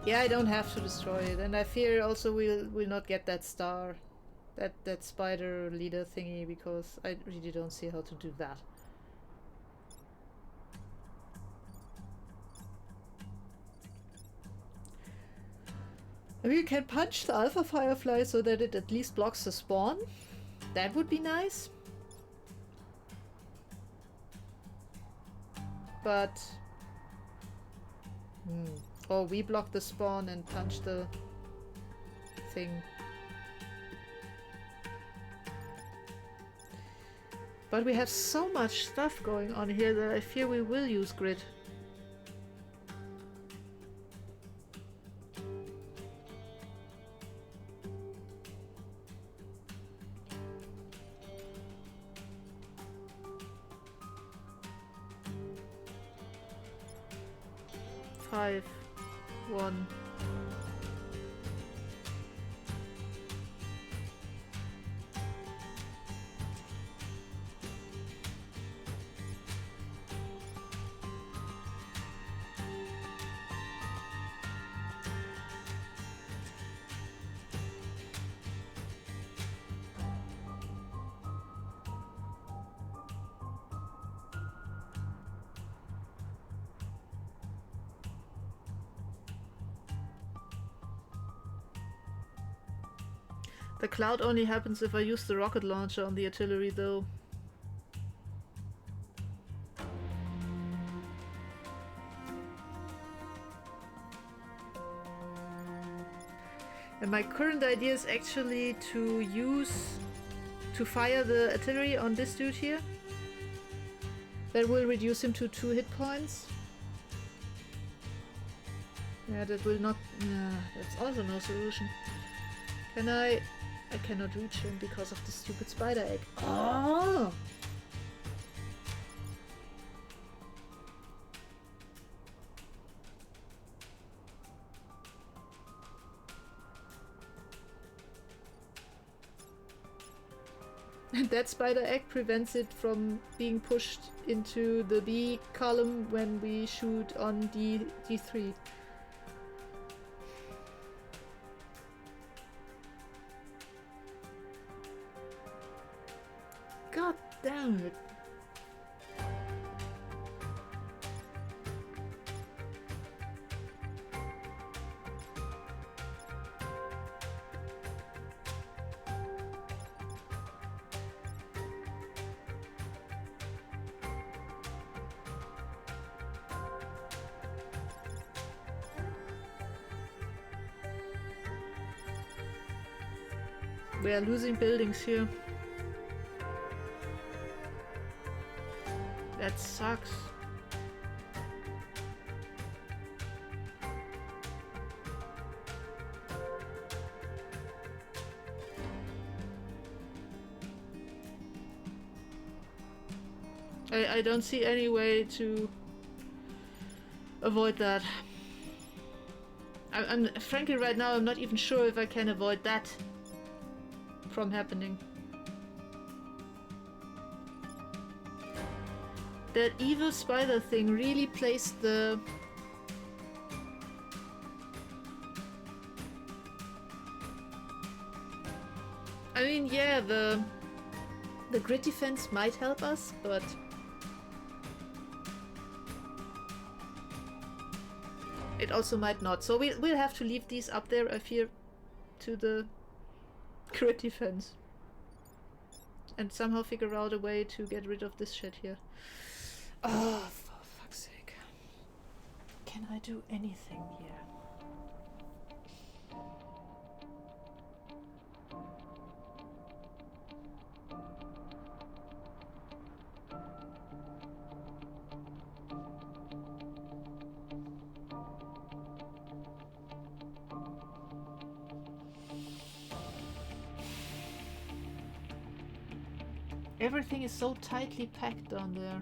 Yeah, I don't have to destroy it, and I fear also we'll not get that star, that spider leader thingy, because I really don't see how to do that. We can punch the alpha firefly so that it at least blocks the spawn. That would be nice. But or we block the spawn and punch the thing. But we have so much stuff going on here that I fear we will use grid. 5, 1. The cloud only happens if I use the rocket launcher on the artillery, though. And my current idea is actually to fire the artillery on this dude here. That will reduce him to 2 hit points. Yeah, that will not... Nah, that's also no solution. Can I cannot reach him because of the stupid spider egg. Oh! And that spider egg prevents it from being pushed into the B column when we shoot on D3. God damn it. We are losing buildings here. That sucks. I don't see any way to avoid that. I'm frankly right now I'm not even sure if I can avoid that from happening. That evil spider thing really placed the... I mean, yeah, the grid defense might help us, but... it also might not. So we'll have to leave these up there, I fear, to the grid defense. And somehow figure out a way to get rid of this shit here. Oh, for fuck's sake. Can I do anything here? Everything is so tightly packed down there.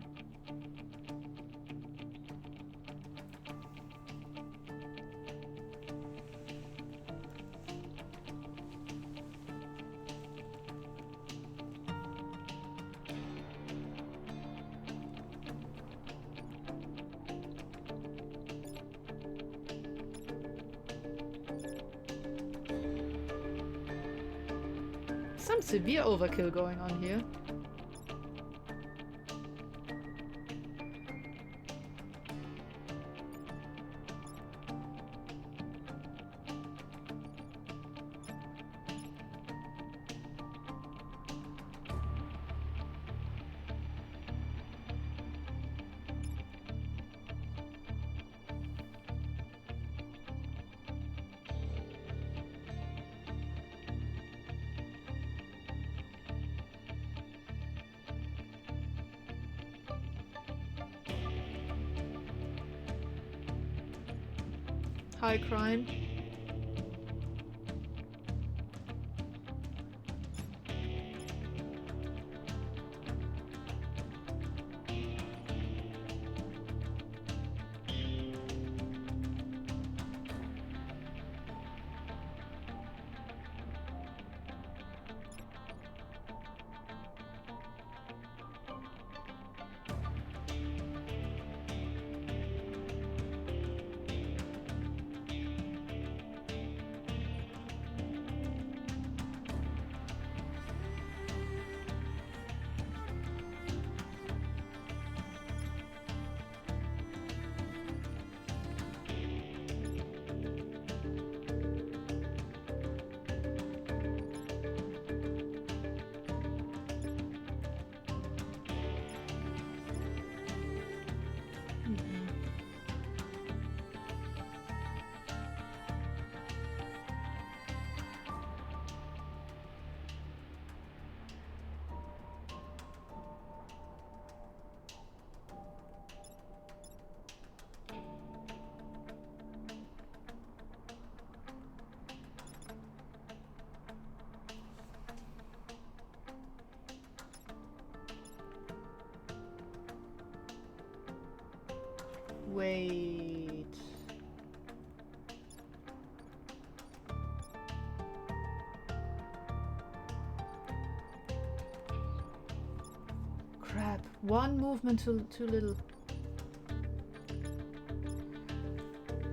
Some severe overkill going on here. High crime. Wait. Crap. One movement too little.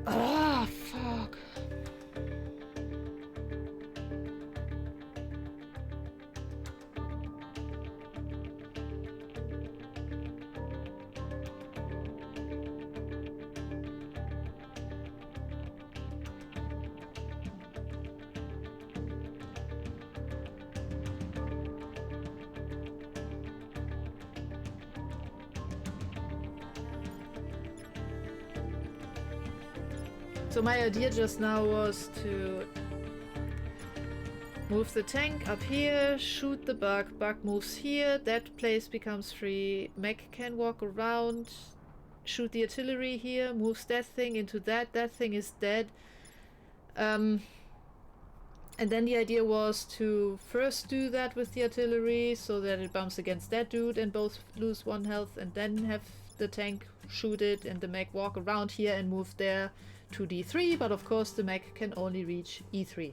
Ah, fuck. So my idea just now was to move the tank up here, shoot the bug, bug moves here, that place becomes free, mech can walk around, shoot the artillery here, moves that thing into that thing is dead. And then the idea was to first do that with the artillery so that it bumps against that dude and both lose 1 health, and then have the tank shoot it and the mech walk around here and move there to D3, but of course the mech can only reach E3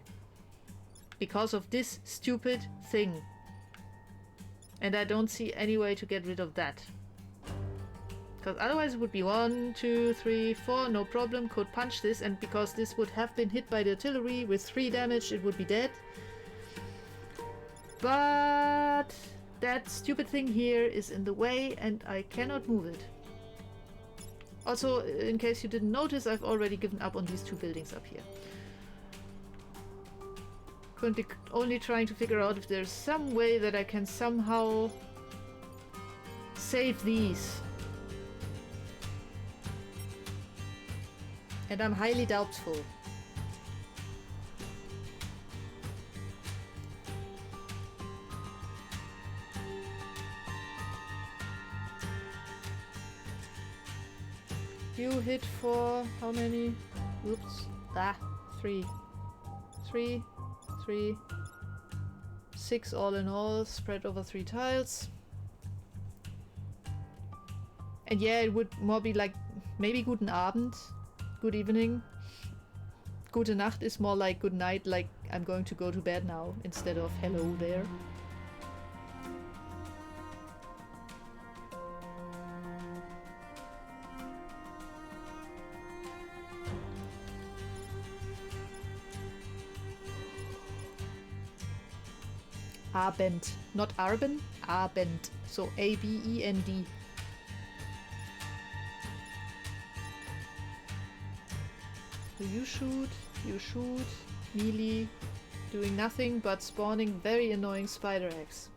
because of this stupid thing, and I don't see any way to get rid of that, because otherwise it would be 1, 2, 3, 4, no problem, could punch this, and because this would have been hit by the artillery with 3 damage it would be dead, but that stupid thing here is in the way and I cannot move it. Also, in case you didn't notice, I've already given up on these 2 buildings up here. Currently only trying to figure out if there's some way that I can somehow save these. And I'm highly doubtful. You hit for how many? Oops. 3. 3, 3, 6 all in all, spread over 3 tiles. And yeah, it would more be like maybe guten Abend, good evening. Gute Nacht is more like good night, like I'm going to go to bed now, instead of hello there. Abend, not Arben, Abend. So A-B-E-N-D. So you shoot, melee, doing nothing but spawning very annoying spider eggs.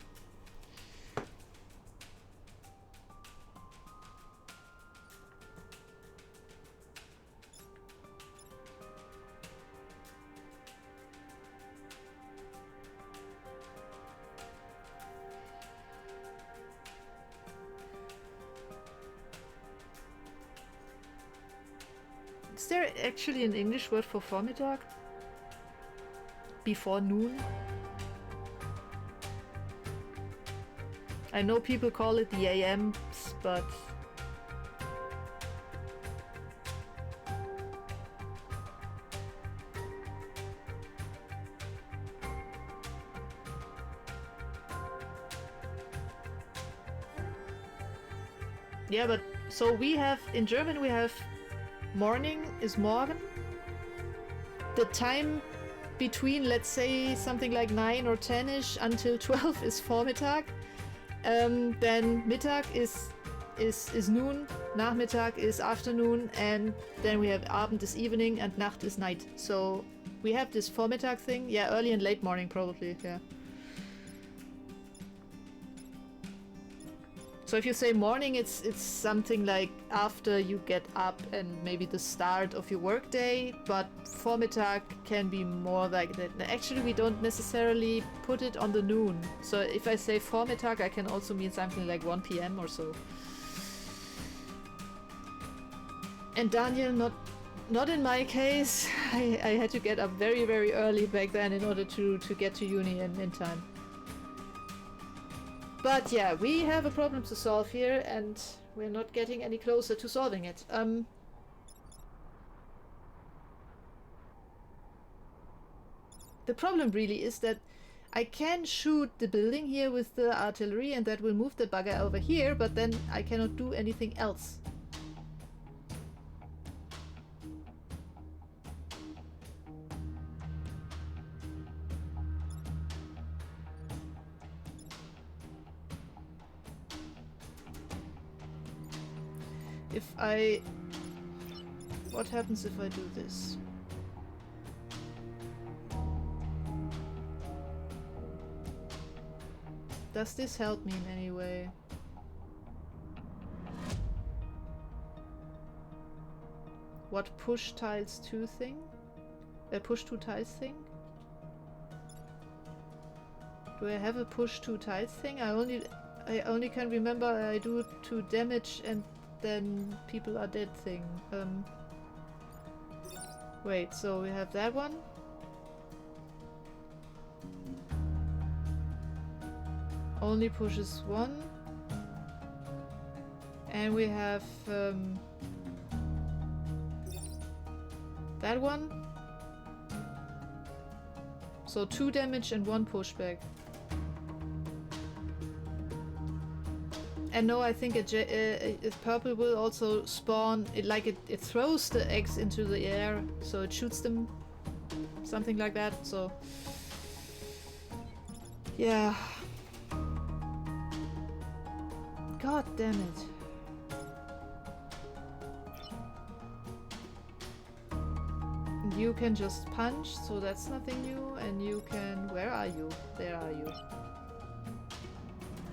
Is there actually an English word for Vormittag? Before noon? I know people call it the AMs, but... Yeah, but so we have, in German we have morning is morgen. The time between, let's say, something like 9 or 10ish until 12 is Vormittag. Then Mittag is noon, Nachmittag is afternoon, and then we have Abend is evening and Nacht is night. So we have this Vormittag thing. Yeah, early and late morning probably, yeah. So if you say morning, it's something like after you get up and maybe the start of your workday, but Vormittag can be more like that. Actually, we don't necessarily put it on the noon. So if I say Vormittag, I can also mean something like 1 p.m. or so. And Daniel, not in my case. I had to get up very, very early back then in order to get to uni in time. But yeah, we have a problem to solve here, and we're not getting any closer to solving it. The problem really is that I can shoot the building here with the artillery and that will move the bugger over here, but then I cannot do anything else. If I... What happens if I do this? Does this help me in any way? What push tiles 2 thing? Push 2 tiles thing? Do I have a push 2 tiles thing? I only can remember I do 2 damage and then people are dead thing. Wait, so we have that one? Only pushes 1. And we have that one. So 2 damage and 1 pushback. And no, I think purple will also spawn, it throws the eggs into the air, so it shoots them, something like that, so... Yeah. God damn it. You can just punch, so that's nothing new, and you can... Where are you? There are you.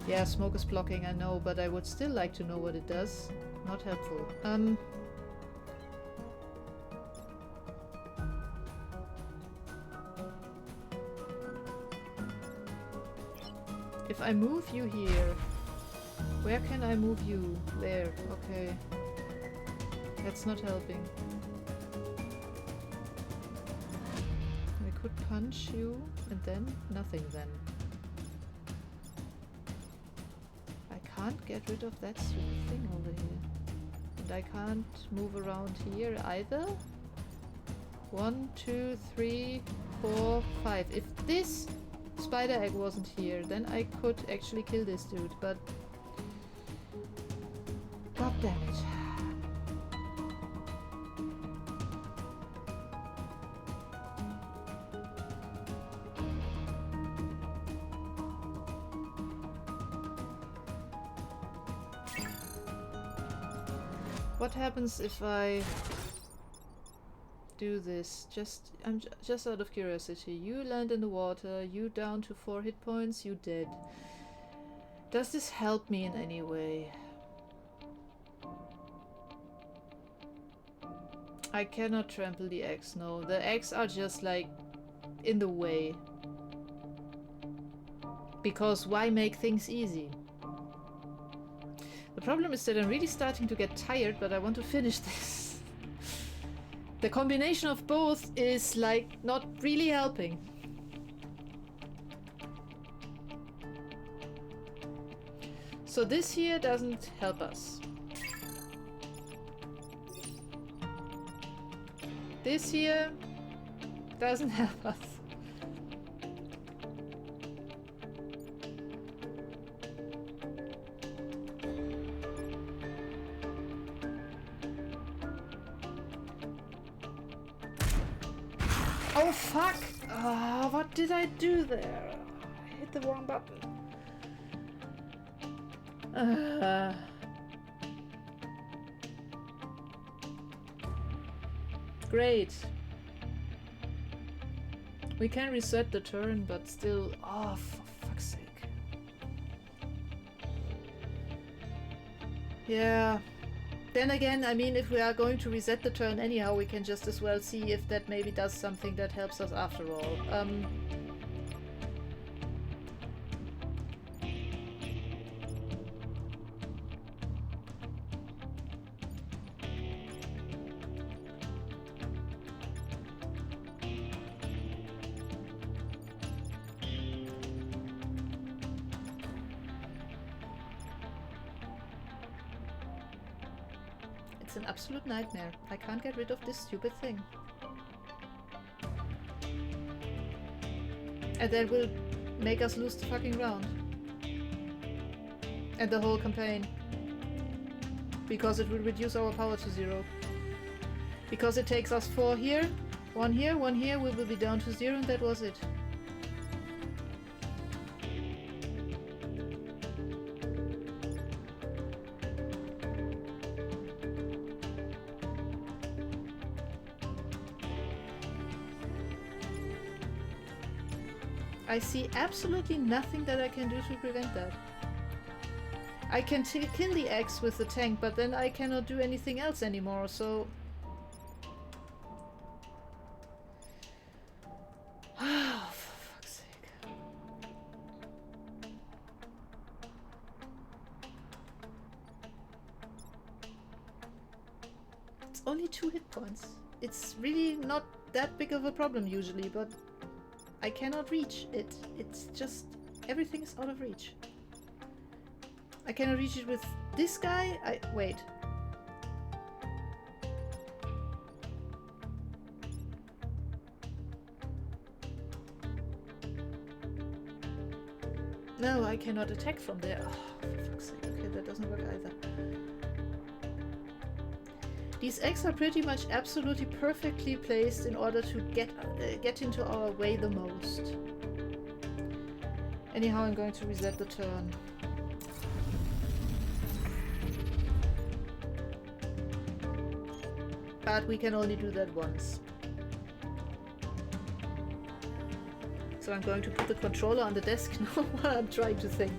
Yeah, smoke is blocking, I know, but I would still like to know what it does. Not helpful. If I move you here, where can I move you? There, okay. That's not helping. I could punch you, and then nothing then. Can't get rid of that stupid thing over here. And I can't move around here either. 1, 2, 3, 4, 5. If this spider egg wasn't here, then I could actually kill this dude, but... God damn it. What happens if I do this? I'm just out of curiosity. You land in the water, you down to 4 hit points, you dead. Does this help me in any way? I cannot trample the eggs, no. The eggs are just like in the way. Because why make things easy? The problem is that I'm really starting to get tired, but I want to finish this. The combination of both is like not really helping. So this here doesn't help us. This here doesn't help us. Oh fuck! What did I do there? I hit the wrong button. Great. We can reset the turn, but still... Oh, for fuck's sake. Yeah. Then again, I mean, if we are going to reset the turn anyhow, we can just as well see if that maybe does something that helps us after all. It's an absolute nightmare. I can't get rid of this stupid thing. And that will make us lose the fucking round. And the whole campaign. Because it will reduce our power to 0. Because it takes us 4 here, 1 here, 1 here, we will be down to 0 and that was it. I see absolutely nothing that I can do to prevent that. I can kill the X with the tank, but then I cannot do anything else anymore, so... Oh, for fuck's sake. It's only 2 hit points. It's really not that big of a problem usually, but I cannot reach it. It's just... everything is out of reach. I cannot reach it with this guy. Wait. No, I cannot attack from there. Oh, for fuck's sake. Okay, that doesn't work either. These eggs are pretty much absolutely perfectly placed in order to get into our way the most. Anyhow, I'm going to reset the turn. But we can only do that once. So I'm going to put the controller on the desk now while I'm trying to think.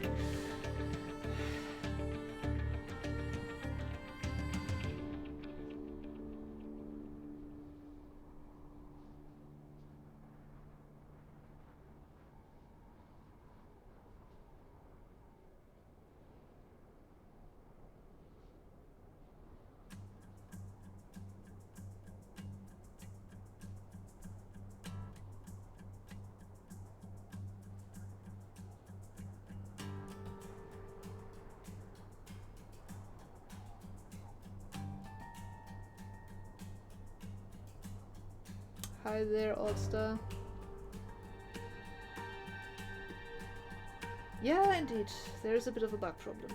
Hi there, All-Star. Yeah, indeed. There is a bit of a bug problem.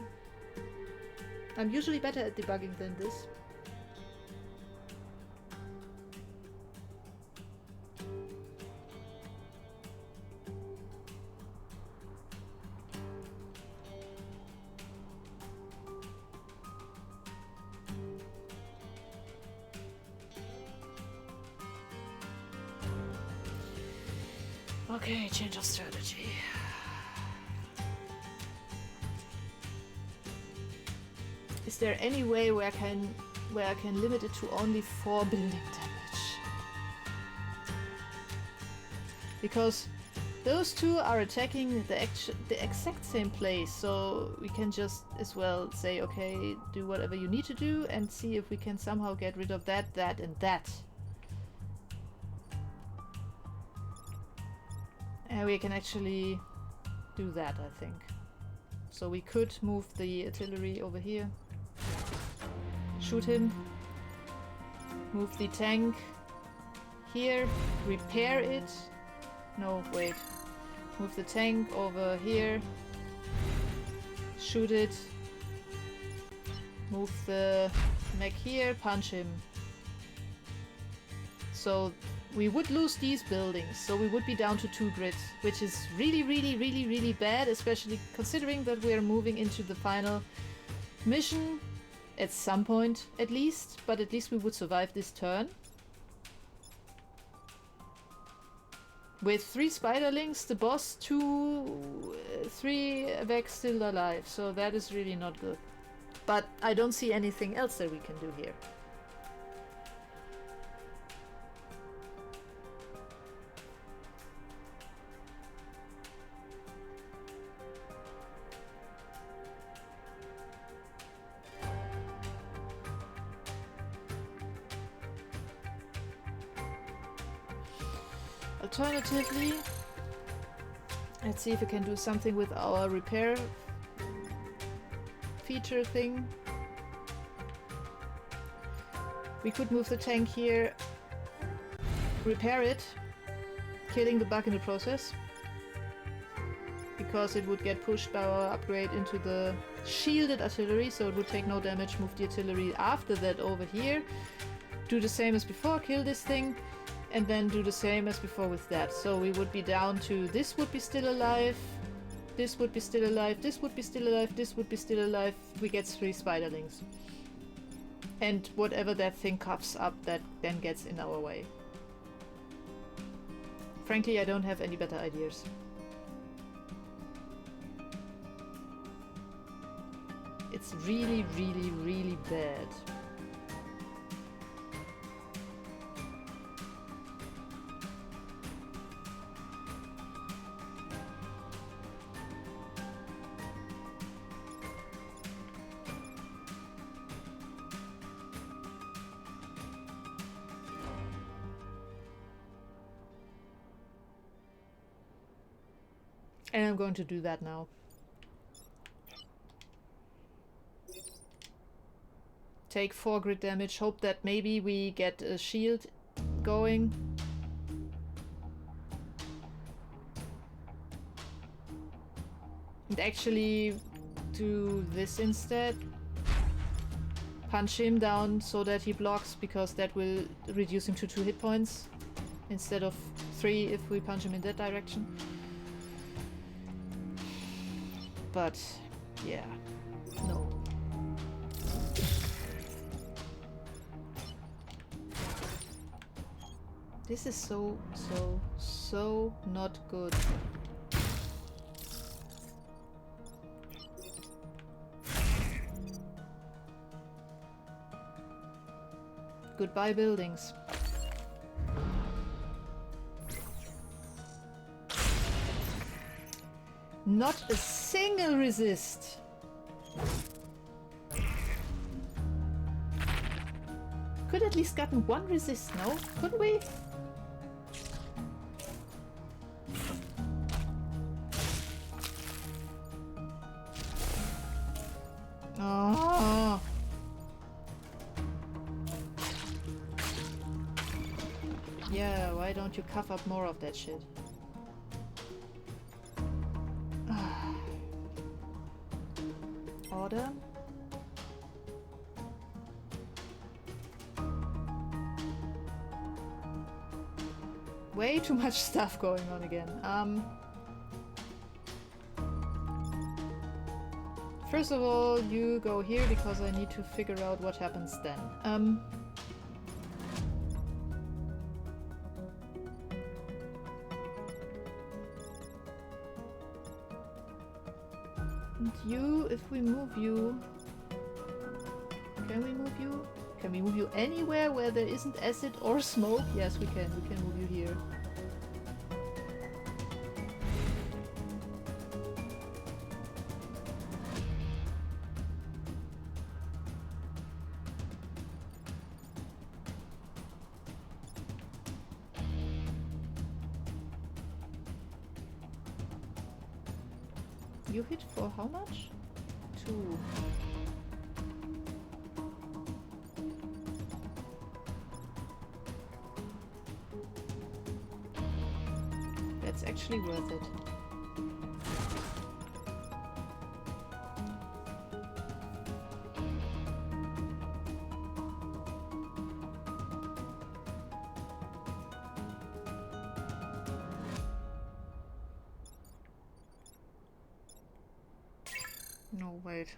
I'm usually better at debugging than this. Okay, change of strategy. Is there any way where I can limit it to only 4 building damage? Because those two are attacking the exact same place, so we can just as well say, okay, do whatever you need to do and see if we can somehow get rid of that, that, and that. And we can actually do that, I think. So we could move the artillery over here. Shoot him. Move the tank here. Repair it. No, wait. Move the tank over here. Shoot it. Move the mech here. Punch him. So we would lose these buildings, so we would be down to 2 grids, which is really, really, really, really bad, especially considering that we are moving into the final mission at some point, at least. But at least we would survive this turn. With 3 spiderlings, the boss, 3 Vex still alive, so that is really not good. But I don't see anything else that we can do here. Alternatively, let's see if we can do something with our repair feature thing. We could move the tank here, repair it, killing the bug in the process. because it would get pushed by our upgrade into the shielded artillery, so it would take no damage, move the artillery after that over here, do the same as before, kill this thing, and then do the same as before with that. So we would be down to this would be still alive, this would be still alive, this would be still alive, this would be still alive. We get 3 spiderlings. And whatever that thing coughs up, that then gets in our way. Frankly, I don't have any better ideas. It's really, really, really bad. And I'm going to do that now. Take 4 grid damage, hope that maybe we get a shield going. And actually do this instead. Punch him down so that he blocks, because that will reduce him to 2 hit points instead of 3 if we punch him in that direction. But yeah, no. This is so not good. Goodbye, buildings. Not a single resist. Could at least gotten 1 resist, no? Couldn't we? Oh. Yeah, why don't you cough up more of that shit? Order. Way too much stuff going on again. First of all, you go here because I need to figure out what happens then. And you, if we move you... Can we move you? Can we move you anywhere where there isn't acid or smoke? Yes, we can. We can move you here. You hit for how much? 2. That's actually worth it. No, wait.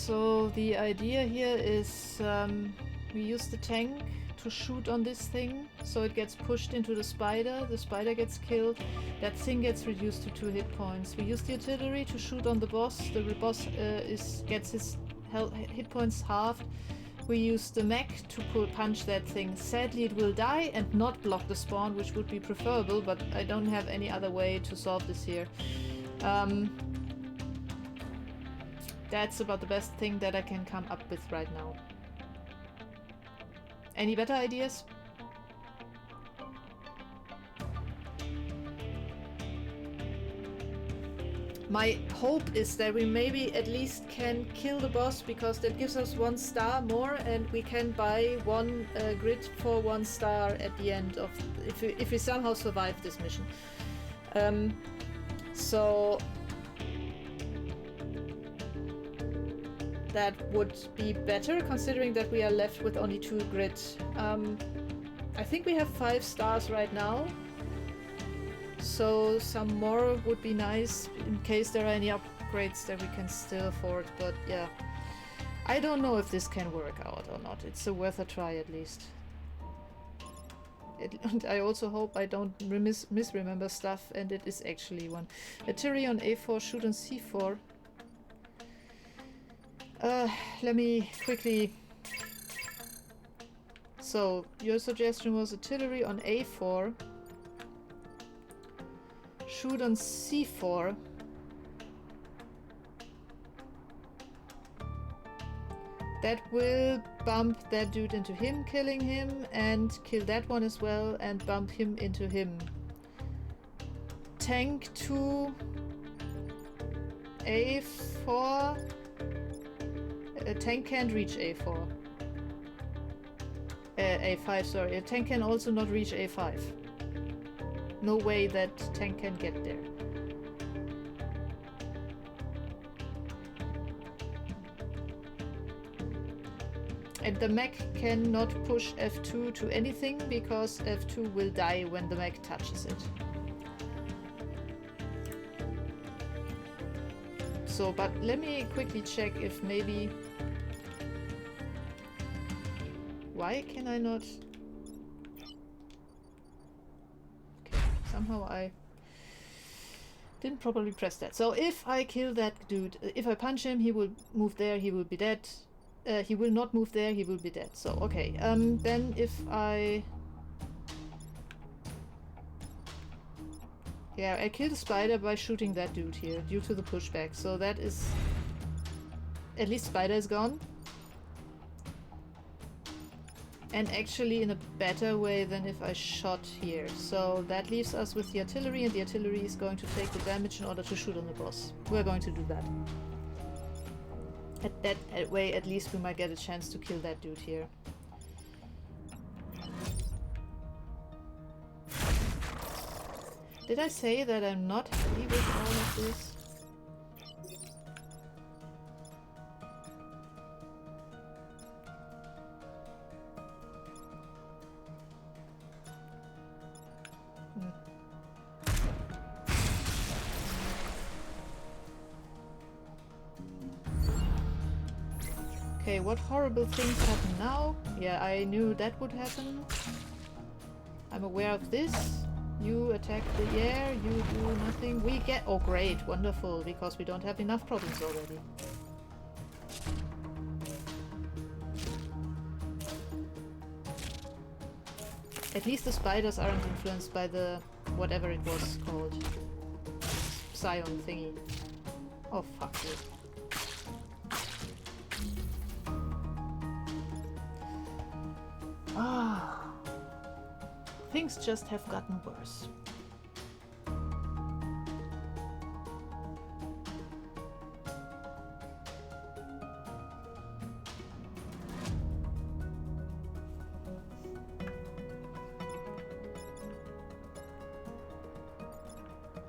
So the idea here is we use the tank to shoot on this thing, so it gets pushed into the spider gets killed, that thing gets reduced to 2 hit points. We use the artillery to shoot on the boss gets his hit points halved. We use the mech to punch that thing. Sadly it will die and not block the spawn, which would be preferable, but I don't have any other way to solve this here. That's about the best thing that I can come up with right now. Any better ideas? My hope is that we maybe at least can kill the boss, because that gives us 1 star more and we can buy 1 grid for 1 star at the end of... if we somehow survive this mission. So... that would be better, considering that we are left with only 2 grid. I think we have 5 stars right now, so some more would be nice in case there are any upgrades that we can still afford, but yeah. I don't know if this can work out or not. It's worth a try at least. And I also hope I don't misremember stuff and it is actually one. Artillery on A4, shoot on C4. Let me quickly... So, your suggestion was artillery on A4, shoot on C4. That will bump that dude into him, killing him, and kill that one as well, and bump him into him. Tank to A4. A tank can't reach A4. A5, sorry. A tank can also not reach A5. No way that tank can get there. And the mech cannot push F2 to anything, because F2 will die when the mech touches it. So, but let me quickly check if maybe... Why can I not... Okay, somehow I didn't properly press that. So if I kill that dude, if I punch him, he will move there, he will be dead. He will not move there, he will be dead. So, okay. Then if I... Yeah, I killed the spider by shooting that dude here, due to the pushback. So that is... At least spider is gone. And actually in a better way than if I shot here. So that leaves us with the artillery, and the artillery is going to take the damage in order to shoot on the boss. We're going to do that. At that way, at least we might get a chance to kill that dude here. Did I say that I'm not happy with all of this? Okay, what horrible things happen now? Yeah, I knew that would happen. I'm aware of this. You attack the air, you do nothing. We get... Oh great, wonderful, because we don't have enough problems already. At least the spiders aren't influenced by the... whatever it was called. Psion thingy. Oh fuck you. Ah, things just have gotten worse.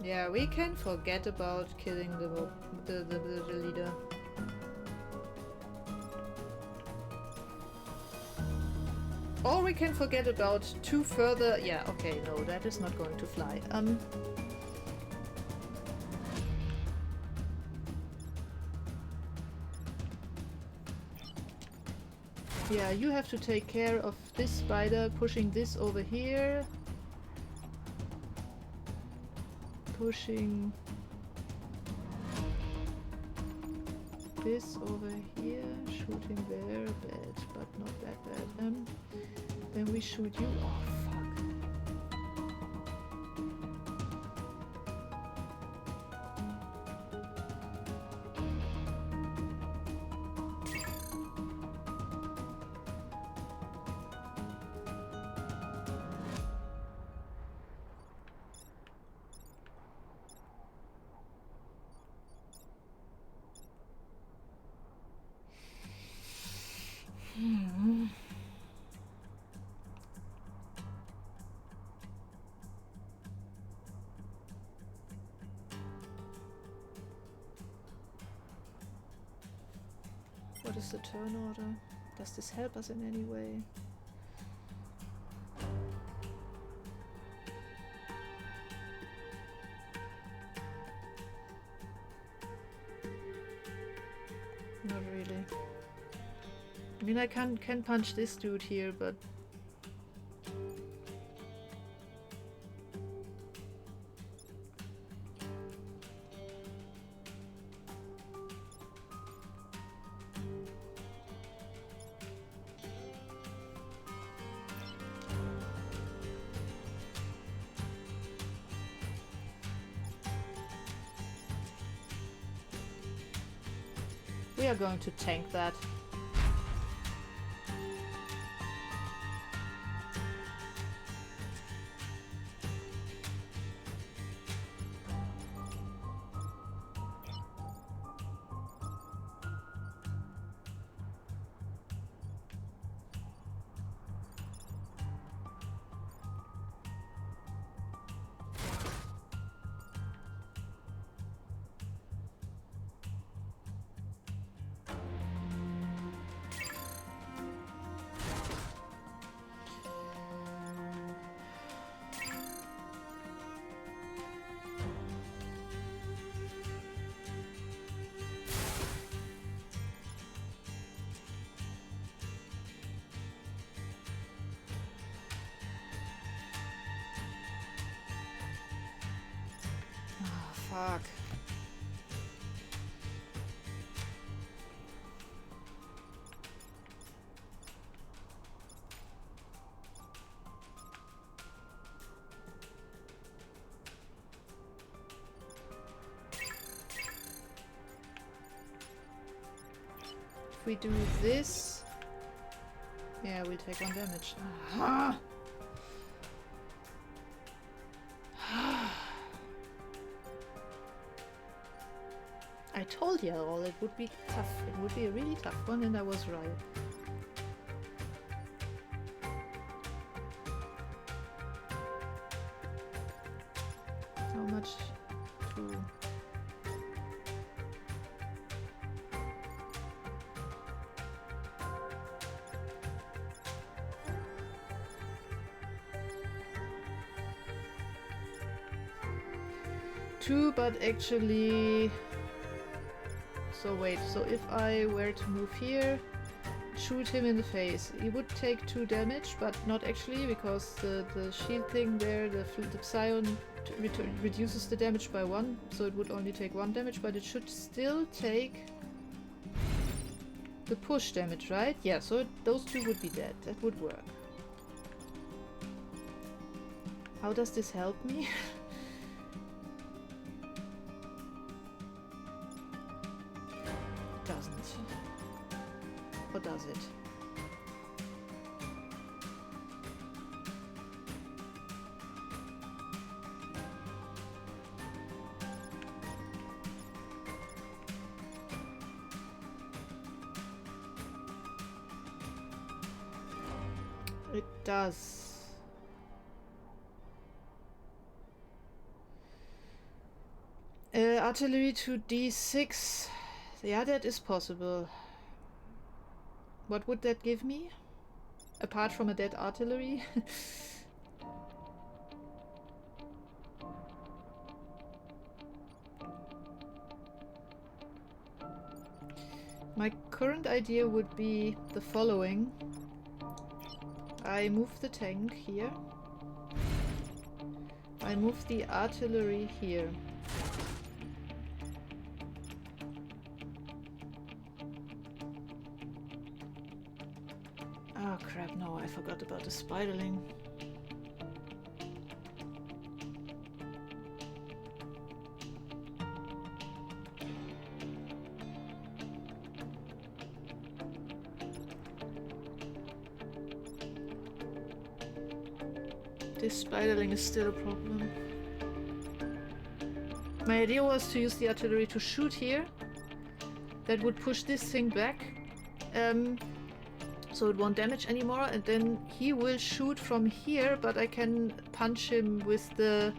Yeah, we can forget about killing the leader. Or we can forget about 2 further... Yeah, okay, no, that is not going to fly. Yeah, you have to take care of this spider, pushing this over here. Pushing this over here. Shooting there. Bad, but not that bad. Then we shoot you. Oh, fuck. What is the turn order? Does this help us in any way? Not really. I mean, I can punch this dude here, but we are going to tank that. Fuck. If we do this, yeah, we take 1 damage. Ah. I told you all it would be tough. It would be a really tough one, and I was right. How much to... Two, but actually... So wait, so if I were to move here, shoot him in the face, he would take 2 damage, but not actually, because the shield thing there, the Psion reduces the damage by 1, so it would only take 1 damage, but it should still take the push damage, right? Yeah, so those 2 would be dead. That would work. How does this help me? Or does it? It does. Artillery to D6. Yeah, that is possible. What would that give me? Apart from a dead artillery? My current idea would be the following. I move the tank here. I move the artillery here. Oh crap, no, I forgot about the spiderling. This spiderling is still a problem. My idea was to use the artillery to shoot here. That would push this thing back. So it won't damage anymore, and then he will shoot from here, but I can punch him with the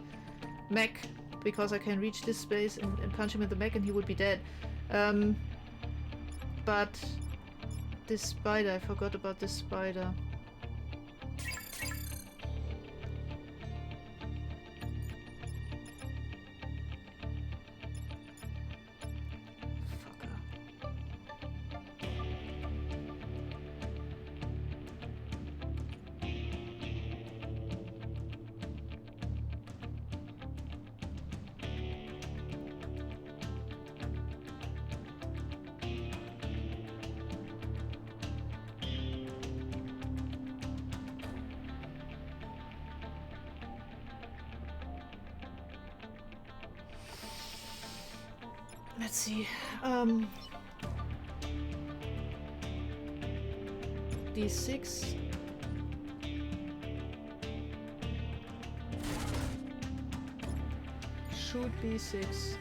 mech, because I can reach this space and punch him in the mech and he would be dead. But this spider, I forgot about this spider. Let's see. D6. Shoot B6.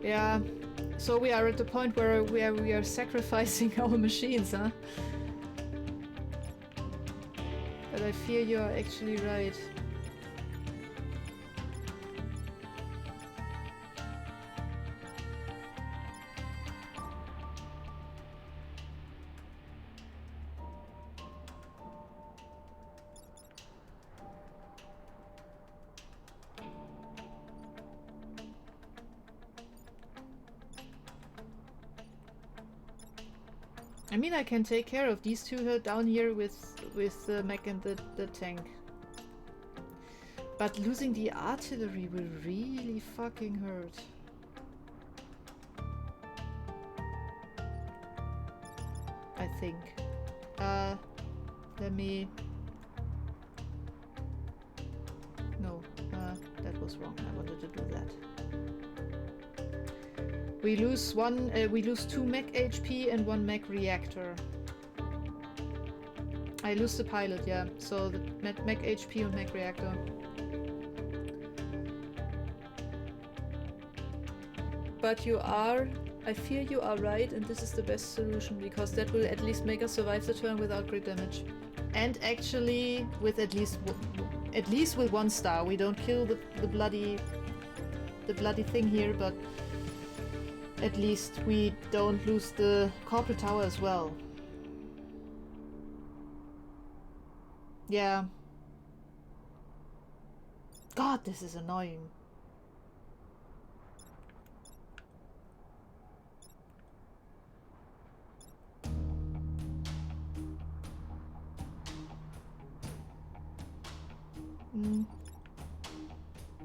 Yeah. So we are at the point where we are sacrificing our machines, huh? But I fear you are actually right. I mean, I can take care of these two down here with the mech and the tank. But losing the artillery will really fucking hurt. I think. Let me... No, that was wrong. I wanted to do that. We lose we lose 2 mech HP and 1 mech reactor. I lose the pilot, yeah. So the mech HP and mech reactor. But you are, I fear you are right, and this is the best solution, because that will at least make us survive the turn without crit damage. And actually with at least with 1 star. We don't kill the bloody thing here, but at least we don't lose the corporate tower as well. Yeah. God, this is annoying.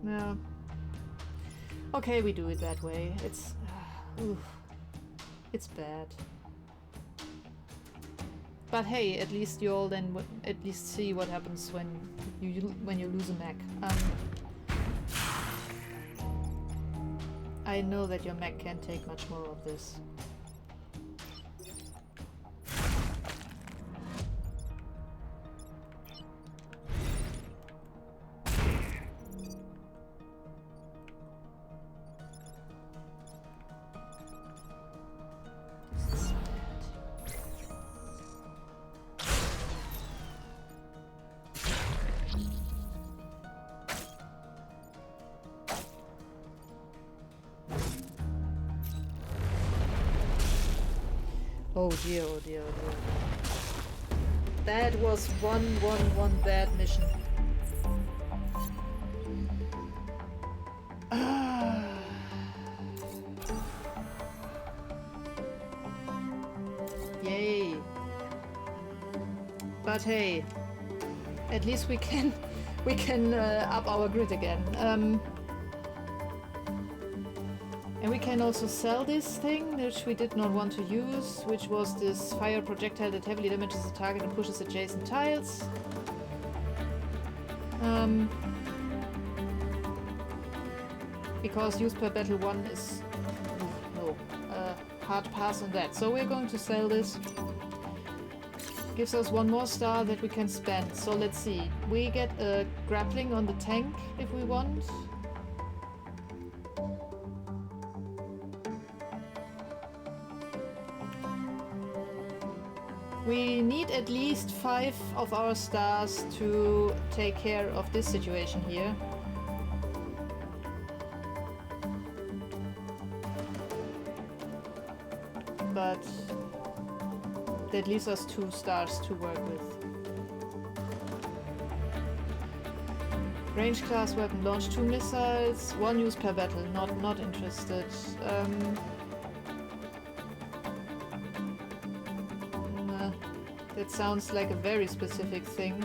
Yeah. Okay, we do it that way. It's... oof. It's bad. But hey, at least you all then at least see what happens when you lose a mech. I know that your mech can't take much more of this. Oh dear, oh dear, oh dear. That was one bad mission. Yay. But hey, at least we can up our grid again. And we can also sell this thing, which we did not want to use, which was this fire projectile that heavily damages the target and pushes adjacent tiles. Because use per battle 1 is hard pass on that. So we're going to sell this. Gives us 1 more star that we can spend. So let's see. We get a grappling on the tank if we want. We need at least 5 of our stars to take care of this situation here. But that leaves us 2 stars to work with. Range class weapon, launch 2 missiles, 1 use per battle. Not interested. Nah, that sounds like a very specific thing.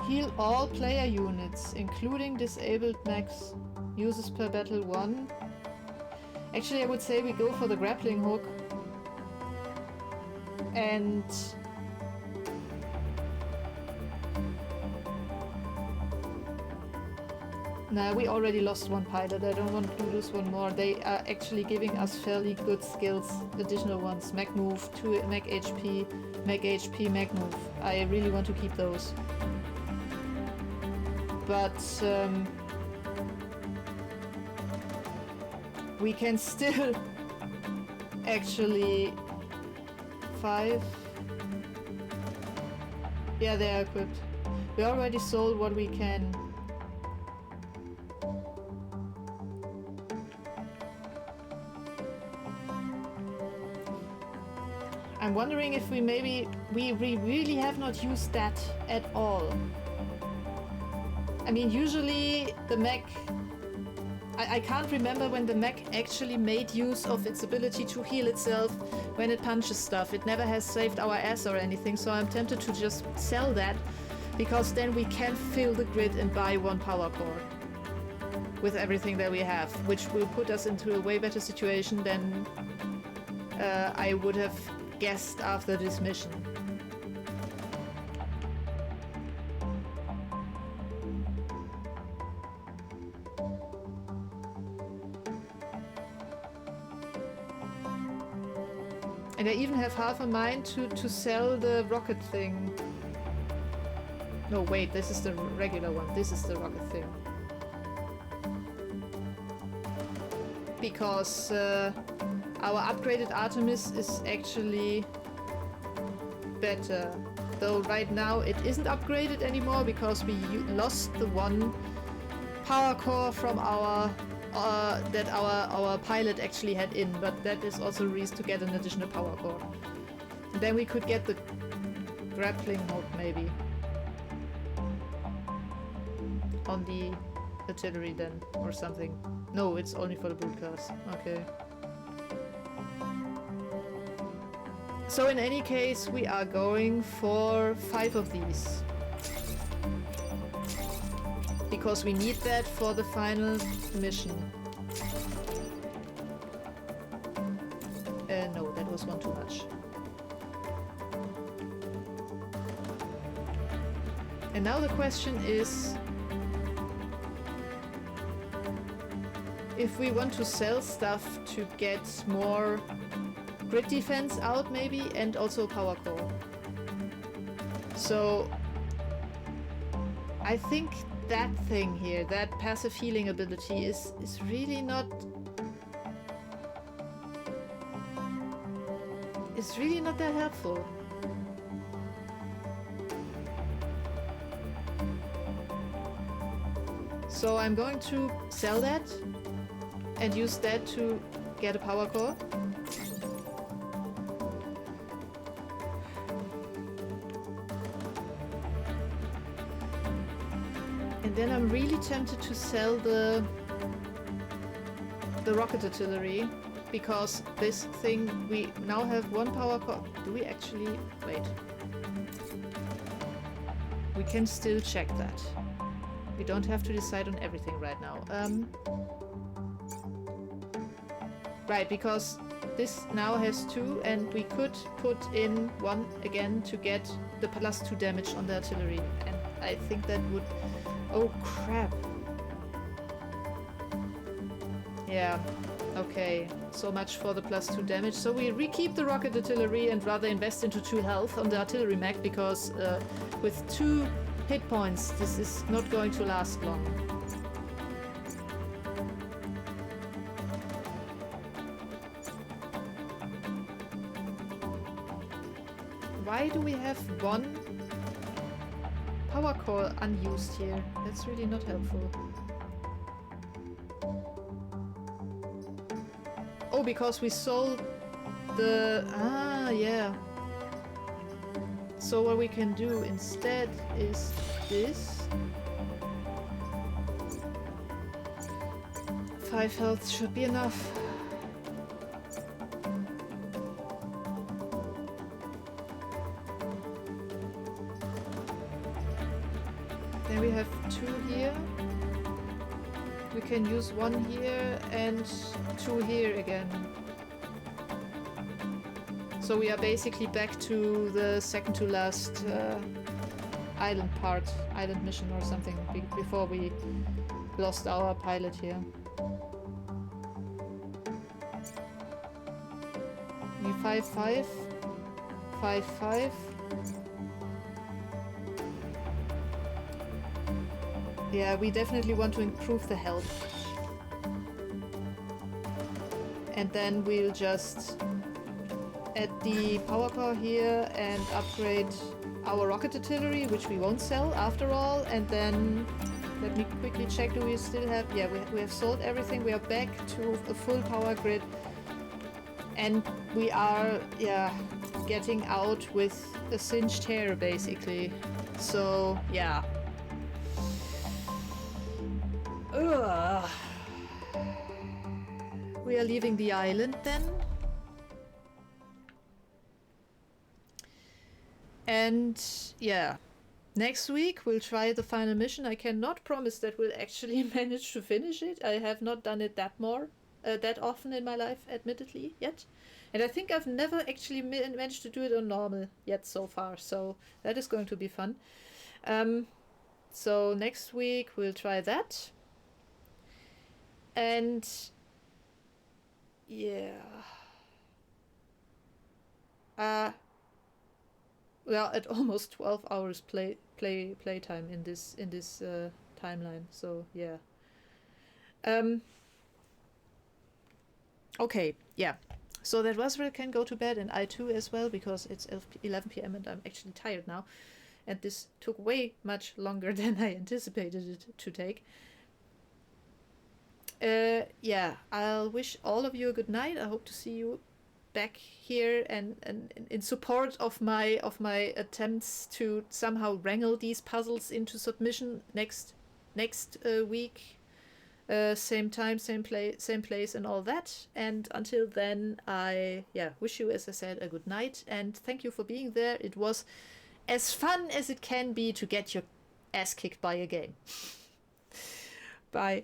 Heal all player units, including disabled mechs. Uses per battle 1. Actually, I would say we go for the grappling hook. And nah, we already lost 1 pilot. I don't want to lose 1 more. They are actually giving us fairly good skills, additional ones. Mech move, 2 mech HP, mech move. I really want to keep those. But we can still actually 5. Yeah, they are equipped. We already sold what we can. I'm wondering if we really have not used that at all. I mean, usually the mech... I can't remember when the mech actually made use of its ability to heal itself when it punches stuff. It never has saved our ass or anything, so I'm tempted to just sell that, because then we can fill the grid and buy 1 power core with everything that we have, which will put us into a way better situation than I would have guessed after this mission. And I even have half a mind to sell the rocket thing. No, wait, this is the regular one. This is the rocket thing. Because our upgraded Artemis is actually better. Though right now it isn't upgraded anymore because we lost the 1 power core from our that our pilot actually had in, but that is also a reason to get an additional power core. And then we could get the grappling hook maybe on the artillery then, or something. No, it's only for the brute class. Okay. So in any case, we are going for 5 of these. Because we need that for the final mission. No, that was 1 too much. And now the question is, if we want to sell stuff to get more grid defense out maybe, and also power core. So I think that thing here, that passive healing ability is really not... It's really not that helpful. So I'm going to sell that and use that to get a power core. And then I'm really tempted to sell the rocket artillery because this thing, we now have one power core. Do we actually... Wait. We can still check that. We don't have to decide on everything right now. Right, because this now has 2 and we could put in 1 again to get the +2 damage on the artillery. And I think that would... Oh crap. Yeah, okay. So much for the +2 damage. So we re-keep the rocket artillery and rather invest into 2 health on the artillery mech, because with 2 hit points this is not going to last long. Why do we have 1 power core unused here? That's really not helpful. Oh, because we sold the... Ah, yeah. So what we can do instead is this. 5 health should be enough. Then we have 2 here. We can use 1 here and 2 here again. So we are basically back to the second to last island mission or something, before we lost our pilot here. We 5-5, 5-5. Yeah, we definitely want to improve the health. And then we'll just add the power core here and upgrade our rocket artillery, which we won't sell after all. And then let me quickly check, do we still have... Yeah, we have sold everything. We are back to a full power grid. And we are, yeah, getting out with a singed hair, basically. So, yeah. Ugh. We are leaving the island then. And yeah, next week we'll try the final mission. I cannot promise that we'll actually manage to finish it. I have not done it that often in my life, admittedly, yet. And I think I've never actually managed to do it on normal yet so far. So that is going to be fun. So next week we'll try that. And yeah. We are at almost 12 hours playtime in this timeline. So yeah. Okay, yeah. So that Wasril can go to bed, and I too as well, because it's 11 p.m. and I'm actually tired now. And this took way much longer than I anticipated it to take. Yeah, I'll wish all of you a good night. I hope to see you back here and in support of my attempts to somehow wrangle these puzzles into submission next week. Same time, same place and all that. And until then, I wish you, as I said, a good night, and thank you for being there. It was as fun as it can be to get your ass kicked by a game. Bye.